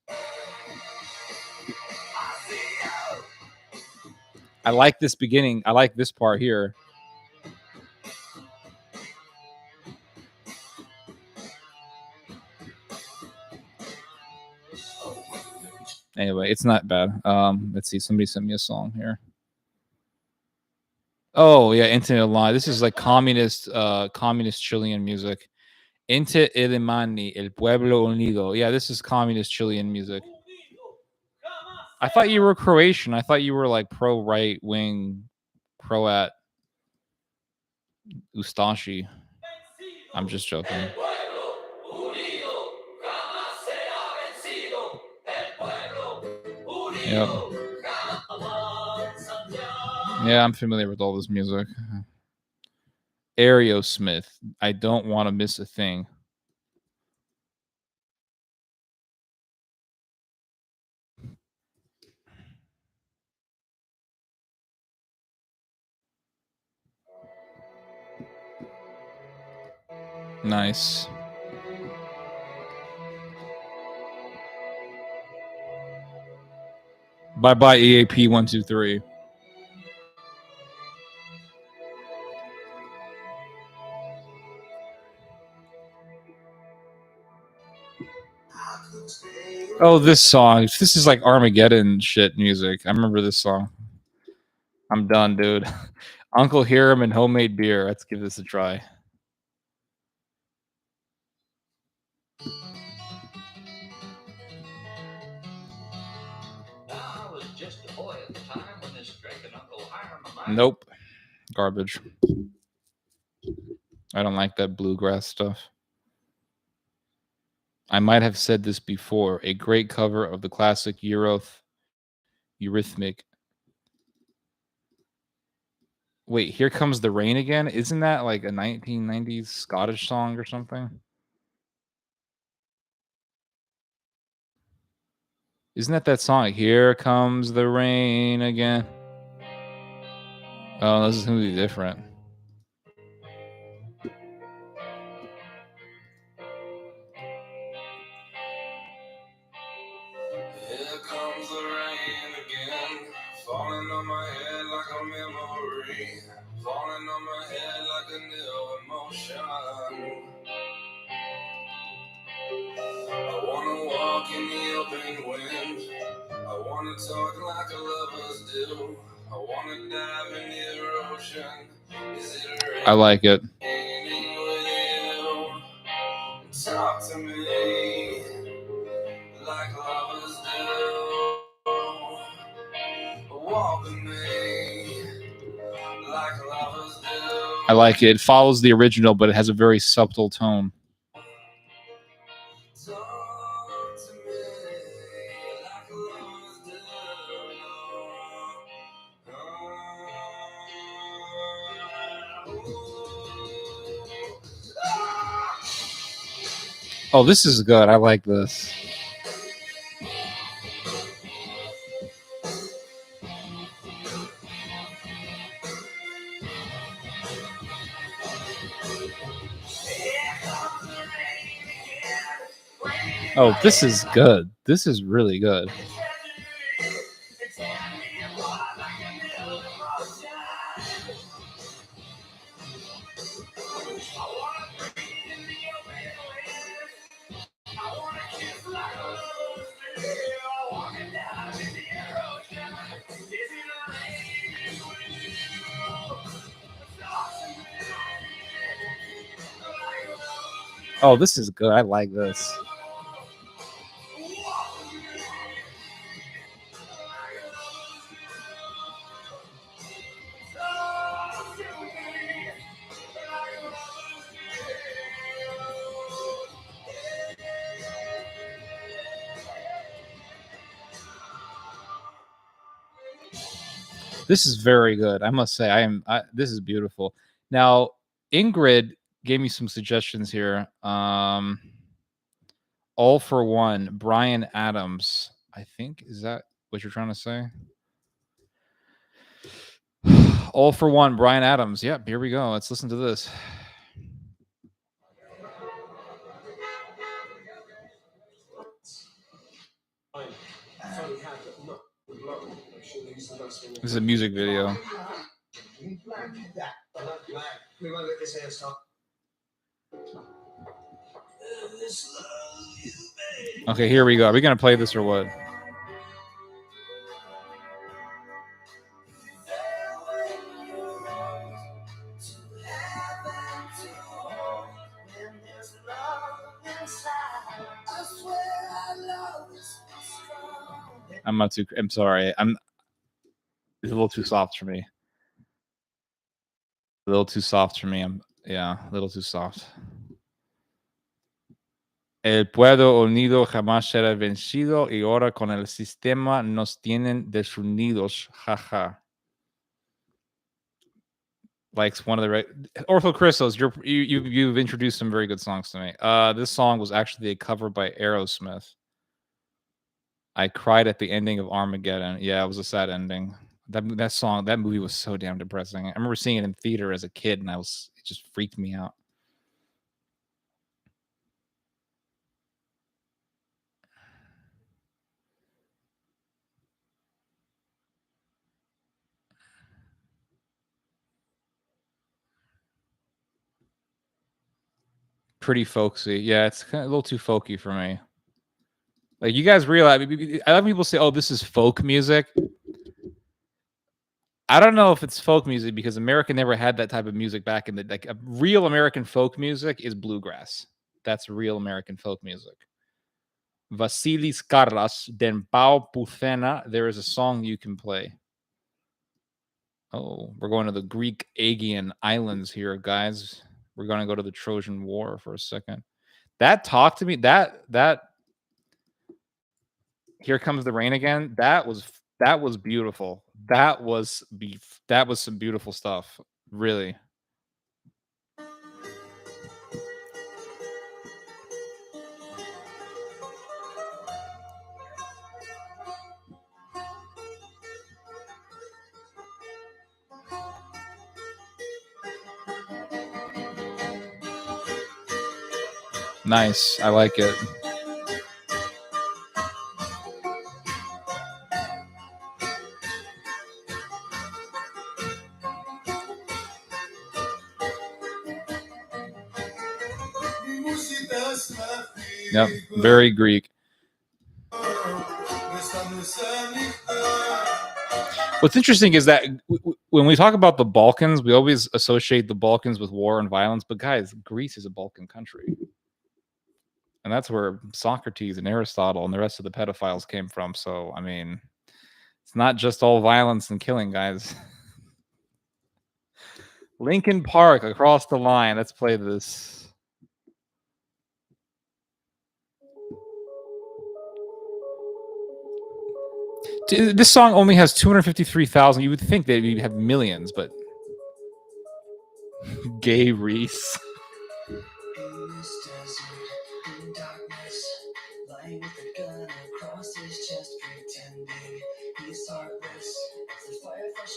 Speaker 1: I like this beginning. I like this part here. Anyway, it's not bad. Let's see. Somebody sent me a song here. Oh yeah, Infinite Line. This is like communist Chilean music. Inte Ilimani, El Pueblo Unido. Yeah, this is communist Chilean music. I thought you were Croatian. I thought you were like pro right wing, Croat Ustashi. I'm just joking. Yep. Yeah, I'm familiar with all this music. Aerosmith. I don't want to miss a thing. Nice. Bye bye EAP 123. Oh, this song. This is like Armageddon shit music. I remember this song. I'm done, dude. Uncle Hiram and homemade beer. Let's give this a try. Nope. Garbage. I don't like that bluegrass stuff. I might have said this before. A great cover of the classic Eurythmic. Wait, Here Comes the Rain Again? Isn't that like a 1990s Scottish song or something? Isn't that song? Here Comes the Rain Again. Oh, this is going to be different.
Speaker 2: Here comes the rain again, falling on my head like a memory, falling on my head like a new emotion. I wanna walk in the open wind, I wanna talk like lovers do, I wanna dive in the ocean. Is it raining?
Speaker 1: I like it.
Speaker 2: With you? Talk to me like lovers do. Walk with me like lovers do.
Speaker 1: I like it. It follows the original, but it has a very subtle tone.
Speaker 2: Talk to me like lovers do.
Speaker 1: Oh, this is good. I like this. Oh, this is good. This is really good. Oh, this is good. I like this. This is very good. I must say, this is beautiful. Now, Ingrid gave me some suggestions here. All for One, Brian Adams. I think, is that what you're trying to say? All for One, Brian Adams. Yep, here we go. Let's listen to this. This is a music video. Okay, here we go. Are we gonna play this or what? I'm not too. I'm sorry. It's a little too soft for me. A little too soft for me. Yeah, a little too soft. El pueblo unido jamás será vencido y ahora con el sistema nos tienen desunidos. Jaja. Likes one of the Ortho Crystals. You've introduced some very good songs to me. This song was actually a cover by Aerosmith. I cried at the ending of Armageddon. Yeah, it was a sad ending. That movie was so damn depressing. I remember seeing it in theater as a kid, and it just freaked me out. Pretty folksy. Yeah, it's kind of a little too folky for me. Like, you guys realize, I love people say, "Oh, this is folk music." I don't know if it's folk music because America never had that type of music back in the like. A real American folk music is bluegrass. That's real American folk music. Vasilis Karras, Den Pau Puthena. There is a song you can play. Oh, we're going to the Greek Aegean Islands here, guys. We're going to go to the Trojan War for a second. That talk to me. That Here Comes the Rain Again. That was beautiful. That was some beautiful stuff. Really. Nice. I like it. Yep. Very Greek. What's interesting is that when we talk about the Balkans, we always associate the Balkans with war and violence. But guys, Greece is a Balkan country. And that's where Socrates and Aristotle and the rest of the pedophiles came from. So, I mean, it's not just all violence and killing, guys. Lincoln Park, Across the Line. Let's play this. This song only has 253,000. You would think they'd have millions, but Gay Reese.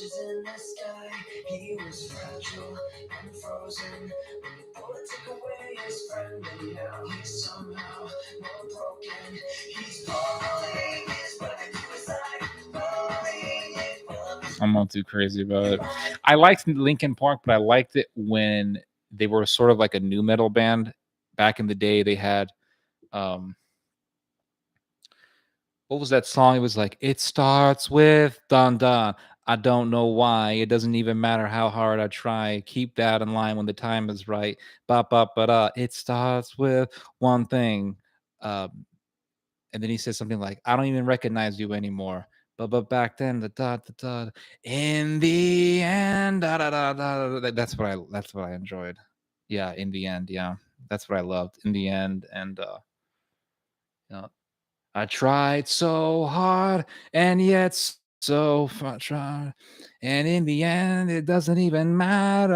Speaker 1: In the sky, he was fragile and frozen. When the bullet took away his friend, and now he's somehow more broken. He's falling his back to his side, I'm not too crazy about it. I liked Linkin Park, but I liked it when they were sort of like a new metal band. Back in the day, they had what was that song? It was like, it starts with dun dun. I don't know why. It doesn't even matter how hard I try. Keep that in line when the time is right. Ba ba ba da. It starts with one thing. And then he says something like, I don't even recognize you anymore. But back then, the da da da. In the end, da da da da. That's what I enjoyed. Yeah, in the end, yeah. That's what I loved. In the end, and you know, I tried so hard and yet so much, and in the end, it doesn't even matter.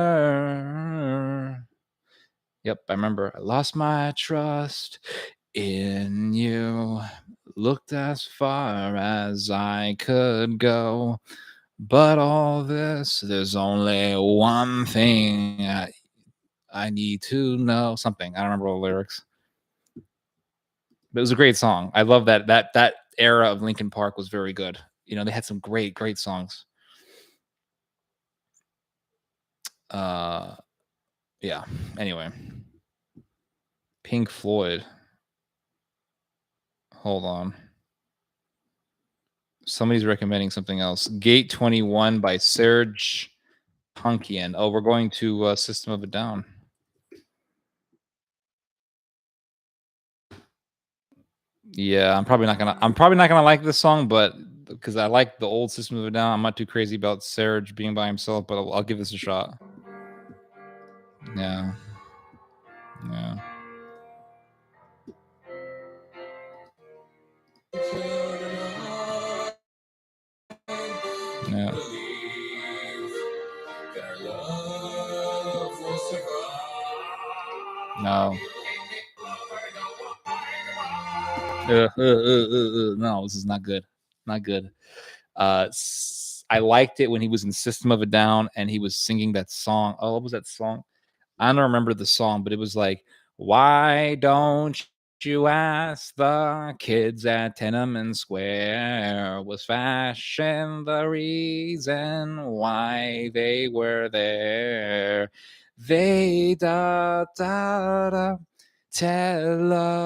Speaker 1: Yep, I remember. I lost my trust In you looked as far as I could go. But all this, there's only one thing I need to know. Something. I don't remember all the lyrics. But it was a great song. I love that era of Linkin Park was very good. You know, they had some great songs. Uh yeah. Anyway, Pink Floyd. Hold on. Somebody's recommending something else. Gate 21 by Serge Tankian. Oh, we're going to System of a Down. Yeah, I'm probably not gonna like this song, but because I like the old System of a Down, I'm not too crazy about Serge being by himself, but I'll give this a shot. Yeah, yeah, yeah. No. No, this is not good. Not good. I liked it when he was in System of a Down and he was singing that song. Oh, what was that song? I don't remember the song, but it was like, "Why don't you ask the kids at Tenement Square? Was fashion the reason why they were there? They da da television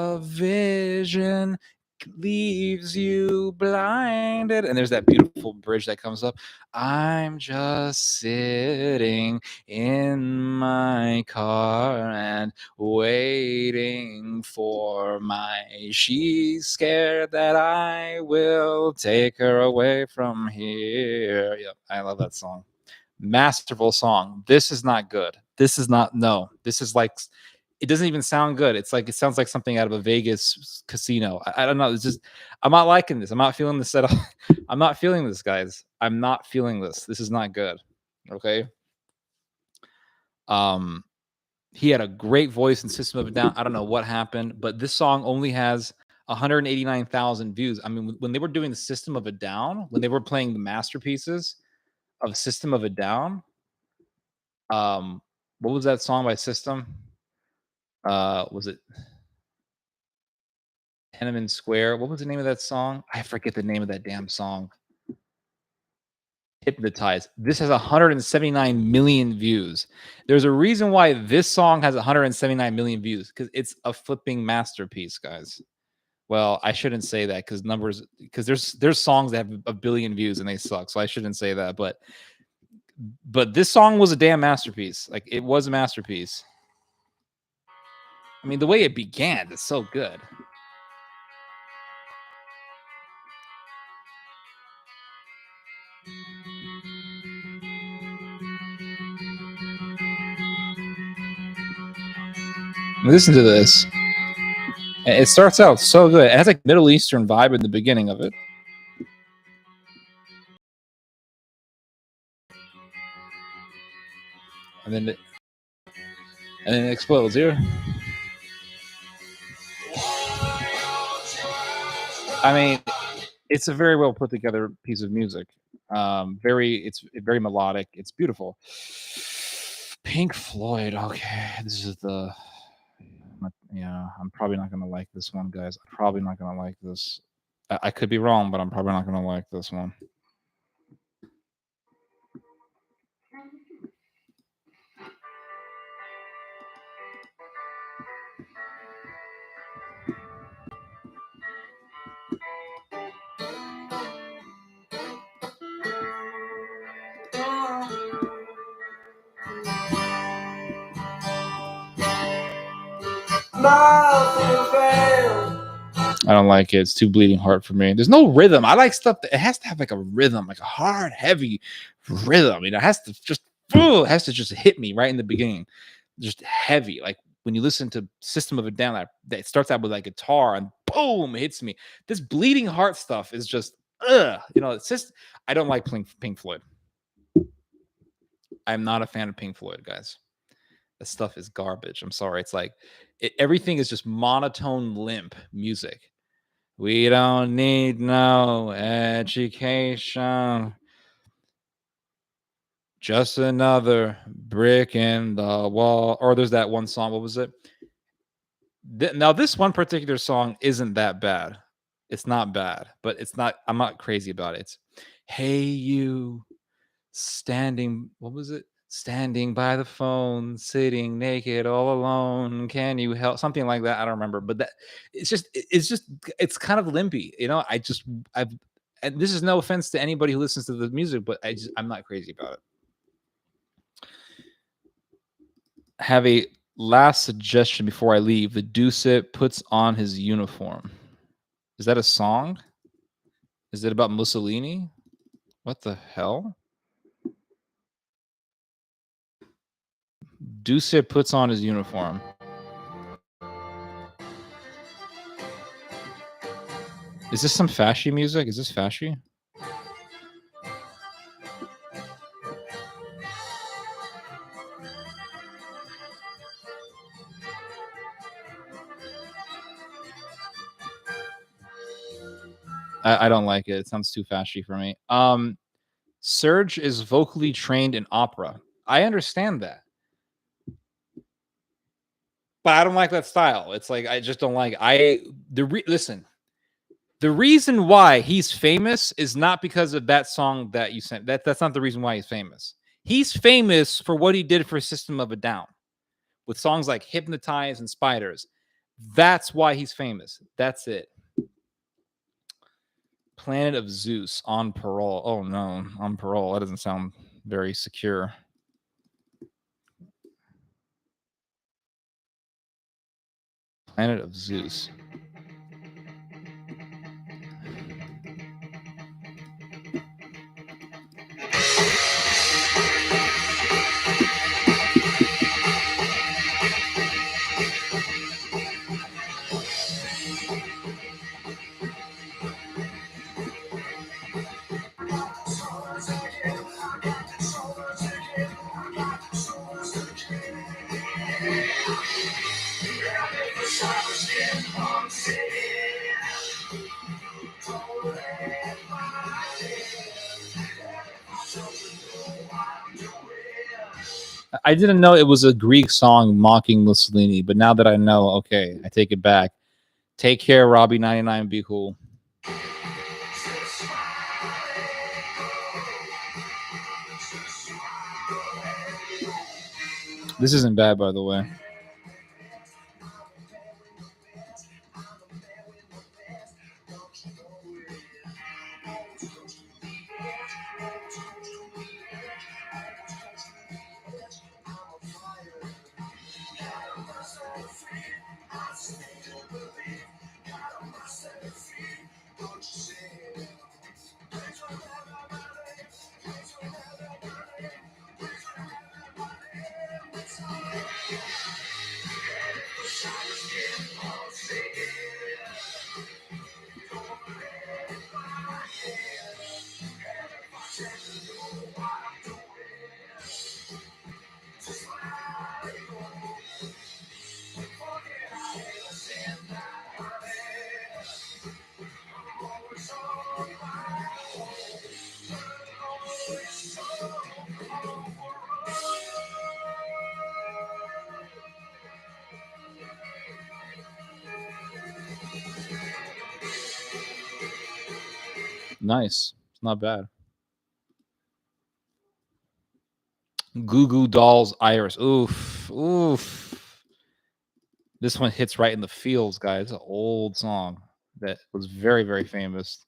Speaker 1: leaves you blinded." And there's that beautiful bridge that comes up. I'm just sitting in my car and waiting for my she's scared that I will take her away from here. Yep, I love that song. Masterful song. This is not good. This is not, no. This is like, it doesn't even sound good. It's like, it sounds like something out of a Vegas casino. I don't know. It's just, I'm not liking this. I'm not feeling this at all. I'm not feeling this, guys. I'm not feeling this. This is not good. Okay. Um, he had a great voice in System of a Down. I don't know what happened, but this song only has 189,000 views. I mean, when they were doing the System of a Down, when they were playing the masterpieces of System of a Down, um, what was that song by System? Was it Tenement Square? What was the name of that song? I forget the name of that damn song. Hypnotized. This has 179 million views. There's a reason why this song has 179 million views because it's a flipping masterpiece, guys. Well, I shouldn't say that because numbers because there's songs that have a billion views and they suck. So I shouldn't say that. But this song was a damn masterpiece. Like it was a masterpiece. I mean, the way it began is so good. Listen to this. It starts out so good. It has like Middle Eastern vibe in the beginning of it. And then it explodes here. I mean, it's a very well put together piece of music. It's very melodic. It's beautiful. Pink Floyd. Okay, this is the. Yeah, I'm probably not gonna like this one, guys. I'm probably not gonna like this. I could be wrong, but I'm probably not gonna like this one.
Speaker 2: Nothing fails.
Speaker 1: I don't like it. It's too bleeding heart for me. There's no rhythm. I like stuff that it has to have like a rhythm, like a hard, heavy rhythm. It has to just, it has to just hit me right in the beginning, just heavy. Like when you listen to System of a Down, that starts out with like guitar and boom, it hits me. This bleeding heart stuff is just, it's just. I don't like Pink Floyd. I'm not a fan of Pink Floyd, guys. This stuff is garbage. I'm sorry. It's like everything is just monotone, limp music. We don't need no education. Just another brick in the wall. Or there's that one song. What was it? Now, this one particular song isn't that bad. It's not bad, but it's not. I'm not crazy about it. It's, hey, you standing. What was it? Standing by the phone, sitting naked all alone. Can you help? Something like that. I don't remember, but that it's kind of limpy. I've and this is no offense to anybody who listens to the music, but I'm not crazy about it. Have a last suggestion before I leave. The Deucet puts on his uniform. Is that a song? Is it about Mussolini? What the hell? Deucet puts on his uniform. Is this some fashy music? Is this fashy? I don't like it. It sounds too fashy for me. Serge is vocally trained in opera. I understand that. But I don't like that style. It's like I just don't like listen. The reason why he's famous is not because of that song that you sent. That's not the reason why he's famous. He's famous for what he did for System of a Down with songs like Hypnotize and Spiders. That's why he's famous. That's it. Planet of Zeus on parole. Oh no, on parole. That doesn't sound very secure. Planet of Zeus. I didn't know it was a Greek song mocking Mussolini, but now that I know, okay, I take it back. Take care, Robbie 99. Be cool. This isn't bad, by the way. Nice. It's not bad. Goo Goo Dolls Iris. Oof. Oof. This one hits right in the feels, guys. It's an old song that was very, very famous.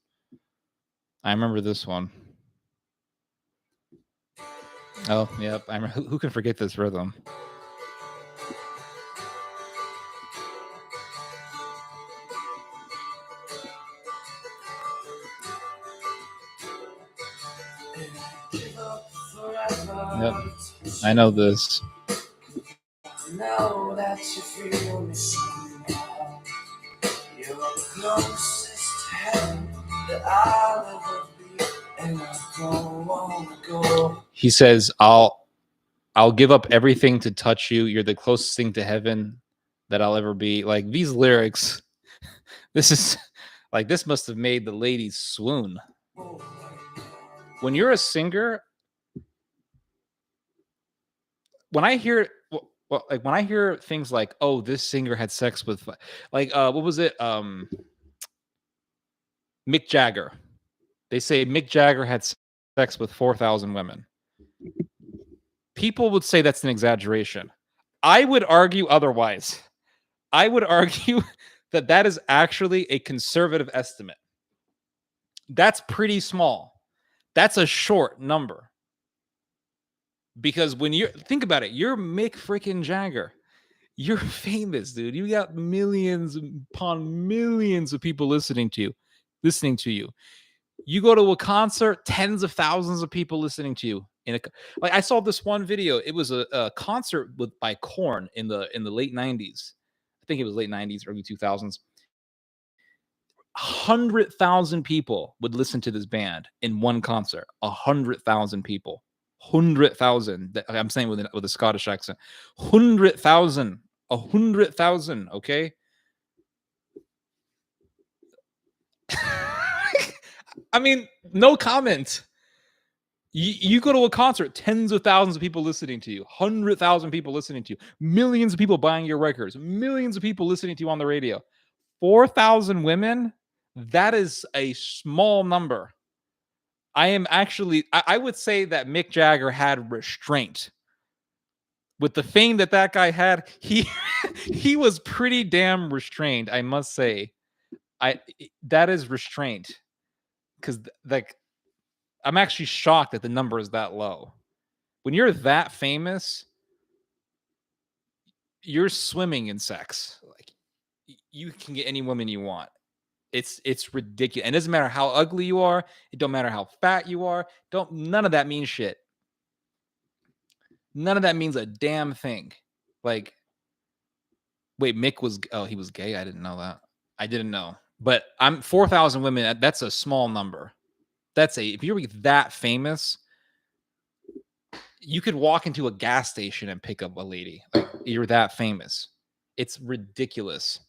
Speaker 1: I remember this one. Oh, yep. I remember, who can forget this rhythm? Yep. I know this. Know that you feel me now. You're the closest to heaven that I'll ever be, and I don't wanna go. He says, I'll give up everything to touch you. You're the closest thing to heaven that I'll ever be. Like these lyrics, this is like this must have made the ladies swoon. When you're a singer, when I hear like when I hear things like, "Oh, this singer had sex with," like what was it? Mick Jagger. They say Mick Jagger had sex with 4,000 women. People would say that's an exaggeration. I would argue otherwise. I would argue that that is actually a conservative estimate. That's pretty small. That's a short number. Because when you think about it, you're Mick freaking Jagger. You're famous, dude. You got millions upon millions of people listening to you. You go to a concert, tens of thousands of people listening to you. Like I saw this one video. It was a concert by Korn in the late 90s. I think it was late 90s, early 2000s. 100,000 people would listen to this band in one concert. 100,000 people. 100,000. I'm saying with a Scottish accent. 100,000. 100,000. Okay. I mean, no comment. You go to a concert, tens of thousands of people listening to you, 100,000 people listening to you, millions of people buying your records, millions of people listening to you on the radio. 4,000 women, that is a small number. I would say that Mick Jagger had restraint. With the fame that guy had, he was pretty damn restrained, I must say. That is restraint. Because like I'm actually shocked that the number is that low. When you're that famous, you're swimming in sex. Like you can get any woman you want. It's ridiculous. And it doesn't matter how ugly you are. It don't matter how fat you are. None of that means shit. None of that means a damn thing. Like, wait, Mick was he was gay. I didn't know that. I didn't know. But I'm 4,000 women. That's a small number. If you're that famous, you could walk into a gas station and pick up a lady. Like you're that famous. It's ridiculous.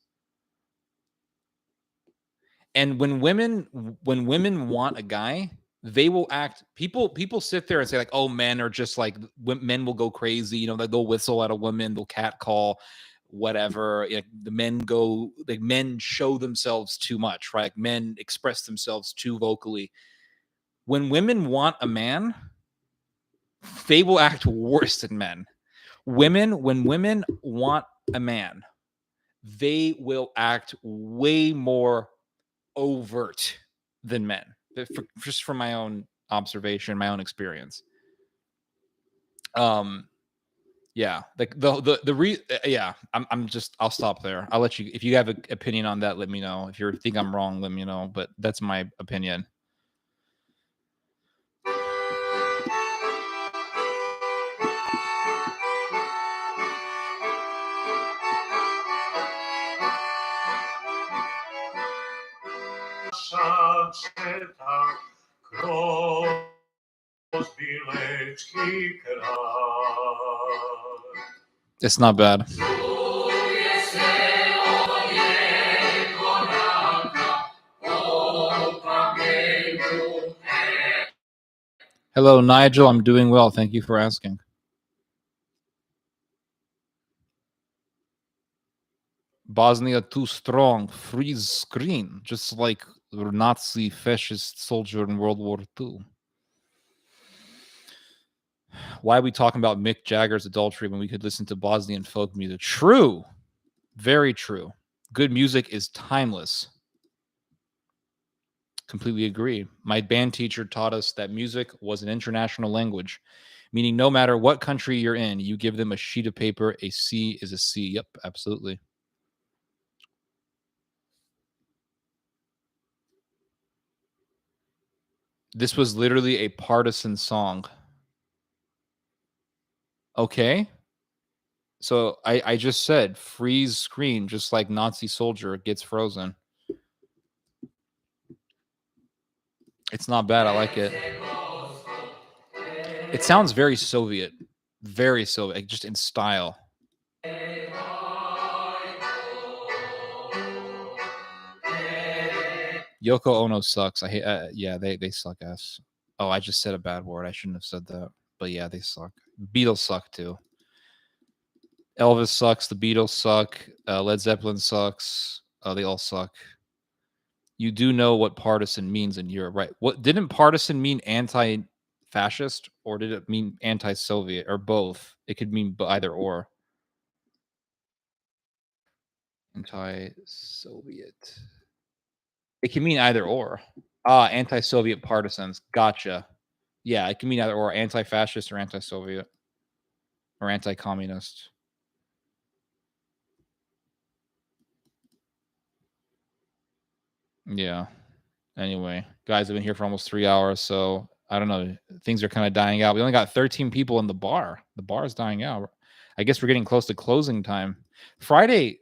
Speaker 1: And when women want a guy, they will act. People sit there and say like, "Oh, men are just like men will go crazy." You know, they'll whistle at a woman, they'll catcall, whatever. The men show themselves too much, right? Like men express themselves too vocally. When women want a man, they will act worse than men. When women want a man, they will act way more overt than men. Just from my own observation, my own experience. Yeah, yeah. I'll stop there. I'll let you. If you have an opinion on that, let me know. If you think I'm wrong, let me know. But that's my opinion. It's not bad. Hello, Nigel. I'm doing well. Thank you for asking. Bosnia too strong. Freeze screen. Just like Nazi fascist soldier in World War II. Why are we talking about Mick Jagger's adultery when we could listen to Bosnian folk music? True. Very true. Good music is timeless. Completely agree. My band teacher taught us that music was an international language, meaning no matter what country you're in, you give them a sheet of paper, a C is a C. Yep, absolutely. This was literally a partisan song. Okay. So I just said freeze screen, just like Nazi soldier gets frozen. It's not bad. I like it. It sounds very Soviet. Very Sylvia, like just in style. Yoko Ono sucks. I hate. Yeah, they suck ass. Oh, I just said a bad word. I shouldn't have said that. But yeah, they suck. Beatles suck too. Elvis sucks. The Beatles suck. Led Zeppelin sucks. They all suck. You do know what partisan means in Europe, right? What didn't partisan mean anti-fascist, or did it mean anti-Soviet, or both? It could mean either or. Anti-Soviet. It can mean either or. Anti-Soviet partisans. Gotcha. Yeah, it can mean either or, anti-fascist or anti-Soviet or anti-communist. Yeah. Anyway, guys, I've been here for almost 3 hours, so I don't know. Things are kind of dying out. We only got 13 people in the bar. The bar is dying out. I guess we're getting close to closing time. Friday.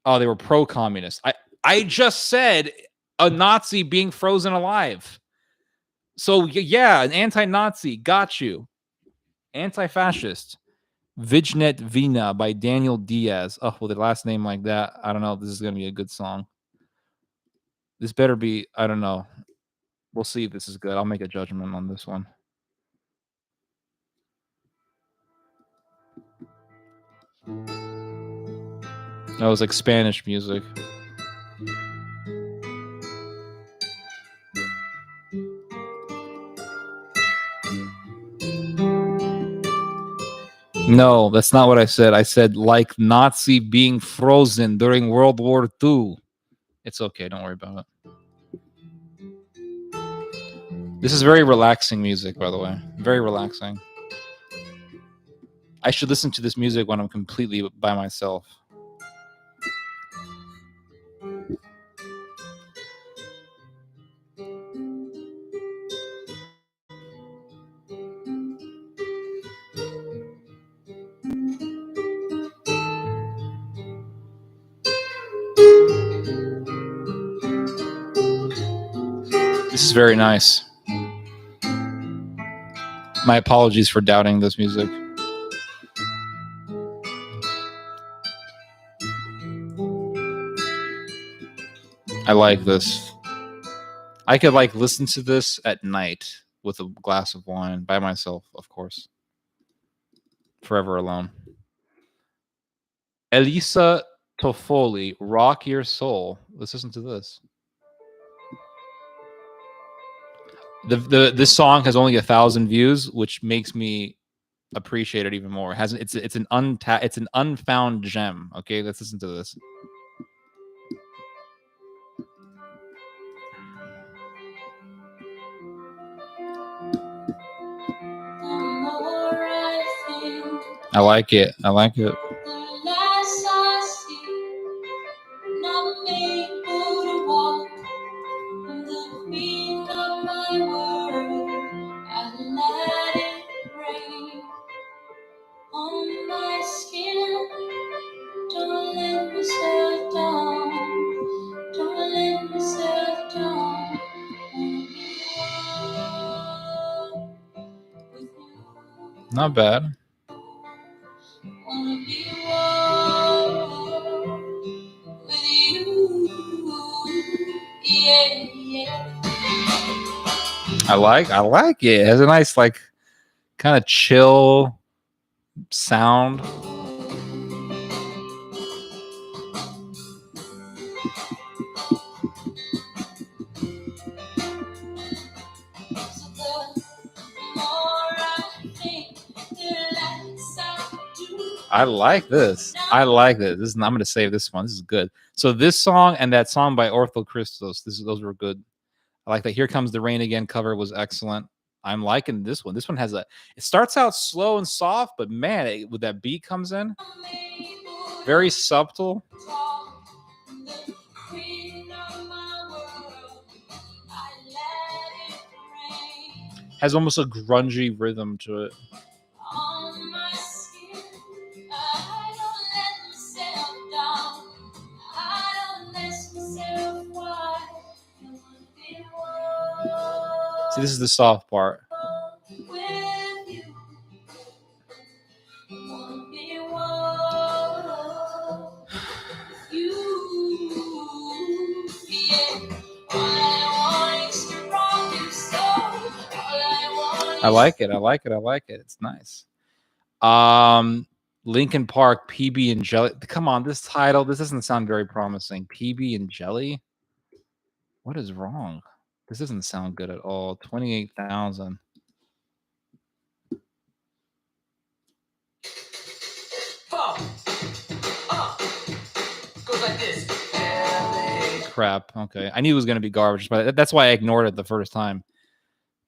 Speaker 1: Oh, they were pro-communist. I just said a Nazi being frozen alive. So yeah, an anti-Nazi. Got you. Anti-fascist. Vijnet Vina by Daniel Diaz. Oh, with a last name like that, I don't know if this is going to be a good song. This better be, I don't know. We'll see if this is good. I'll make a judgment on this one. That was like Spanish music. No, that's not what I said. I said like Nazi being frozen during World War II. It's okay. Don't worry about it. This is very relaxing music, by the way. Very relaxing. I should listen to this music when I'm completely by myself. This is very nice. My apologies for doubting this music. I like this. I could like listen to this at night with a glass of wine by myself, of course. Forever alone. Elisa Toffoli, Rock Your Soul. Let's listen to this. This song has only 1,000 views, which makes me appreciate it even more. It has it's an unfound gem. Okay, let's listen to this. I like it. I like it. On my skin, don't let myself down, don't let myself down. Not bad. I like it. It has a nice like kind of chill sound. I like this. I like this. I'm going to save this one. This is good. So this song and that song by Ortho Christos, those were good. I like that. Here Comes the Rain Again cover was excellent. I'm liking this one. This one has it starts out slow and soft, but man, with that beat comes in, very subtle. Has almost a grungy rhythm to it. See, this is the soft part. I like it. I like it. I like it. It's nice. Lincoln Park, PB and Jelly. Come on, this title. This doesn't sound very promising. PB and Jelly. What is wrong? This doesn't sound good at all. 28,000.
Speaker 2: Goes like this.
Speaker 1: Crap. Okay. I knew it was going to be garbage, but that's why I ignored it the first time.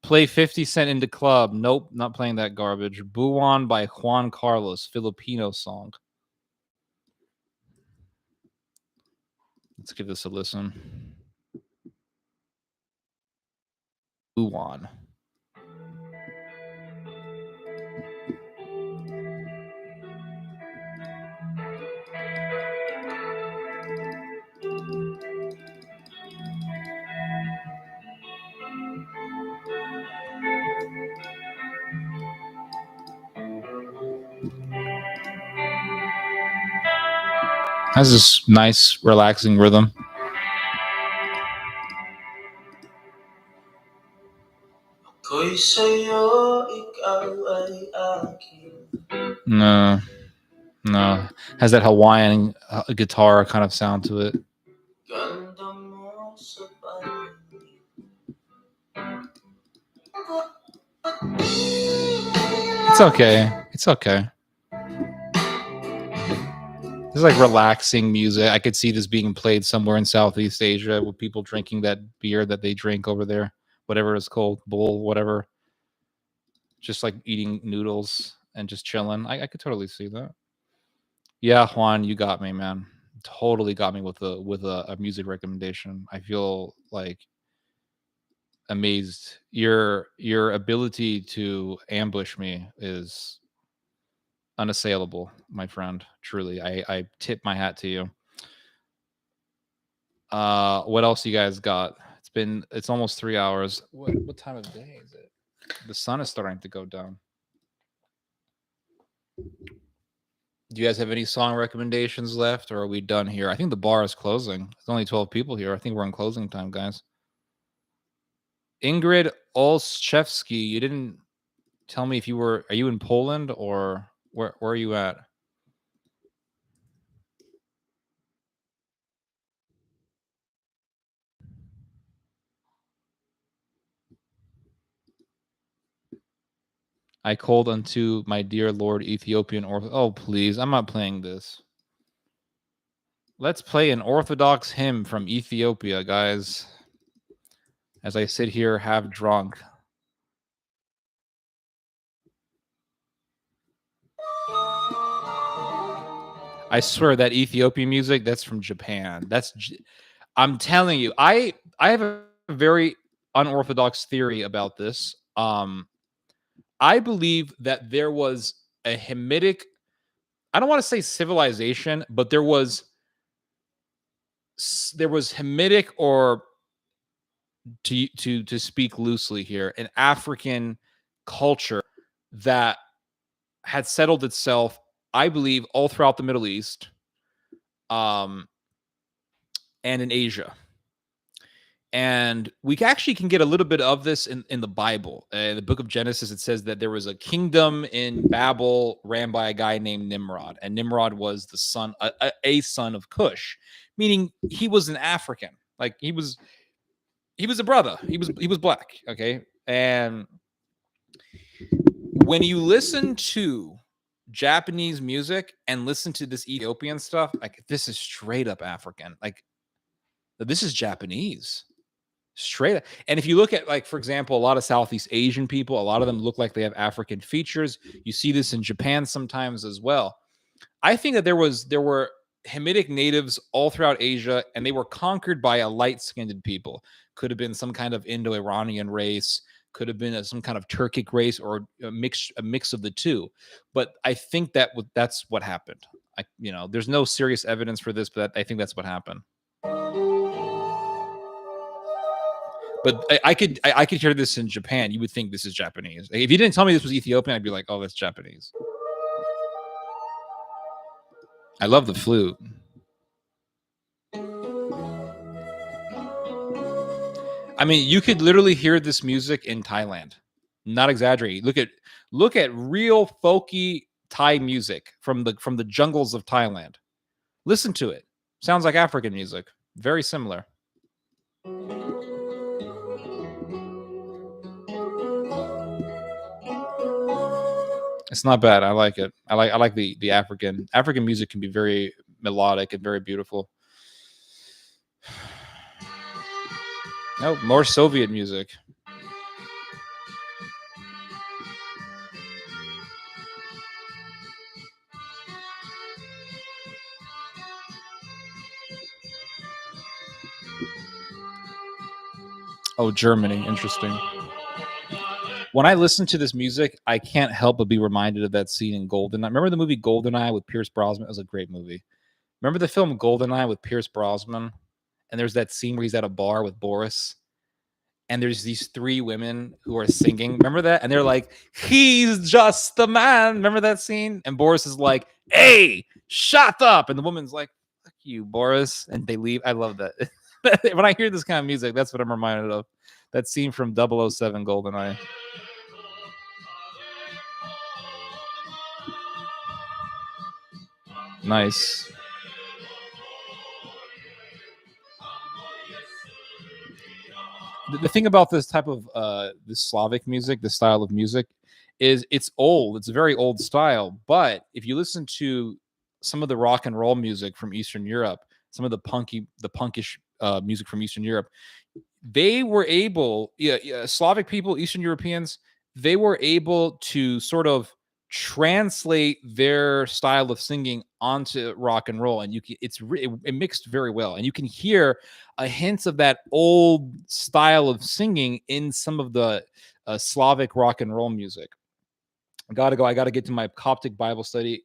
Speaker 1: Play 50 Cent into Club. Nope, not playing that garbage. Buwan by Juan Carlos, Filipino song. Let's give this a listen. Buwan. Has this nice, relaxing rhythm.
Speaker 2: Ako'y sa'yo, ikaw ay akin.
Speaker 1: No. Has that Hawaiian guitar kind of sound to it.
Speaker 2: Ganda mo sa paligid.
Speaker 1: It's okay. It's okay. This is like relaxing music. I could see this being played somewhere in Southeast Asia with people drinking that beer that they drink over there, whatever it's called, bull, whatever. Just like eating noodles and just chilling. I could totally see that. Yeah, Juan, you got me, man. Totally got me with a music recommendation. I feel like amazed. Your ability to ambush me is unassailable, my friend. Truly, I tip my hat to you. What else you guys got? It's almost 3 hours. What time of day is it? The sun is starting to go down. Do you guys have any song recommendations left, or are we done here? I think the bar is closing. There's only 12 people here. I think we're in closing time, guys. Ingrid Olszewski, you didn't tell me if you were. Are you in Poland or where are you at? I called unto my dear Lord Ethiopian Oh, please. I'm not playing this. Let's play an Orthodox hymn from Ethiopia, guys. As I sit here half drunk. I swear that Ethiopian music, that's from Japan. I'm telling you, I have a very unorthodox theory about this. I believe that there was a Hamitic, I don't want to say civilization, but there was Hamitic, or to speak loosely here, an African culture that had settled itself, I believe, all throughout the Middle East, and in Asia. And we actually can get a little bit of this in the Bible. In the book of Genesis, it says that there was a kingdom in Babel ran by a guy named Nimrod. And Nimrod was the son, a son of Cush, meaning he was an African. Like he was a brother. He was black. Okay. And when you listen to Japanese music and listen to this Ethiopian stuff, like this is straight up African. Like this is Japanese. Straight up. And if you look at, like, for example, a lot of Southeast Asian people, a lot of them look like they have African features. You see this in Japan sometimes as well. I think that there were Hamitic natives all throughout Asia, and they were conquered by a light-skinned people. Could have been some kind of Indo-Iranian race, could have been some kind of Turkic race, or a mix of the two. But I think that's what happened. There's no serious evidence for this, but I think that's what happened. But I could hear this in Japan. You would think this is Japanese. If you didn't tell me this was Ethiopian, I'd be like, oh, that's Japanese. I love the flute. I mean, you could literally hear this music in Thailand. Not exaggerating. Look at real folky Thai music from the jungles of Thailand. Listen to it. Sounds like African music. Very similar. It's not bad. I like it. I like the African music can be very melodic and very beautiful. No, more Soviet music. Oh, Germany. Interesting. When I listen to this music, I can't help but be reminded of that scene in Goldeneye. Remember the movie Goldeneye with Pierce Brosnan? It was a great movie. Remember the film Goldeneye with Pierce Brosnan? And there's that scene where he's at a bar with Boris, and there's these three women who are singing. Remember that? And they're like, "He's just the man." Remember that scene? And Boris is like, "Hey, shut up!" And the woman's like, "Fuck you, Boris," and they leave. I love that. When I hear this kind of music, that's what I'm reminded of. That scene from 007 Goldeneye. Nice. The thing about this type of this Slavic music, this style of music, is it's old. It's a very old style. But if you listen to some of the rock and roll music from Eastern Europe, some of the punkish music from Eastern Europe, they were able, yeah, Slavic people, Eastern Europeans, they were able to sort of translate their style of singing onto rock and roll, and it mixed very well, and you can hear a hint of that old style of singing in some of the Slavic rock and roll music. I gotta go. I gotta get to my Coptic Bible study.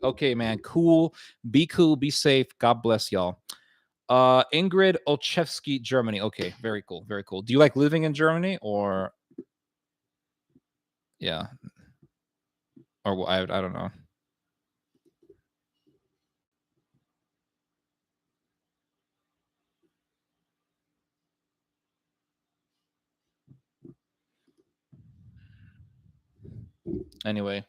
Speaker 1: Okay, man. Cool. Be cool. Be safe. God bless y'all. Ingrid Olszewski, Germany. Okay, very cool, very cool. Do you like living in Germany or yeah, or I don't know. Anyway,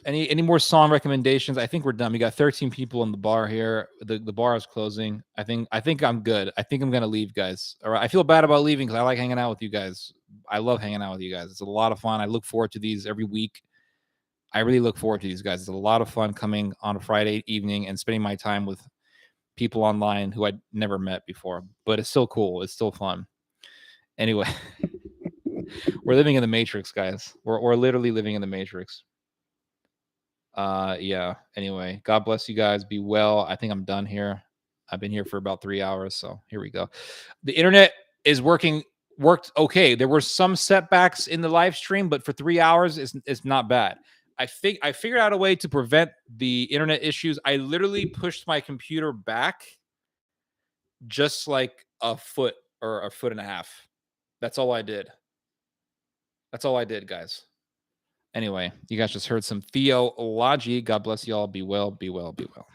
Speaker 1: any more song recommendations? I think we're done. We got 13 people in the bar here. The bar is closing. I think I'm good. I think I'm gonna leave, guys. All right. I feel bad about leaving because I like hanging out with you guys. I love hanging out with you guys. It's a lot of fun. I look forward to these every week. I really look forward to these guys. It's a lot of fun coming on a Friday evening and spending my time with people online who I'd never met before. But it's still cool. It's still fun. Anyway, we're living in the Matrix, guys. We're literally living in the Matrix. Yeah. Anyway, God bless you guys. Be well. I think I'm done here. I've been here for about 3 hours, so here we go. The internet is worked okay. There were some setbacks in the live stream, but for 3 hours, it's not bad. I figured out a way to prevent the internet issues. I literally pushed my computer back just like a foot or a foot and a half. That's all I did. That's all I did, guys. Anyway, you guys just heard some theology. God bless you all. Be well, be well, be well.